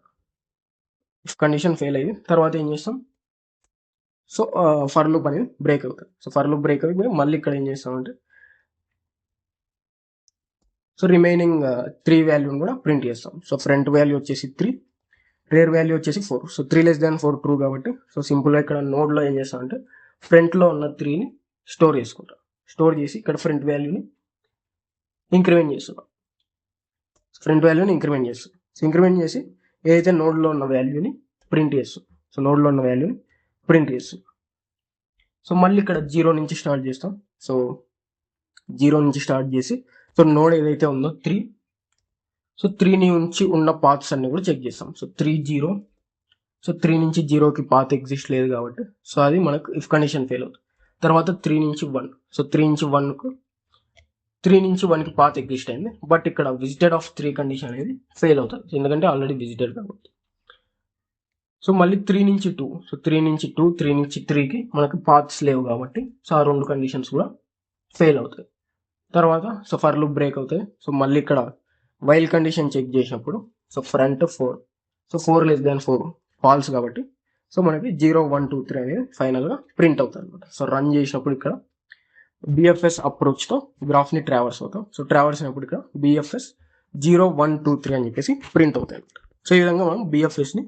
ఇఫ్ కండిషన్ ఫెయిల్ అయ్యి తర్వాత ఏం చేస్తాం, సో ఫర్ లూప్ అనేది బ్రేక్ అవుతుంది. సో ఫర్ లూప్ బ్రేక్ అయిపోయి మళ్ళీ ఇక్కడ ఏం చేస్తామంటే సో రిమైనింగ్ 3 వాల్యూని కూడా ప్రింట్ చేస్తాం. సో ఫ్రంట్ వాల్యూ వచ్చేసి 3, రేర్ వాల్యూ వచ్చేసి 4. సో 3 4 ట్రూ కాబట్టి సో సింపుల్గా ఇక్కడ నోడ్లో ఏం చేస్తామంటే ఫ్రంట్లో ఉన్న 3ని స్టోర్ చేసుకుంటాం. స్టోర్ చేసి ఇక్కడ ఫ్రంట్ వాల్యూని ఇంక్రిమెంట్ చేస్తున్నాం. సో ఇంక్రిమెంట్ చేసి ఏదైతే నోడ్లో ఉన్న వాల్యూని ప్రింట్ చేస్తాం. సో మళ్ళీ ఇక్కడ 0 నుంచి స్టార్ట్ చేస్తాం. సో 0 నుంచి స్టార్ట్ చేసి సో నోడ్ ఏదైతే ఉందో 3. సో 3 నుంచి ఉన్న పాత్స్ అన్ని కూడా చెక్ చేస్తాం. సో 3 0. సో 3 నుంచి 0కి పాత్ ఎగ్జిస్ట్ లేదు కాబట్టి సో అది మనకు ఇఫ్ కండిషన్ ఫెయిల్ అవుతుంది. తర్వాత 3 నుంచి 1. సో 3 నుంచి 1కి పాత్ ఎగ్జిస్ట్ అయింది. బట్ ఇక్కడ విజిటెడ్ ఆఫ్ 3 కండిషన్ అనేది ఫెయిల్ అవుతుంది, ఎందుకంటే ఆల్రెడీ విజిటెడ్ కాబట్టి. సో మళ్ళీ 3 నుంచి 2. సో 3 నుంచి 3కి మనకు పాత్స్ లేవు కాబట్టి సో ఆ 2 కండిషన్స్ కూడా ఫెయిల్ అవుతాయి. తర్వాత సో ఫర్ లూప్ బ్రేక్ అవుతాయి. సో మళ్ళీ ఇక్కడ వైల్ కండిషన్ చెక్ చేసినప్పుడు సో ఫ్రంట్ 4. సో 4 ఫాల్స్ కాబట్టి సో మనకి 0 1 2 3 అనేది ఫైనల్గా ప్రింట్ అవుతుంది అనమాట. సో రన్ చేసినప్పుడు ఇక్కడ బిఎఫ్ఎస్ అప్రోచ్తో గ్రాఫ్ని ట్రావర్స్ అవుతాం. సో ట్రావర్స్ అయినప్పుడు ఇక్కడ బిఎఫ్ఎస్ 0 1 2 3 అని చెప్పేసి ప్రింట్ అవుతాయి అనమాట. సో ఈ విధంగా మనం బిఎఫ్ఎస్ని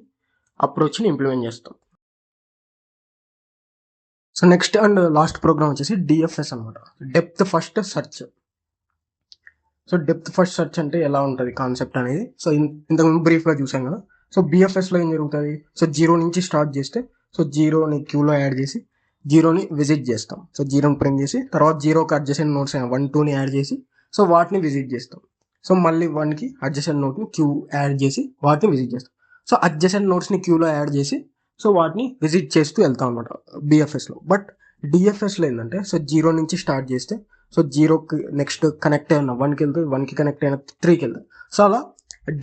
అప్రోచ్ని ఇంప్లిమెంట్ చేస్తాం. So next and last program వచ్చేసి డిఎఫ్ఎస్ అనమాట, depth first search. So depth first search అంటే ఎలా ఉంటుంది కాన్సెప్ట్ అనేది సో ఇంతకుముందు బ్రీఫ్గా చూసాం కదా. సో బిఎఫ్ఎస్లో ఏం జరుగుతుంది, సో 0 నుంచి స్టార్ట్ చేస్తే సో 0ని క్యూలో యాడ్ చేసి 0ని విజిట్ చేస్తాం. సో 0ని ప్రింట్ చేసి తర్వాత 0కి అడ్జసెంట్ నోట్స్ అయిన 1 2ని యాడ్ చేసి సో వాటిని విజిట్ చేస్తాం. సో మళ్ళీ 1కి అడ్జసెంట్ నోట్ని క్యూ యాడ్ చేసి వాటిని విజిట్ చేస్తాం. సో అడ్జసెంట్ నోట్స్ని క్యూలో యాడ్ చేసి సో వాటిని విజిట్ చేస్తూ వెళ్తాం అనమాట బిఎఫ్ఎస్లో. బట్ డిఎఫ్ఎస్లో ఏంటంటే సో 0 నుంచి స్టార్ట్ చేస్తే సో 0కి నెక్స్ట్ కనెక్ట్ అయిన 1కి వెళ్తుంది, 1కి కనెక్ట్ అయిన 3కి వెళ్తుంది. సో అలా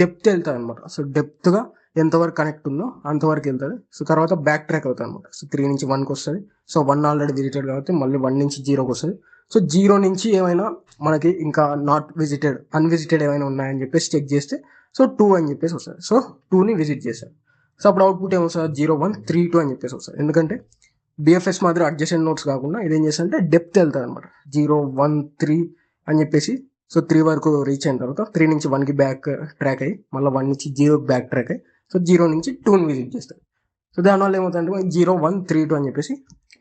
డెప్త్ వెళ్తుంది అనమాట. సో డెప్త్గా ఎంతవరకు కనెక్ట్ ఉందో అంతవరకు వెళ్తుంది. సో తర్వాత బ్యాక్ ట్రాక్ అవుతుంది అనమాట. సో 3 నుంచి 1కి వస్తుంది. సో 1 ఆల్రెడీ విజిటెడ్ కాబట్టి మళ్ళీ 1 నుంచి 0కి వస్తుంది. సో 0 నుంచి ఏమైనా మనకి ఇంకా నాట్ విజిటెడ్ అన్విజిటెడ్ ఏమైనా ఉన్నాయని చెప్పేసి చెక్ చేస్తే సో 2 అని చెప్పేసి వస్తుంది. సో 2ని విజిట్ చేశారు. సో అప్పుడు అవుట్పుట్ ఏమొస్తుంది, 0 1 3 2 అని చెప్పేసి వస్తుంది. ఎందుకంటే బిఎఫ్ఎస్ మాత్రం అడ్జసెంట్ నోట్స్ కాకుండా ఇదేం చేస్తుందంటే డెప్త్ వెళ్తుంది అనమాట. 0 1 3 అని చెప్పేసి సో 3 వరకు రీచ్ అయిన తర్వాత 3 నుంచి 1కి బ్యాక్ ట్రాక్ అయ్యి మళ్ళీ 1 నుంచి 0కి బ్యాక్ ట్రాక్ అయ్యి సో 0 నుంచి 2ని విజిట్ చేస్తారు. సో దానివల్ల ఏమవుతుందంటే మనకి 0, 1, 3, 2 అని చెప్పేసి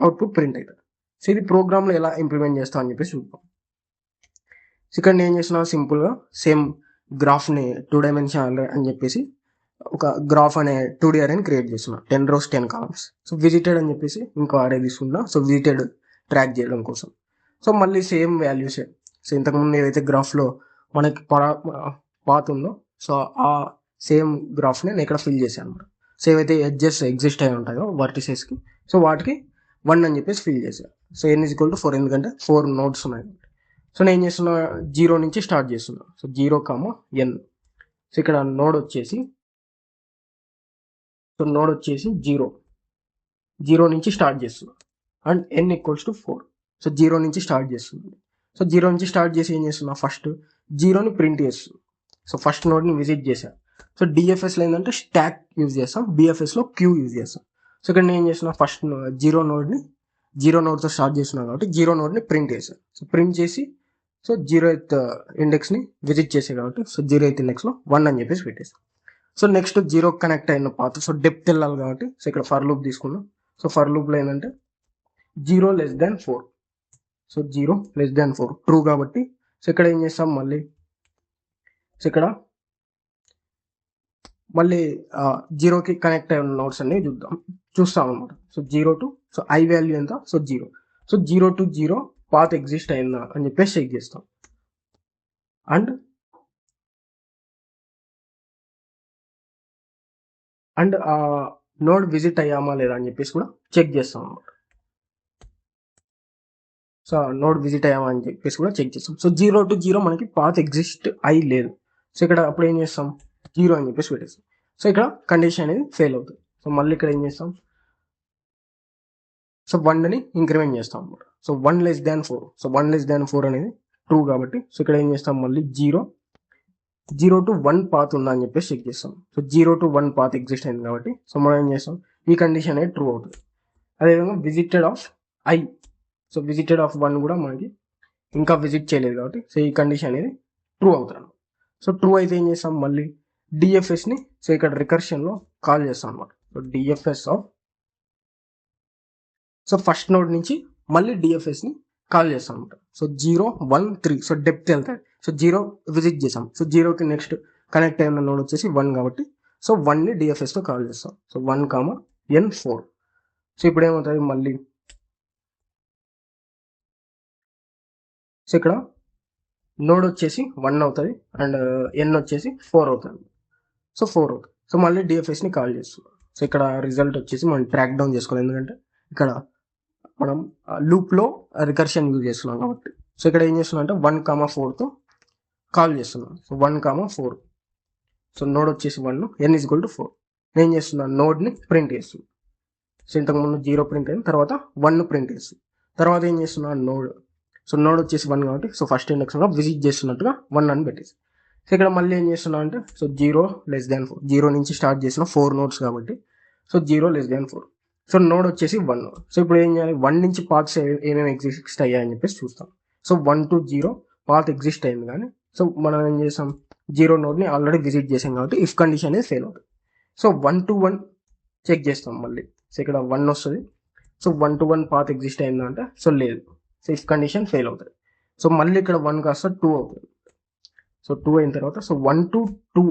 అవుట్పుట్ ప్రింట్ అవుతుంది. సో ఇది ప్రోగ్రామ్లో ఎలా ఇంప్లిమెంట్ చేస్తాం అని చెప్పేసి చూద్దాం. సో ఇక్కడ నేను ఏం చేస్తున్నా, సింపుల్గా సేమ్ గ్రాఫ్ని 2 డైమెన్షనల్ అని చెప్పేసి ఒక గ్రాఫ్ అనే 2D అరేని క్రియేట్ చేస్తున్నా, 10 rows 10 columns. సో విజిటెడ్ అని చెప్పేసి ఇంకో అరే తీసుకున్నా, సో విజిటెడ్ ట్రాక్ చేయడం కోసం. సో మళ్ళీ సేమ్ వాల్యూసే. సో ఇంతకుముందు ఏదైతే గ్రాఫ్లో మనకి పాత్ ఉందో సో ఆ సేమ్ గ్రాఫ్ని నేను ఇక్కడ ఫిల్ చేశాను అనమాట. సో ఏవైతే ఎడ్జెస్ ఎగ్జిస్ట్ అయి ఉంటాయో వర్టిసెస్కి సో వాటికి 1 అని చెప్పేసి ఫిల్ చేశాను. సో n = 4 ఎందుకంటే 4 నోడ్స్ ఉన్నాయి. సో నేను ఏం చేస్తున్నా, 0 నుంచి స్టార్ట్ చేస్తున్నా. So 0, n. సో ఇక్కడ నోడ్ వచ్చేసి 0 నుంచి స్టార్ట్ చేస్తున్నా అండ్ n = 4. సో 0 నుంచి స్టార్ట్ చేస్తుంది. సో 0 నుంచి స్టార్ట్ చేసి ఏం చేస్తున్నా, ఫస్ట్ 0ని ప్రింట్ చేస్తుంది. సో ఫస్ట్ నోడ్ని విజిట్ చేశాను. సో డిఎఫ్ఎస్లో ఏంటంటే స్టాక్ యూజ్ చేస్తాం, బిఎఫ్ఎస్లో క్యూ యూజ్ చేస్తాం. సో ఇక్కడ నేను ఏం చేస్తున్నా, ఫస్ట్ 0 నోడ్తో స్టార్ట్ చేస్తున్నాను కాబట్టి 0 నోడ్ని ప్రింట్ చేశాను. సో ప్రింట్ చేసి సో 0th ఇండెక్స్ని విజిట్ చేసాను కాబట్టి సో 0th ఇండెక్స్లో 1 అని చెప్పేసి పెట్టేసాను. సో నెక్స్ట్ 0 కనెక్ట్ అయిన పాత్ సో డెప్త్ వెళ్ళాలి కాబట్టి సో ఇక్కడ ఫర్ లూప్ తీసుకున్నాం. సో ఫర్ లూప్లో ఏంటంటే 0 less than 4. So 0 less than 4 true కాబట్టి సో ఇక్కడ ఏం చేస్తాం, సో ఇక్కడ మళ్ళీ 0కి కనెక్ట్ అయిన నోడ్స్ అనేవి చూస్తాం అనమాట. So 0 to so I value ఎంత, so 0. So 0 to 0 path exist అయిందా అని చెప్పేసి చెక్ చేస్తాం. అండ్ నోడ్ విజిట్ అయ్యామా లేదా అని చెప్పేసి కూడా చెక్ చేస్తాం అనమాట. సో నోడ్ విజిట్ అయ్యామా అని చెప్పేసి కూడా చెక్ చేస్తాం. సో 0 to 0 మనకి పాత్ ఎగ్జిస్ట్ అయి లేదు. సో ఇక్కడ అప్పుడు ఏం చేస్తాం, 0 అని చెప్పేసి పెట్టేస్తాం. సో ఇక్కడ కండిషన్ అనేది ఫెయిల్ అవుతుంది. సో మళ్ళీ ఇక్కడ ఏం చేస్తాం, సో 1ని ఇంక్రిమెంట్ చేస్తాం అనమాట. So 1 less than 4. So 1 less than 4 అనేది ట్రూ కాబట్టి సో ఇక్కడ ఏం చేస్తాం, మళ్ళీ 0 to 1 పాత్ ఉందా అని చెప్పేసి చెక్ చేస్తాం. సో 0 to 1 పాత్ ఎగ్జిస్ట్ అయింది కాబట్టి సో మనం ఏం చేస్తాం, ఈ కండిషన్ అనేది ట్రూ అవుతుంది. అదేవిధంగా visited of I. So visited of 1 కూడా మనకి ఇంకా విజిట్ చేయలేదు కాబట్టి సో ఈ కండిషన్ అనేది ట్రూ అవుతుంది. సో ట్రూ అయితే ఏం చేస్తాం, మళ్ళీ డిఎఫ్ఎస్ని సో ఇక్కడ రికర్షన్లో కాల్ చేస్తాం అనమాట. So DFS of so first node నుంచి మళ్ళీ డిఎఫ్ఎస్ని కాల్ చేస్తాం అనమాట. సో 0, 1, 3 సో డెప్త్ వెళ్తాయి. సో 0 విజిట్ చేసాం. సో 0కి నెక్స్ట్ కనెక్ట్ అయిన నోడ్ వచ్చేసి 1 కాబట్టి సో 1ని డిఎఫ్ఎస్తో కాల్ చేస్తాం. So 1, n 4. సో ఇప్పుడు ఏమవుతుంది, మళ్ళీ సో ఇక్కడ నోడ్ వచ్చేసి 1 అవుతుంది అండ్ n వచ్చేసి 4 అవుతుంది. సో 4 అవుతుంది. సో మళ్ళీ డిఎఫ్ఎస్ని కాల్ చేస్తున్నాం. సో ఇక్కడ రిజల్ట్ వచ్చేసి మనం ట్రాక్ డౌన్ చేసుకోవాలి, ఎందుకంటే ఇక్కడ మనం లూప్లో రికర్షన్ యూజ్ చేస్తున్నాం కాబట్టి. సో ఇక్కడ ఏం చేస్తున్నాం అంటే 1, 4తో కాల్ చేస్తున్నాం. సో 1, 4. సో నోడ్ వచ్చేసి 1, n = 4. నేను చేస్తున్నాను, నోడ్ని ప్రింట్ చేస్తున్నాను. సో ఇంతకుముందు 0 ప్రింట్ అయిన తర్వాత 1 ప్రింట్ చేస్తుంది. తర్వాత ఏం చేస్తున్నాను, నోడ్. సో నోడ్ వచ్చేసి 1 కాబట్టి సో ఫస్ట్ ఇండెక్స్గా విజిట్ చేస్తున్నట్టుగా 1 అని పెట్టేసి సో ఇక్కడ మళ్ళీ ఏం చేస్తున్నా అంటే సో 0 less than 4. 0 నుంచి స్టార్ట్ చేసిన 4 నోడ్స్ కాబట్టి so 0 less than 4. So node వచ్చేసి 1. సో ఇప్పుడు ఏం చేయాలి, 1 నుంచి పాత్స్ ఏమేమి ఎగ్జిస్ట్ అయ్యాయని చెప్పేసి చూస్తాం. సో 1 to 0 పాత్ ఎగ్జిస్ట్ అయింది కానీ సో మనం ఏం చేసాం, 0 నోడ్ని ఆల్రెడీ విజిట్ చేసాం కాబట్టి ఇఫ్ కండిషన్ అనేది ఫెయిల్ అవుతుంది. సో 1 to 1 చెక్ చేస్తాం మళ్ళీ. సో ఇక్కడ 1 వస్తుంది. సో 1 to 1 పాత్ ఎగ్జిస్ట్ అయిందా అంటే సో లేదు. సో ఇఫ్ కండిషన్ ఫెయిల్ అవుతుంది. సో మళ్ళీ ఇక్కడ 1 కాస్త 2 అవుతుంది. సో 2 అయిన తర్వాత సో 1 to 2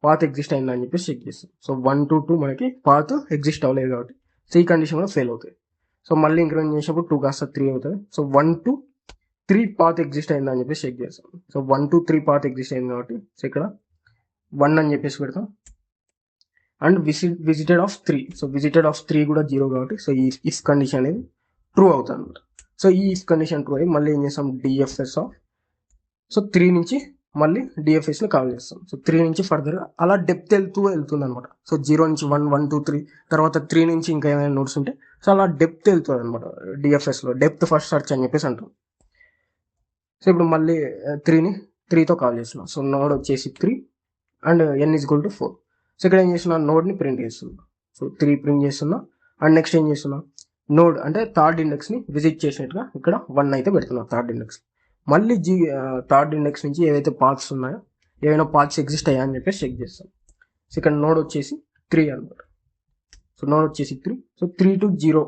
పాత్ ఎగ్జిస్ట్ అయిందా అని చెప్పేసి చెక్ చేస్తాం. సో 1 to 2 మనకి పాత్ ఎగ్జిస్ట్ అవ్వలేదు కాబట్టి సో ఈ కండిషన్ కూడా ఫెయిల్ అవుతుంది. సో మళ్ళీ ఇంక్రిమెంట్ చేసినప్పుడు 2 కాస్త 3 అవుతుంది. సో 1 to 3 పాత్ ఎగ్జిస్ట్ అయిందా అని చెప్పేసి చెక్ చేస్తాం. సో 1 to 3 పాత్ ఎగ్జిస్ట్ అయింది కాబట్టి సో ఇక్కడ 1 అని చెప్పేసి పెడతాం. And visited of 3. So visited of 3 కూడా 0 కాబట్టి సో ఈ ఇఫ్ కండిషన్ అనేది ట్రూ అవుతుంది అనమాట. సో ఈ ఇఫ్ కండిషన్ ట్రూ అయ్యి మళ్ళీ ఏం చేస్తాం, డిఎఫ్ఎస్ ఆఫ్ సో 3 నుంచి మళ్ళీ డిఎఫ్ఎస్ని కాల్ చేస్తాం. సో 3 నుంచి ఫర్దర్ అలా డెప్త్ వెళ్తుంది అనమాట. సో 0 నుంచి 1, 1, 2, 3 తర్వాత 3 నుంచి ఇంకా ఏమైనా నోట్స్ ఉంటే సో అలా డెప్త్ వెళ్తుంది అనమాట. డిఎఫ్ఎస్లో డెప్త్ ఫస్ట్ సర్చ్ అని చెప్పేసి అంటాం. సో ఇప్పుడు మళ్ళీ 3తో కాల్ చేస్తున్నాం. సో నోడ్ వచ్చేసి 3 అండ్ n = 4. సో ఇక్కడ ఏం చేస్తున్నా, నోడ్ని ప్రింట్ చేస్తున్నా. సో 3 ప్రింట్ చేస్తున్నా అండ్ నెక్స్ట్ ఏం చేస్తున్నా, నోడ్ అంటే థర్డ్ ఇండెక్స్ని విజిట్ చేసినట్టుగా ఇక్కడ 1 అయితే పెడుతున్నా థర్డ్ ఇండెక్స్. మళ్ళీ థర్డ్ ఇండెక్స్ నుంచి ఏవైతే పాత్స్ ఉన్నాయో ఏవైనా పాత్స్ ఎగ్జిస్ట్ అయ్యా అని చెప్పేసి చెక్ చేస్తాం. సో ఇక్కడ నోడ్ వచ్చేసి 3 అనమాట. సో నోడ్ వచ్చేసి 3. సో 3 to 0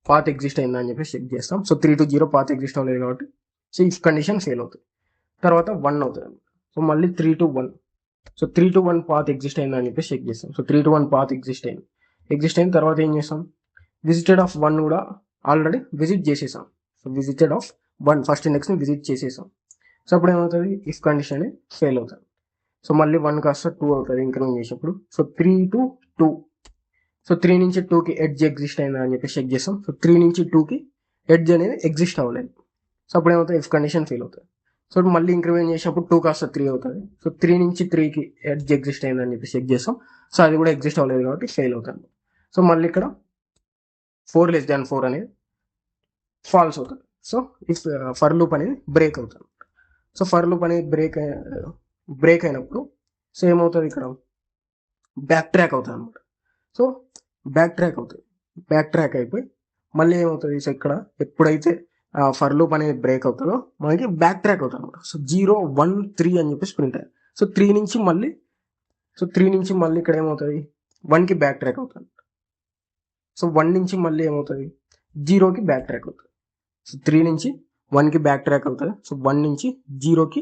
పాత్ ఎగ్జిస్ట్ అయిందా అని చెప్పేసి చెక్ చేస్తాం. సో 3 to 0 పాత్ ఎగ్జిస్ట్ అవ్వలేదు కాబట్టి సో ఇఫ్ కండిషన్ ఫెయిల్ అవుతుంది. తర్వాత 1 అవుతుంది అనమాట. సో మళ్ళీ 3 to 1. So 3 to 1 path exist అయిందా అని చెప్పేసి చెక్ చేస్తాం. సో 3 to 1 పాత్ ఎగ్జిస్ట్ అయిన తర్వాత ఏం చేస్తాం, విజిటెడ్ ఆఫ్ 1 కూడా ఆల్రెడీ విజిట్ చేసేసాం. సో విజిటెడ్ ఆఫ్ 1 ఫస్ట్ ఇండెక్స్ని విజిట్ చేసేసాం. సో అప్పుడు ఏమవుతుంది, ఇఫ్ కండిషన్ అనేది ఫెయిల్ అవుతుంది. సో మళ్ళీ 1 కాస్త 2 అవుతుంది ఇంక్రిమెంట్ చేసినప్పుడు. So 3 to 2. సో 3 నుంచి 2కి ఎడ్జ్ ఎగ్జిస్ట్ అయిందా అని చెప్పి చెక్ చేస్తాం. సో 3 నుంచి 2కి ఎడ్జ్ అనేది ఎగ్జిస్ట్ అవ్వలేదు. సో అప్పుడు ఏమవుతుంది, ఇఫ్ కండిషన్ ఫెయిల్ అవుతుంది. సో మళ్ళీ ఇంక్రిమెంట్ చేసినప్పుడు 2 కాస్త 3 అవుతుంది. సో 3 నుంచి 3కి ఎడ్జ్ ఎగ్జిస్ట్ అయిందని చెప్పి చెక్ చేస్తాం. సో అది కూడా ఎగ్జిస్ట్ అవ్వలేదు కాబట్టి ఫెయిల్ అవుతుంది. సో మళ్ళీ ఇక్కడ 4 <4 అనేది ఫాల్స్ అవుతుంది. సో ఇఫ్ ఫర్ లూప్ అనేది బ్రేక్ అవుతుంది. సో ఫర్ లూప్ అనేది బ్రేక్ అయినప్పుడు సో ఏమవుతుంది, ఇక్కడ బ్యాక్ ట్రాక్ అవుతుంది అనమాట. సో బ్యాక్ ట్రాక్ అయిపోయి మళ్ళీ ఏమవుతుంది, సో ఇక్కడ ఎప్పుడైతే ఫర్ లూప్ అనేది బ్రేక్ అవుతుందో మనకి బ్యాక్ ట్రాక్ అవుతుంది అనమాట. సో 0 1 3 అని చెప్పేసి ప్రింట్ అయ్యాయి. సో 3 నుంచి మళ్ళీ ఇక్కడ ఏమవుతుంది, 1కి బ్యాక్ ట్రాక్ అవుతుంది. సో 1 నుంచి మళ్ళీ ఏమవుతుంది, 0కి బ్యాక్ ట్రాక్ అవుతుంది. సో 3 నుంచి 1కి బ్యాక్ ట్రాక్ అవుతుంది. సో 1 నుంచి 0కి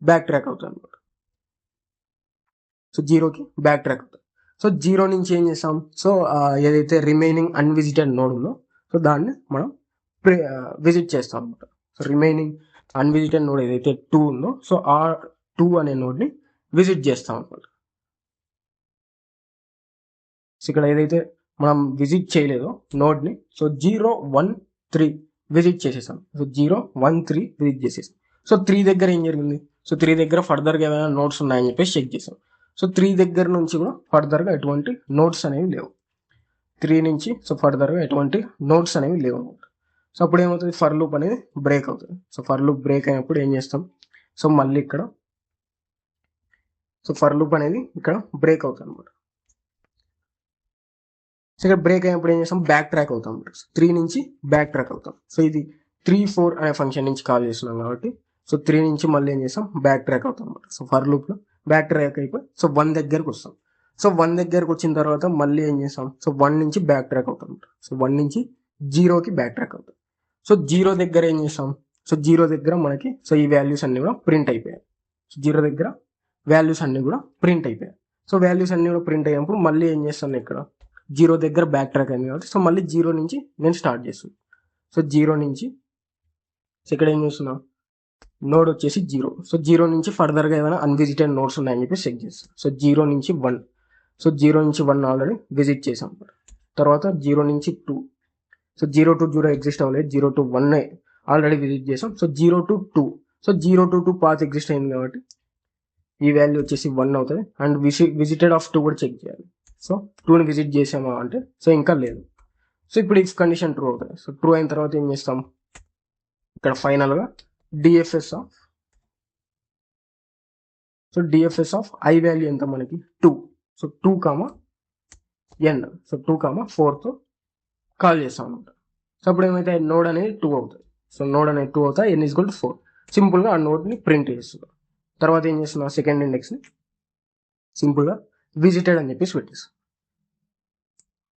బ్యాక్ ట్రాక్ అవుతుంది అనమాట. సో 0కి బ్యాక్ ట్రాక్ అవుతుంది. సో 0 నుంచి ఏం చేస్తాం, సో ఏదైతే రిమైనింగ్ అన్విజిటెడ్ నోడ్ ఉందో సో దాన్ని మనం విజిట్ చేస్తాం అనమాట. సో రిమైనింగ్ అన్విజిటెడ్ నోడ్ ఏదైతే 2 ఉందో సో ఆ 2 అనే నోడ్ని విజిట్ చేస్తాం అనమాట. సో ఇక్కడ ఏదైతే మనం విజిట్ చేయలేదో నోడ్ని సో 0 1 3 విజిట్ చేసేసాం. సో 0 1 3 విజిట్ చేసేసాం. సో 3 దగ్గర ఏం జరిగింది, సో 3 దగ్గర ఫర్దర్గా ఏమైనా నోట్స్ ఉన్నాయని చెప్పేసి చెక్ చేసాం. సో 3 దగ్గర నుంచి కూడా ఫర్దర్గా ఎటువంటి నోట్స్ అనేవి లేవు. 3 నుంచి సో ఫర్దర్గా ఎటువంటి నోట్స్ అనేవి లేవు అనమాట. సో అప్పుడు ఏమవుతుంది, ఫర్ లూప్ అనేది బ్రేక్ అవుతుంది. సో ఫర్ లూప్ బ్రేక్ అయినప్పుడు ఏం చేస్తాం, సో మళ్ళీ ఇక్కడ సో ఫర్ లూప్ అనేది ఇక్కడ బ్రేక్ అవుతుంది అనమాట. సో ఇక్కడ బ్రేక్ అయినప్పుడు ఏం చేస్తాం, బ్యాక్ ట్రాక్ అవుతాం. 3 నుంచి బ్యాక్ ట్రాక్ అవుతాం. సో ఇది 3 4 అనే ఫంక్షన్ నుంచి కాల్ చేస్తున్నాం కాబట్టి సో 3 నుంచి మళ్ళీ ఏం చేస్తాం, బ్యాక్ ట్రాక్ అవుతాం అనమాట. సో ఫర్ లూప్లో బ్యాక్ ట్రాక్ అయిపోయి సో 1 దగ్గరకు వస్తాం. సో 1 దగ్గరకు వచ్చిన తర్వాత మళ్ళీ ఏం చేస్తాం, సో 1 నుంచి బ్యాక్ ట్రాక్ అవుతాం. సో 1 నుంచి 0కి బ్యాక్ ట్రాక్ అవుతాం. సో 0 దగ్గర ఏం చేస్తాం, సో 0 దగ్గర మనకి సో ఈ వాల్యూస్ అన్ని కూడా ప్రింట్ అయిపోయాయి. సో 0 దగ్గర వాల్యూస్ అన్ని కూడా ప్రింట్ అయిపోయాయి. సో వాల్యూస్ అన్ని కూడా ప్రింట్ అయినప్పుడు మళ్ళీ ఏం చేస్తాను, ఇక్కడ 0 దగ్గర బ్యాక్ ట్రాక్ అయింది కాబట్టి సో మళ్ళీ 0 నుంచి నేను స్టార్ట్ చేస్తాను. సో 0 నుంచి సో ఇక్కడ ఏం చేస్తున్నా, నోడ్ వచ్చేసి 0. సో 0 నుంచి ఫర్దర్గా ఏమైనా అన్విజిటెడ్ నోడ్స్ ఉన్నాయని చెప్పి చెక్ చేస్తాం. సో 0 నుంచి 1. సో 0 నుంచి 1 ఆల్రెడీ విజిట్ చేసాం. తర్వాత 0 నుంచి 2. సో 0 to 0 ఎగ్జిస్ట్ అవ్వలేదు. 0 to 1 ఆల్రెడీ విజిట్ చేసాం. So 0 to 2. So 0 to 2 path exist అయింది కాబట్టి ఈ వాల్యూ వచ్చేసి 1 అవుతుంది. అండ్ విజిటెడ్ ఆఫ్ 2 కూడా చెక్ చేయాలి. సో 2ని విజిట్ చేసామా అంటే సో ఇంకా లేదు. సో ఇప్పుడు ఇఫ్ కండిషన్ ట్రూ అవుతుంది. సో ట్రూ అయిన తర్వాత ఏం చేస్తాం, ఇక్కడ ఫైనల్గా డిఎఫ్ఎస్ ఆఫ్ ఐ వాల్యూ ఎంత మనకి 2. So 2, n. సో 2, 4తో కాల్ చేస్తాం అనమాట. సో అప్పుడు ఏమైతే నోడ్ అనేది 2 అవుతుంది. సో నోడ్ అనేది 2 అవుతాయి, n = 4. సింపుల్గా ఆ నోడ్ని ప్రింట్ చేస్తున్నాం. తర్వాత ఏం చేస్తున్నాం, సెకండ్ ఇండెక్స్ని సింపుల్గా విజిటెడ్ అని చెప్పేసి పెట్టేస్తాం.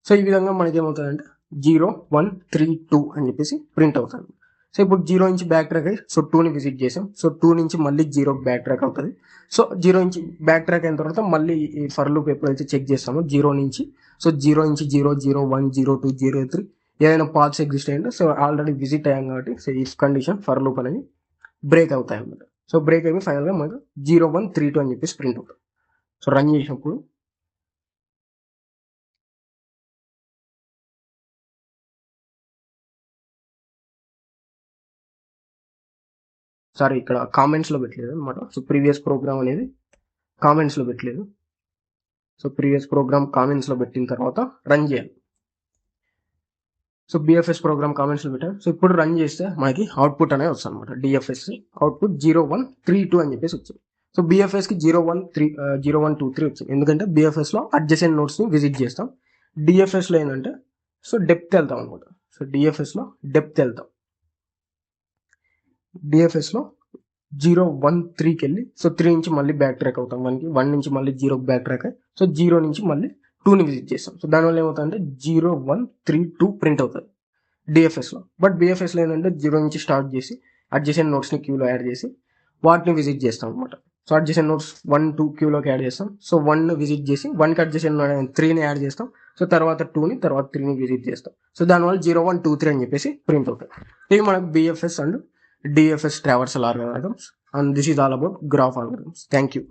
సో ఈ విధంగా మనకి ఏమవుతుందంటే 0 1 3 2 అని చెప్పేసి ప్రింట్ అవుతుంది. సో ఇప్పుడు 0 నుంచి బ్యాక్ ట్రాక్ అయ్యి సో 2ని విజిట్ చేసాం. సో 2 నుంచి మళ్ళీ 0కి బ్యాక్ ట్రాక్ అవుతుంది. సో 0 నుంచి బ్యాక్ ట్రాక్ అయిన తర్వాత మళ్ళీ ఈ ఫర్ లూప్ ఎప్పుడైతే చెక్ చేస్తామో 0 నుంచి సో 0 నుంచి 0 0 1 0 2 0 3 ఏదైనా పాత్స్ ఎగ్జిస్ట్ అయ్యిందో సో ఆల్రెడీ విజిట్ అయ్యాం కాబట్టి సో ఈ కండిషన్ ఫర్ లూప్ అనేది బ్రేక్ అవుతాయి అన్నమాట. సో బ్రేక్ అయిపోయి ఫైనల్గా మనకు 0 1 3 2 అని చెప్పేసి ప్రింట్ అవుతుంది. సో రన్ చేసినప్పుడు సారీ ఇక్కడ కామెంట్స్లో పెట్టలేదు అనమాట. సో ప్రీవియస్ ప్రోగ్రామ్ అనేది కామెంట్స్లో పెట్టలేదు. సో ప్రీవియస్ ప్రోగ్రామ్ కామెంట్స్లో పెట్టిన తర్వాత రన్ చేయాలి. సో బిఎఫ్ఎస్ ప్రోగ్రామ్ కామెంట్స్లో పెట్టాను. సో ఇప్పుడు రన్ చేస్తే మనకి అవుట్పుట్ అనేది వస్తుంది అనమాట. డిఎఫ్ఎస్ అవుట్పుట్ 0 1 3 2 అని చెప్పేసి వచ్చింది. సో బిఎఫ్ఎస్కి 0 1 2 3 వచ్చింది. ఎందుకంటే బిఎఫ్ఎస్లో అడ్జసెంట్ నోడ్స్ని విజిట్ చేస్తాం. డిఎఫ్ఎస్లో ఏంటంటే సో డెప్త్ వెళ్తాం అనమాట. సో డిఎఫ్ఎస్లో డెప్త్ వెళ్తాం. డిఎఫ్ఎస్లో 0, 1, 3కి వెళ్ళి సో 3 నుంచి మళ్ళీ బ్యాక్ ట్రాక్ అవుతాం 1కి, 1 నుంచి మళ్ళీ 0కి బ్యాక్ ట్రాక్ అయ్యి సో 0 నుంచి మళ్ళీ 2ని విజిట్ చేస్తాం. సో దానివల్ల ఏమవుతుందంటే 0, 1, 3, 2 ప్రింట్ అవుతుంది డిఎఫ్ఎస్లో. బట్ బిఎఫ్ఎస్లో ఏంటంటే 0 నుంచి స్టార్ట్ చేసి అడ్జసెంట్ నోట్స్ని క్యూలో యాడ్ చేసి వాటిని విజిట్ చేస్తాం అనమాట. సో అడ్జసెంట్ నోట్స్ 1, 2 క్యూలోకి యాడ్ చేస్తాం. సో 1 విజిట్ చేసి 1కి అడ్జసెంట్ 3ని యాడ్ చేస్తాం. సో తర్వాత 2ని, తర్వాత 3ని విజిట్ చేస్తాం. సో దానివల్ల 0, 1, 2, 3 అని చెప్పేసి ప్రింట్ అవుతాయి. ఇవి మనకు BFS and DFS traversal algorithms, and this is all about graph algorithms. Thank you.